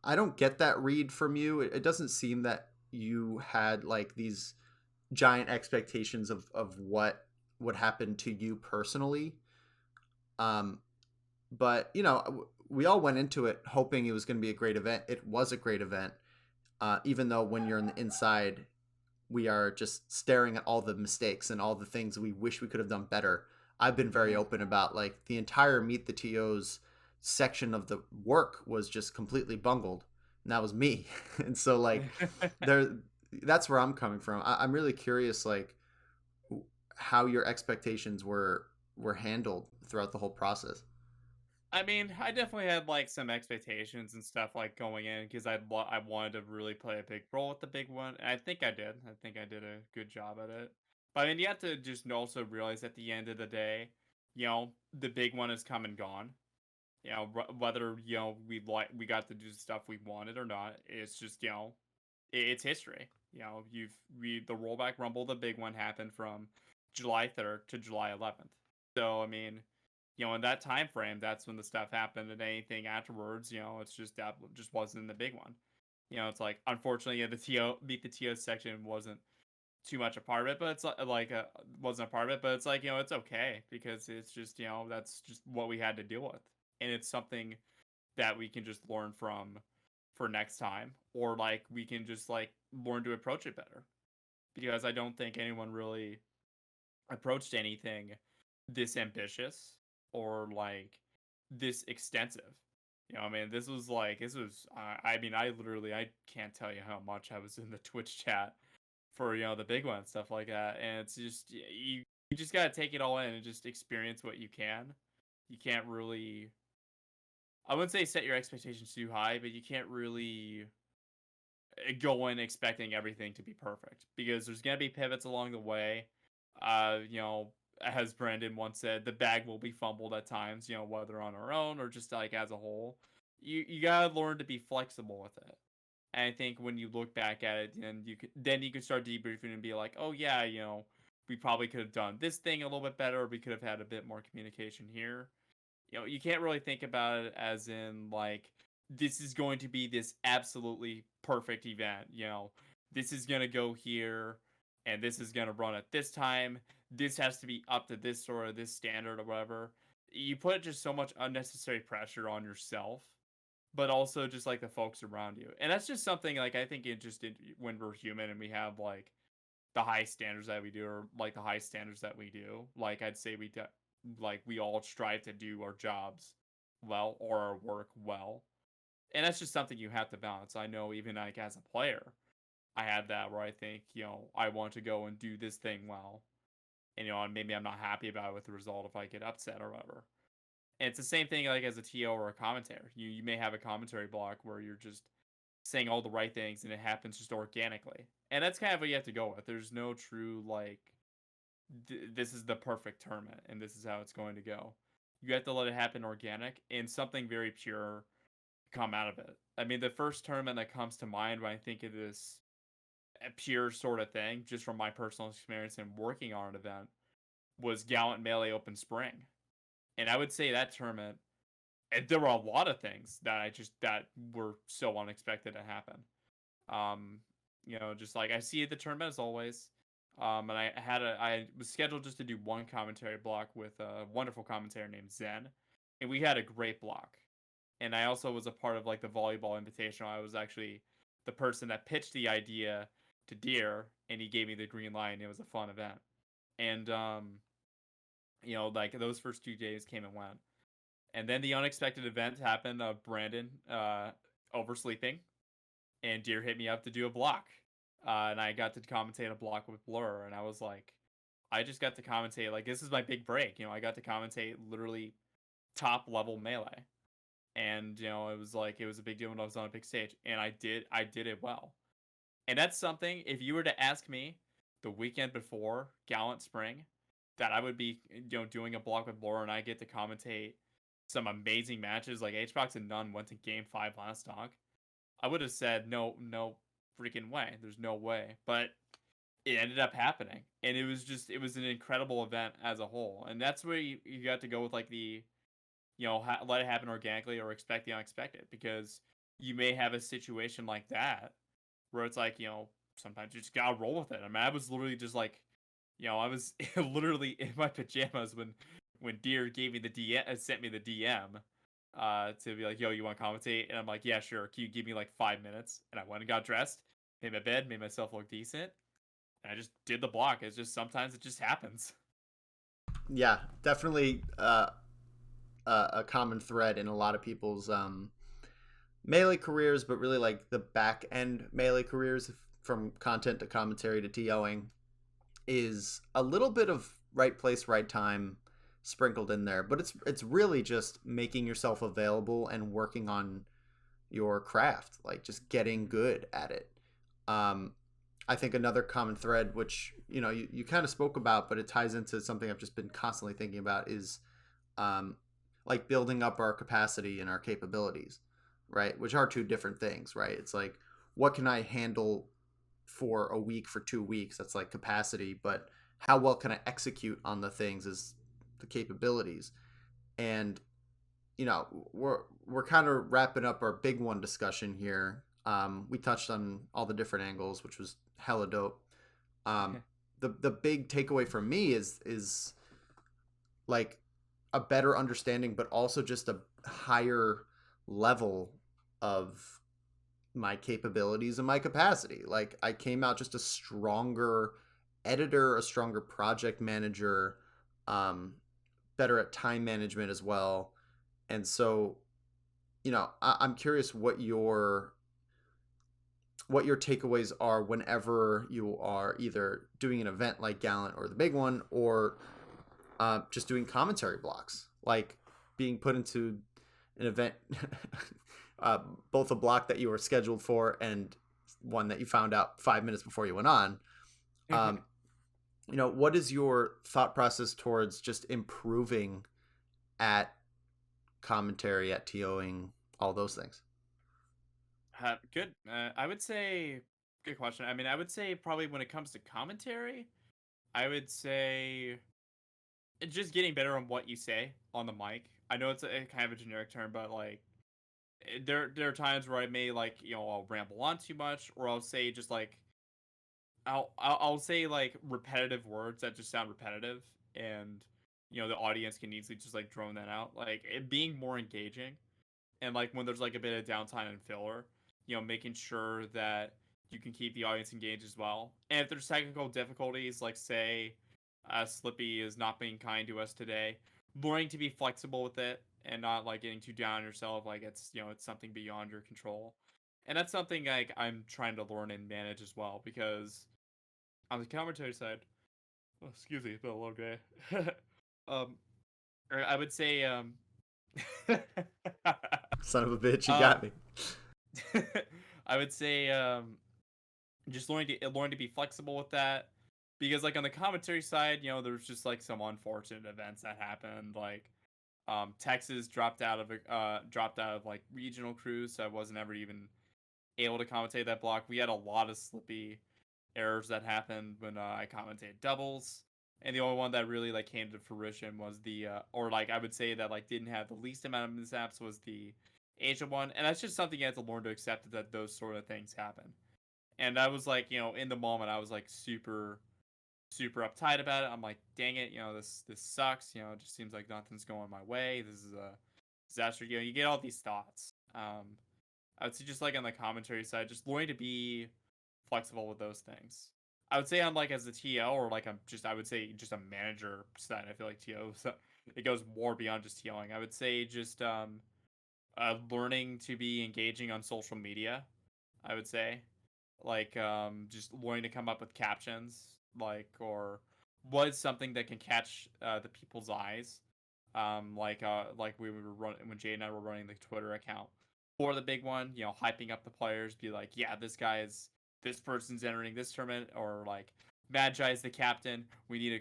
I don't get that read from you. It doesn't seem that you had like these giant expectations of what would happen to you personally. But we all went into it hoping it was going to be a great event. It was a great event. Even though when you're on the inside, we are just staring at all the mistakes and all the things we wish we could have done better. I've been very open about like the entire Meet the TOs section of the work was just completely bungled. And that was me. And so like that's where I'm coming from. I'm really curious, like, how your expectations were handled throughout the whole process. I mean, I definitely had like some expectations and stuff like going in, because I wanted to really play a big role with the big one, and I think I did. I think I did a good job at it. But I mean, you have to just also realize at the end of the day, the big one has come and gone. Whether we got to do the stuff we wanted or not, it's just it's history. The Rollback Rumble, the big one, happened from July 3rd to July 11th. So I mean, in that time frame, that's when the stuff happened, and anything afterwards, it's just that just wasn't the big one. It's like, unfortunately, the Meet the TO section wasn't too much a part of it, but it's like wasn't a part of it, but it's like, it's okay, because it's just that's just what we had to deal with. and it's something that we can just learn from for next time, or like we can just like learn to approach it better, because I don't think anyone really approached anything this ambitious or like this extensive. I mean, I mean, I can't tell you how much I was in the Twitch chat for, the big one and stuff like that. And it's just, you just got to take it all in and just experience what you can. You can't really, I wouldn't say set your expectations too high, but you can't really go in expecting everything to be perfect, because there's going to be pivots along the way. As Brandon once said, the bag will be fumbled at times, whether on our own or just like as a whole. You gotta learn to be flexible with it. And I think when you look back at it, then you can start debriefing and be like, oh yeah, we probably could have done this thing a little bit better, or we could have had a bit more communication here. You can't really think about it as in like, this is going to be this absolutely perfect event. This is going to go here and this is going to run at this time. This has to be up to this sort of this standard or whatever. You put just so much unnecessary pressure on yourself, but also just like the folks around you. And that's just something like, I think when we're human and we have like the high standards that we do, or like the high standards that we do, like I'd say we all strive to do our jobs well, or our work well. And that's just something you have to balance. I know even like as a player, I had that where I think, I want to go and do this thing well. And, and maybe I'm not happy about it with the result if I get upset or whatever. And it's the same thing like as a TO or a commentator. You may have a commentary block where you're just saying all the right things and it happens just organically. And that's kind of what you have to go with. There's no true like, this is the perfect tournament and this is how it's going to go. You have to let it happen organic and something very pure come out of it. I mean, the first tournament that comes to mind when I think of this pure sort of thing, just from my personal experience in working on an event, was Gallant Melee Open Spring. And I would say that tournament, and there were a lot of things that were so unexpected to happen. Just like I see at the tournament as always. And I was scheduled just to do one commentary block with a wonderful commentator named Zen, and we had a great block. And I also was a part of like the volleyball invitational. I was actually the person that pitched the idea to Deer, and he gave me the green light. And it was a fun event. And like those first 2 days came and went, and then the unexpected event happened of Brandon oversleeping, and Deer hit me up to do a block. And I got to commentate a block with Blur, and I was like, I just got to commentate, like, this is my big break. I got to commentate literally top level Melee. And, it was a big deal when I was on a big stage, and I did it well. And that's something, if you were to ask me the weekend before Gallant Spring, that I would be, doing a block with Blur and I get to commentate some amazing matches, like HBox and Nunn went to game 5 last talk, I would have said, no freaking way. There's no way. But it ended up happening. And it was an incredible event as a whole. And that's where you got to go with like the, let it happen organically or expect the unexpected. Because you may have a situation like that where it's like, sometimes you just gotta roll with it. I mean, I was literally just like, I was literally in my pajamas when Deer gave me the DM, sent me the DM. To be like, yo, you want to commentate? And I'm like, yeah, sure. Can you give me like 5 minutes? And I went and got dressed, made my bed, made myself look decent, and I just did the block. It's just sometimes it just happens. Yeah, definitely a common thread in a lot of people's Melee careers, but really like the back end Melee careers, from content to commentary to TOing, is a little bit of right place, right time sprinkled in there, but it's really just making yourself available and working on your craft, like just getting good at it. I think another common thread, which you kind of spoke about, but it ties into something I've just been constantly thinking about, is like building up our capacity and our capabilities, right? Which are two different things, right? It's like, what can I handle for a week, for 2 weeks? That's like capacity, but how well can I execute on the things is the capabilities. And we're kind of wrapping up our big one discussion here. We touched on all the different angles, which was hella dope. The big takeaway from me is like a better understanding, but also just higher level of my capabilities and my capacity. Like I came out just a stronger editor, a stronger project manager, better at time management as well. And so, I'm curious what your takeaways are whenever you are either doing an event like Gallant or the big one, or just doing commentary blocks, like being put into an event, both a block that you were scheduled for and one that you found out 5 minutes before you went on. What is your thought process towards just improving at commentary, at TOing, all those things? Good. I would say good question. I mean, I would say probably when it comes to commentary, I would say just getting better on what you say on the mic. I know it's a kind of a generic term, but like there are times where I may I'll ramble on too much, or I'll say just like I'll say like repetitive words that just sound repetitive, and the audience can easily just like drone that out. Like it being more engaging, and like when there's like a bit of downtime and filler, making sure that you can keep the audience engaged as well. And if there's technical difficulties, like say Slippy is not being kind to us today, learning to be flexible with it and not like getting too down on yourself, like it's it's something beyond your control. And that's something like I'm trying to learn and manage as well, because on the commentary side, excuse me, it's been a long day. um, I would say Son of a bitch, you got me. I would say just learning to be flexible with that, because like on the commentary side, there's just like some unfortunate events that happened. Like Texas dropped out of like regional crews, so I wasn't ever even able to commentate that block. We had a lot of slippy errors that happened when I commentated doubles. And the only one that really like came to fruition was the or like I would say that like didn't have the least amount of mishaps was the Asia one. And that's just something you have to learn to accept, that those sort of things happen. And I was like, in the moment I was like super uptight about it. I'm like, dang it, this sucks. It just seems like nothing's going my way. This is a disaster. You get all these thoughts. I would say just like on the commentary side, just learning to be flexible with those things. I would say on like as a TO, or like I would say just a manager side. I feel like TO, so it goes more beyond just TOing. I would say just learning to be engaging on social media. I would say like just learning to come up with captions, or what is something that can catch the people's eyes. Like we were running when Jay and I were running the Twitter account for the big one, hyping up the players, be like, yeah, this person's entering this tournament, or like Magi is the captain. We need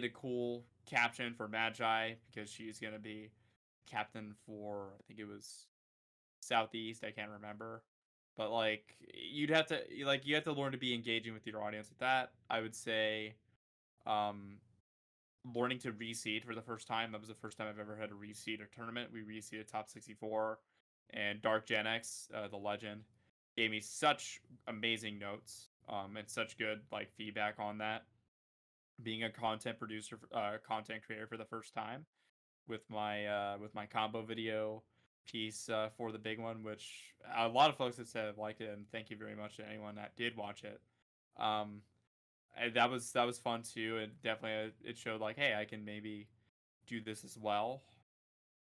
a cool caption for Magi, because she's gonna be captain for, I think it was Southeast, I can't remember. But like you have to learn to be engaging with your audience with that. I would say um learning to reseed for the first time. That was the first time I've ever had a reseed a tournament. We reseeded top 64, and Dark Gen X, the legend, gave me such amazing notes and such good like feedback on that. Being a content producer, content creator for the first time with my combo video piece for the big one, which a lot of folks have said liked it, and thank you very much to anyone that did watch it. And that was fun too, and definitely it showed like, hey, I can maybe do this as well.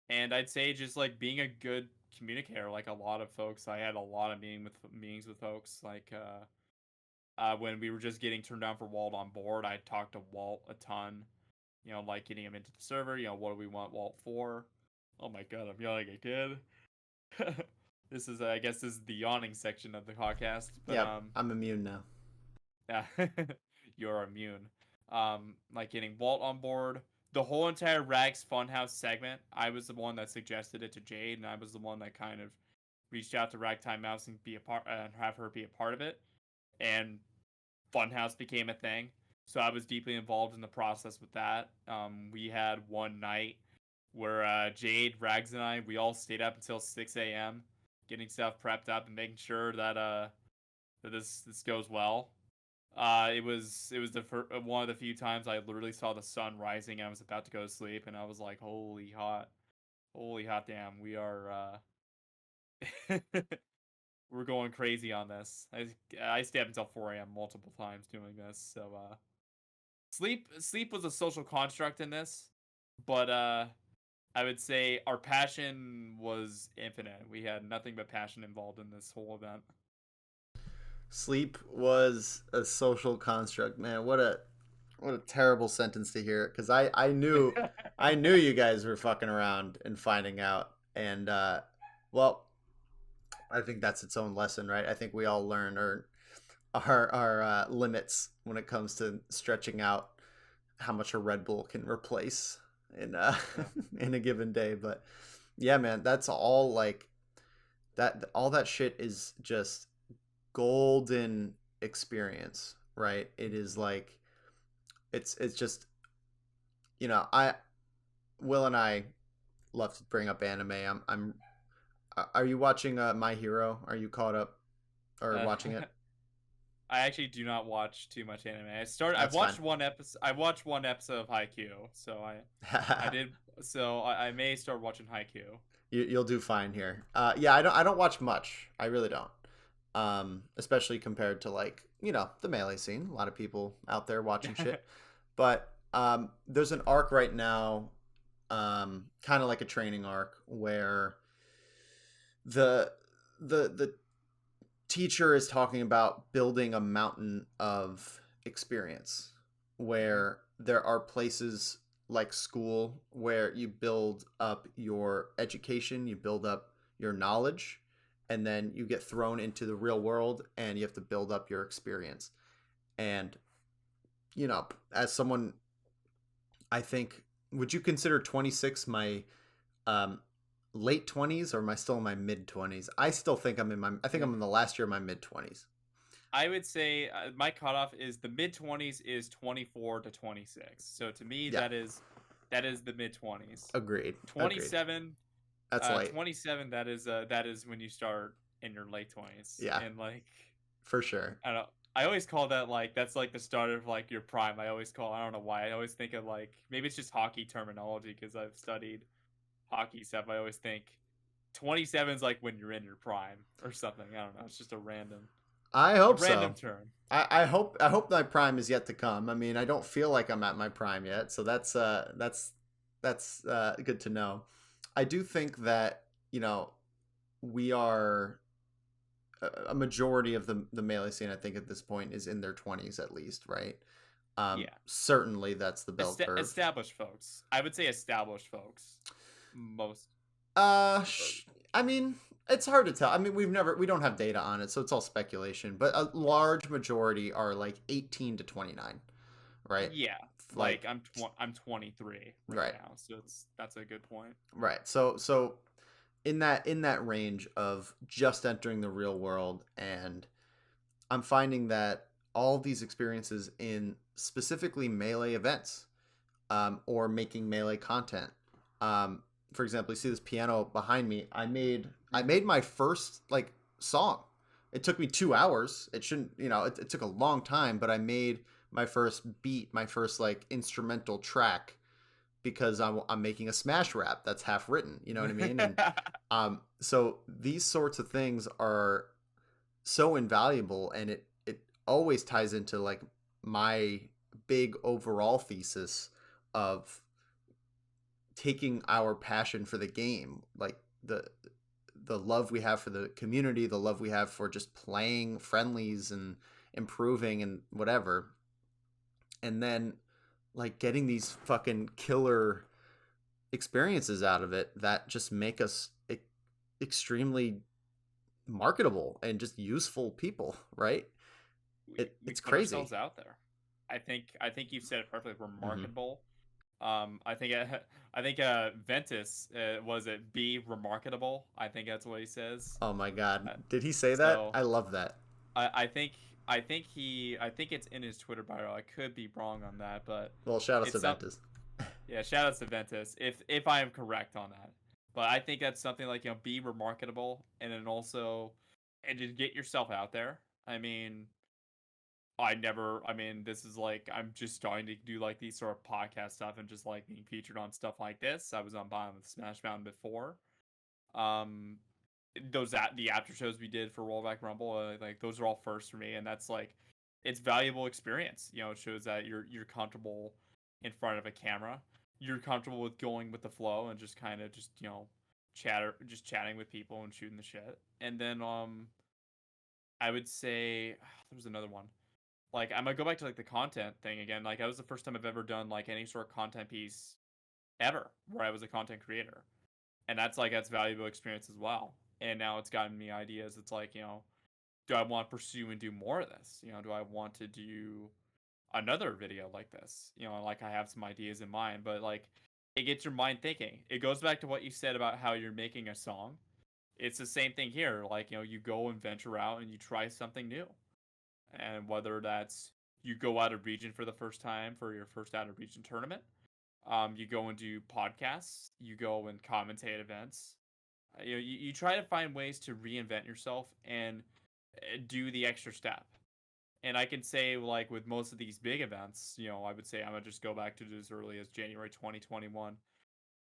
And I'd say just like being a good communicator, like a lot of folks, I had a lot of meetings with folks, like when we were just getting turned down for Walt on board, I talked to Walt a ton, like getting him into the server, what do we want Walt for? Oh my god, I'm yawning again. I guess this is the yawning section of the podcast. But, yeah, I'm immune now. Yeah, you're immune. Like getting Walt on board, the whole entire Rags Funhouse segment, I was the one that suggested it to Jade, and I was the one that kind of reached out to Ragtime Mouse and be a part and have her be a part of it. And Funhouse became a thing, so I was deeply involved in the process with that. We had one night where Jade, Rags, and we all stayed up until 6 a.m. getting stuff prepped up and making sure that that this goes well. It was one of the few times I literally saw the sun rising. I was about to go to sleep, and I was like, "Holy hot, Holy hot damn, we are we're going crazy on this. I stay up until 4 a.m. multiple times doing this. So sleep was a social construct in this, but I would say our passion was infinite. We had nothing but passion involved in this whole event. Sleep was a social construct, man. What a terrible sentence to hear. Because I knew you guys were fucking around and finding out, and well, I think that's its own lesson, right? I think we all learn our limits when it comes to stretching out how much a Red Bull can replace in in a given day. But yeah, man, that's all like that. All that shit is just golden experience, right? It is like it's just Will and I love to bring up anime. I'm Are you watching My Hero? Are you caught up or watching it? I actually do not watch too much anime. That's I watched fine. one episode. I watched one episode of Haikyuu, so I did. So I may start watching Haikyuu. You'll do fine here. Yeah, I don't watch much. I really don't. Especially compared to like the melee scene. A lot of people out there watching shit. But there's an arc right now, kind of like a training arc where the teacher is talking about building a mountain of experience where there are places like school where you build up your education, you build up your knowledge, and then you get thrown into the real world and you have to build up your experience. And as someone, I think, would you consider 26 my late 20s, or am I still in my mid 20s? I still think I'm in the last year of my mid 20s. I would say my cutoff is the mid 20s is 24 to 26. So to me, Yeah. that is the mid 20s. Agreed. 27. That's late. 27. That is when you start in your late 20s. Yeah. And like, for sure. I don't know. I always call that like that's like the start of like your prime. I don't know why. I always think of like maybe it's just hockey terminology because I've studied hockey stuff. I always think 27 is like when you're in your prime or something. I don't know. It's just a random. I hope random so. term. I hope my prime is yet to come. I mean, I don't feel like I'm at my prime yet, so that's good to know. I do think that we are a majority of the melee scene. I think at this point is in their 20s at least, right? Yeah. Certainly that's the bell curve. Established folks. I would say established folks. Most. I mean, it's hard to tell. I mean, we don't have data on it, so it's all speculation. But a large majority are like 18 to 29, right? Yeah, like I'm 23 right now, so that's a good point. Right. So in that range of just entering the real world, and I'm finding that all these experiences in specifically melee events, or making melee content. For example, you see this piano behind me. I made my first like song. It took me 2 hours. It shouldn't, it took a long time, but I made my first beat, my first like instrumental track, because I'm making a smash rap that's half written. You know what I mean? And so these sorts of things are so invaluable, and it always ties into like my big overall thesis of taking our passion for the game, like the love we have for the community, the love we have for just playing friendlies and improving and whatever, and then like getting these fucking killer experiences out of it that just make us extremely marketable and just useful people, right? It's crazy. Ourselves out there. I think you've said it perfectly. Remarkable. I think Ventus was it be remarkable. I think that's what he says. Oh my god, did he say that? I love that. I think it's in his Twitter bio. I could be wrong on that, but well, shout out to Ventus. Yeah, shout out to Ventus if I am correct on that. But I think that's something like be remarkable, and then also and to get yourself out there. I mean, I mean, this is like, I'm just starting to do like these sort of podcast stuff and just like being featured on stuff like this. I was on Bottom of Smash Mountain before. Um, the after shows we did for Rollback Rumble, like those are all first for me, and that's like, it's valuable experience. You know, it shows that you're comfortable in front of a camera. You're comfortable with going with the flow and just kind of just, just chatting with people and shooting the shit. And then I would say there was another one. Like, I'm gonna go back to like the content thing again. Like, that was the first time I've ever done like any sort of content piece ever where I was a content creator, and that's valuable experience as well. And now it's gotten me ideas. It's like, do I want to pursue and do more of this? Do I want to do another video like this? Like, I have some ideas in mind, but like, it gets your mind thinking. It goes back to what you said about how you're making a song. It's the same thing here. Like, you go and venture out and you try something new. And whether that's you go out of region for the first time for your first out of region tournament, you go and do podcasts, you go and commentate events. You try to find ways to reinvent yourself and do the extra step. And I can say, like, with most of these big events, I would say I'm gonna just go back to as early as January 2021.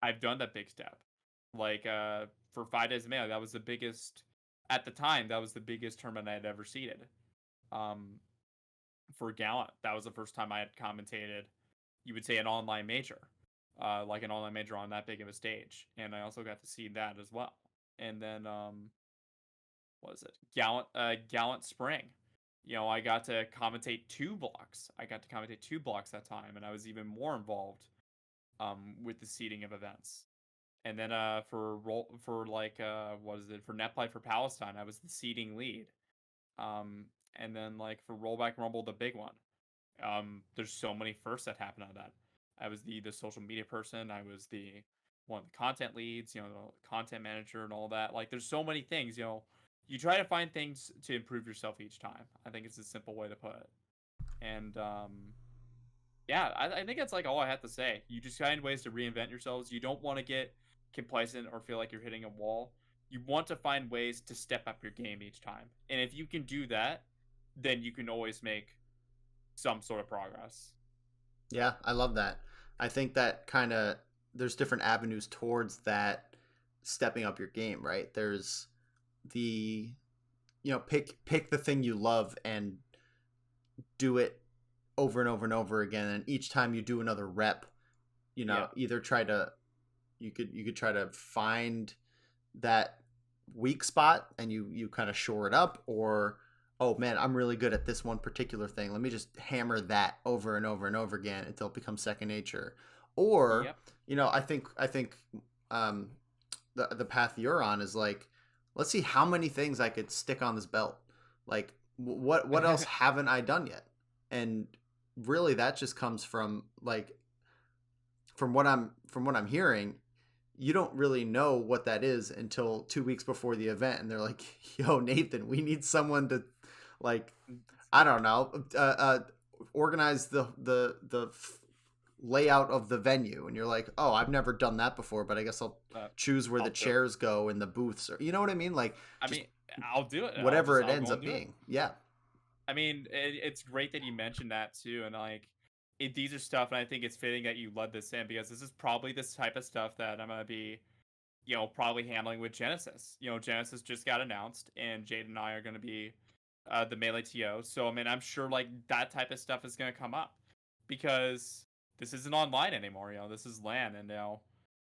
I've done that big step. Like, for 5 days of May, that was the biggest at the time. That was the biggest tournament I had ever seeded. For Gallant, that was the first time I had commentated, you would say, an online major, like an online major on that big of a stage, and I also got to see that as well. And then what is it, Gallant Spring, I got to commentate 2 blocks. That time, and I was even more involved with the seeding of events. And then for NetPlay for Palestine, I was the seeding lead. And then like for Rollback Rumble, the big one, there's so many firsts that happened out of that. I was the social media person. I was the one of the content leads, the content manager and all that. Like, there's so many things. You try to find things to improve yourself each time. I think it's a simple way to put it. And yeah, I think that's like all I have to say. You just find ways to reinvent yourselves. You don't want to get complacent or feel like you're hitting a wall. You want to find ways to step up your game each time. And if you can do that, then you can always make some sort of progress. Yeah, I love that. I think that kind of, there's different avenues towards that stepping up your game, right? There's the, pick the thing you love and do it over and over and over again. And each time you do another rep, either you could try to find that weak spot and you kind of shore it up, or, oh man, I'm really good at this one particular thing, let me just hammer that over and over and over again until it becomes second nature. Or I think the path you're on is like, let's see how many things I could stick on this belt. Like, what else haven't I done yet? And really, that just comes from like, from what I'm hearing, you don't really know what that is until 2 weeks before the event, and they're like, yo, Nathan, we need someone to, like, I don't know, organize the layout of the venue. And you're like, oh, I've never done that before, but I guess I'll choose where the chairs go and the booths, or, you know what I mean? Like, I mean, I'll do it. Whatever it ends up being. Yeah. I mean, it's great that you mentioned that too. And like, these are stuff, and I think it's fitting that you led this in, because this is probably this type of stuff that I'm going to be, probably handling with Genesis. Genesis just got announced, and Jade and I are going to be the Melee TO. So, I mean, I'm sure like that type of stuff is going to come up, because this isn't online anymore. This is LAN. And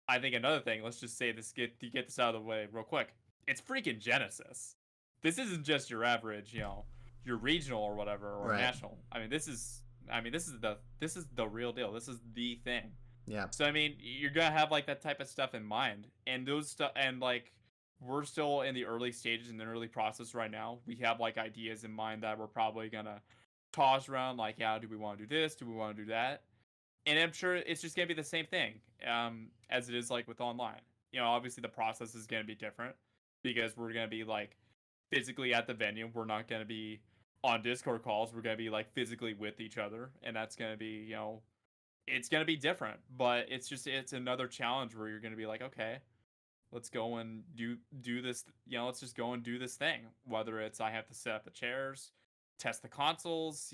I think another thing, let's just say this, get this out of the way real quick. It's freaking Genesis. This isn't just your average, your regional or whatever, or national. I mean, this is the real deal. This is the thing. Yeah. So I mean, you're gonna have like that type of stuff in mind, and those stuff, and like, we're still in the early stages, in the early process right now. We have like ideas in mind that we're probably gonna toss around. Like, yeah, do we want to do this? Do we want to do that? And I'm sure it's just gonna be the same thing, as it is like with online. Obviously the process is gonna be different, because we're gonna be like physically at the venue. We're not gonna be on Discord calls. We're going to be like physically with each other, and that's going to be, it's going to be different, but it's another challenge where you're going to be like, okay, let's go and do this, let's just go and do this thing. Whether it's I have to set up the chairs, test the consoles,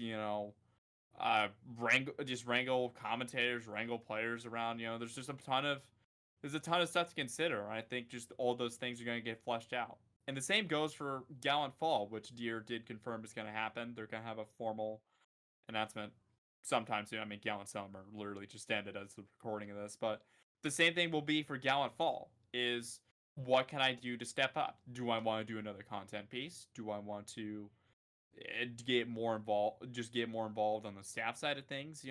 wrangle commentators, wrangle players around. There's just there's a ton of stuff to consider. I think just all those things are going to get fleshed out. And the same goes for Gallant Fall, which Deere did confirm is going to happen. They're going to have a formal announcement sometime soon. I mean, Gallant Summer literally just ended as the recording of this, but the same thing will be for Gallant Fall. Is what can I do to step up? Do I want to do another content piece? Do I want to get more involved? Just get more involved on the staff side of things.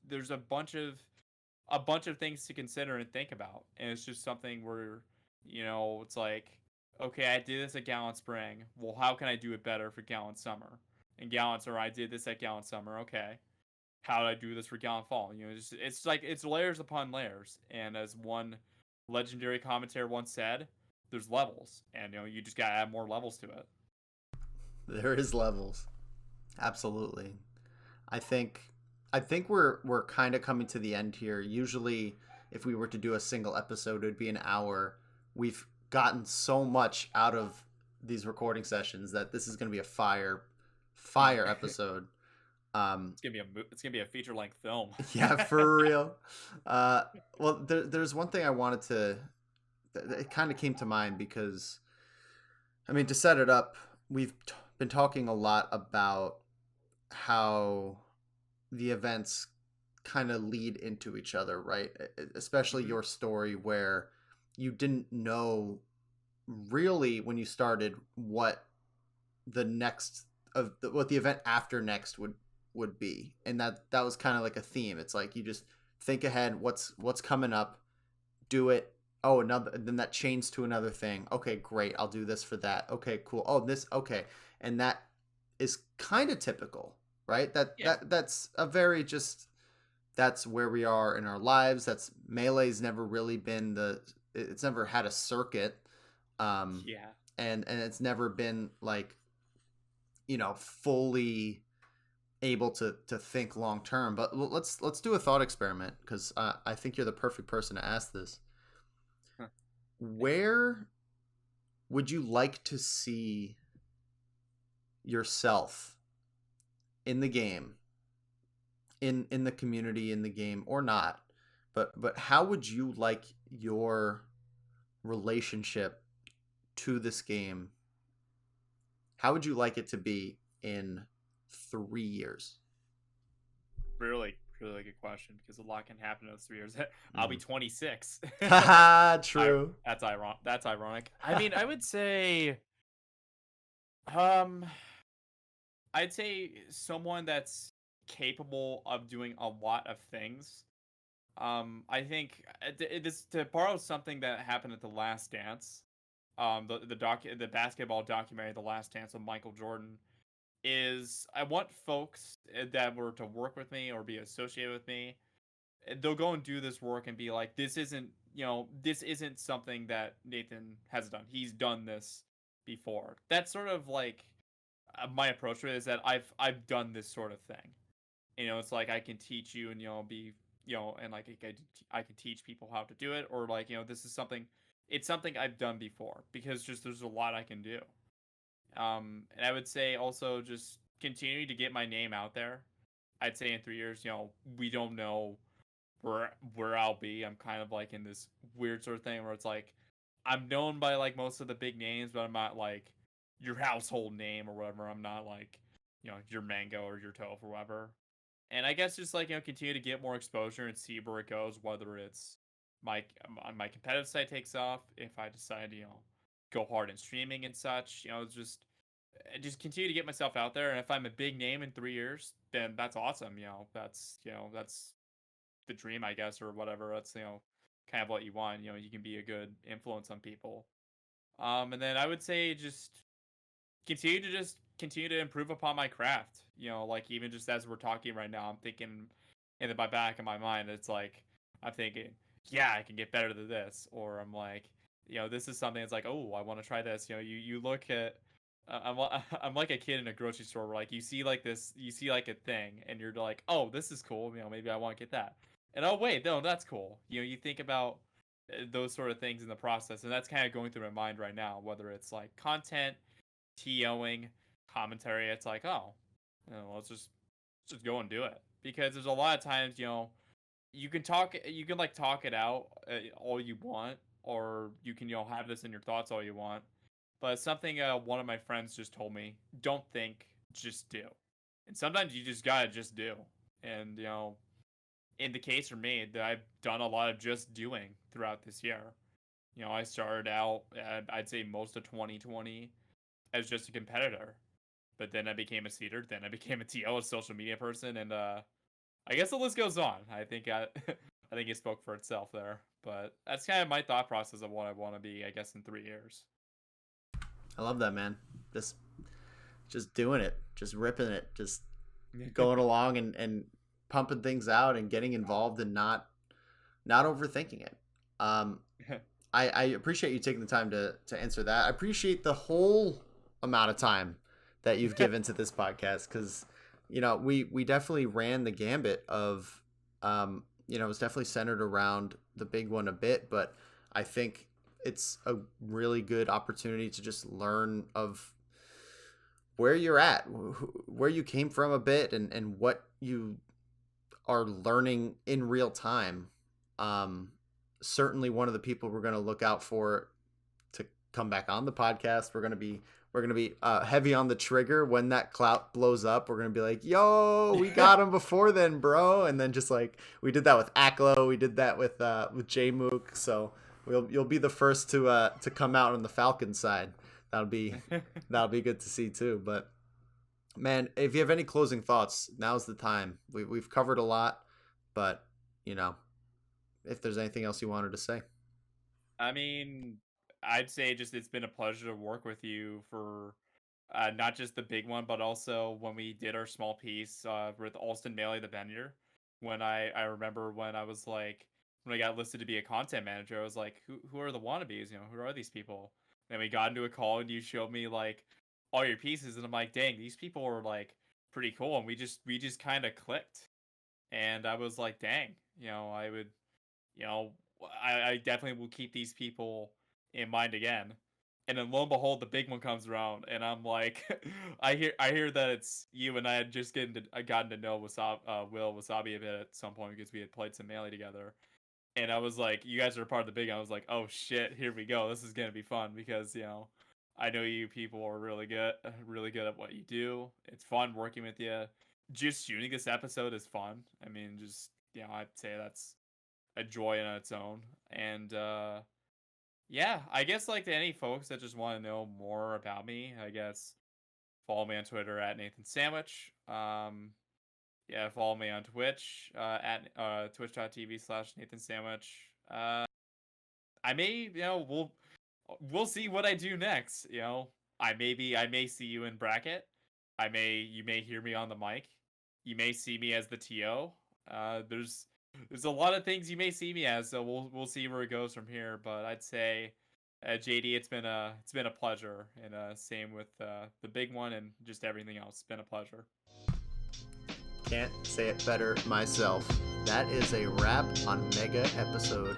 There's a bunch of things to consider and think about, and it's just something where it's like, okay, I did this at Gallant Spring. Well, how can I do it better for Gallant Summer? And Gallant, or I did this at Gallant Summer. Okay, how do I do this for Gallant Fall? It's like it's layers upon layers. And as one legendary commentator once said, there's levels, and you just gotta add more levels to it. There is levels, absolutely. I think we're kind of coming to the end here. Usually, if we were to do a single episode, it would be an hour. We've gotten so much out of these recording sessions that this is going to be a fire episode. It's gonna be a feature length film. Yeah, for real. Well, there's one thing I wanted to. It kind of came to mind because, I mean, to set it up, we've been talking a lot about how the events kind of lead into each other, right? Especially your story, where you didn't know really when you started what the event after next would be, and that was kind of like a theme. It's like you just think ahead, what's coming up, do it. Oh, then that changed to another thing. Okay, great, I'll do this for that. Okay, cool. Oh, this, okay. And that is kind of typical, right? That's a very just, that's where we are in our lives. That's Melee's never really been it's never had a circuit. And it's never been like, fully able to think long term. But let's do a thought experiment, because I think you're the perfect person to ask this. Where would you like to see yourself in the game, in the community, in the game, or not? But how would you like your relationship to this game? How would you like it to be in 3 years? Really, really good question, because a lot can happen in those 3 years. I'll be 26. True. That's ironic. I mean, I would say, I'd say someone that's capable of doing a lot of things. I think this, to borrow something that happened at The Last Dance, the basketball documentary, The Last Dance of Michael Jordan, is I want folks that were to work with me or be associated with me, they'll go and do this work and be like, this isn't something that Nathan has done. He's done this before. That's sort of like my approach to it, is that I've done this sort of thing. It's like I can teach you, and be and like I can teach people how to do it, or like this is something. It's something I've done before, because just there's a lot I can do. And I would say also just continue to get my name out there. I'd say in 3 years, we don't know where I'll be. I'm kind of like in this weird sort of thing where it's like I'm known by like most of the big names, but I'm not like your household name or whatever. I'm not like your Mango or your Toph or whatever. And I guess just like continue to get more exposure and see where it goes. Whether it's my competitive side takes off, if I decide go hard in streaming and such, just continue to get myself out there. And if I'm a big name in 3 years, then that's awesome. That's the dream, I guess, or whatever. That's kind of what you want. You can be a good influence on people. And then I would say just continue to improve upon my craft. Like even just as we're talking right now, I'm thinking in the back of my mind, it's like I'm thinking, yeah, I can get better than this, or I'm like, this is something that's like, oh, I want to try this. You look at, I'm like a kid in a grocery store where like you see like a thing, and you're like, oh, this is cool. Maybe I want to get that, and oh wait, no, that's cool. You think about those sort of things in the process, and that's kind of going through my mind right now. Whether it's like content, TOing, commentary, it's like, oh, Let's just go and do it, because there's a lot of times, you can talk it out all you want, or you can have this in your thoughts all you want, but something one of my friends just told me: don't think, just do. And sometimes you just gotta just do. And in the case for me, that I've done a lot of just doing throughout this year. I started out, I'd say most of 2020 as just a competitor, but then I became a seeder, then I became a TL, a social media person, and I guess the list goes on. I think I think it spoke for itself there, but that's kind of my thought process of what I want to be, I guess, in 3 years. I love that, man. Just doing it, just ripping it, just going along and pumping things out and getting involved and not overthinking it. I appreciate you taking the time to answer that. I appreciate the whole amount of time that you've given to this podcast, because we definitely ran the gambit of it was definitely centered around the big one a bit, but I think it's a really good opportunity to just learn of where you're at, where you came from a bit, and what you are learning in real time. Certainly one of the people we're going to look out for to come back on the podcast. We're going to be heavy on the trigger when that clout blows up. We're going to be like, yo, we got him before then, bro. And then just like we did that with Aklo, we did that with J-Mook. So you'll be the first to come out on the Falcon side. That'll be good to see too. But man, if you have any closing thoughts, now's the time. We've covered a lot, but if there's anything else you wanted to say. I mean, I'd say just it's been a pleasure to work with you for not just the big one, but also when we did our small piece with Alston Bailey, the vendor. When I remember when I was like, when I got listed to be a content manager, I was like, who are the Wannabes? Who are these people? And we got into a call and you showed me like all your pieces, and I'm like, dang, these people are like pretty cool, and we just kind of clicked. And I was like, dang, I would, I definitely will keep these people in mind again. And then lo and behold, the big one comes around, and I'm like, I hear that it's you, and I had just gotten to know Will Wasabi a bit at some point because we had played some Melee together. And I was like, you guys are part of the big one. I was like, oh shit, here we go. This is gonna be fun because I know you people are really good at what you do. It's fun working with you. Just shooting this episode is fun. I mean, just I'd say that's a joy in its own. And yeah, I guess like to any folks that just want to know more about me, I guess follow me on Twitter at NathanSandwich. Yeah, follow me on Twitch at twitch.tv/NathanSandwich. I may, we'll see what I do next. I may see you in bracket. You may hear me on the mic. You may see me as the TO. There's a lot of things you may see me as, so we'll see where it goes from here. But I'd say, JD, it's been a pleasure, and same with the big one and just everything else. It's been a pleasure. Can't say it better myself. That is a wrap on Mega episode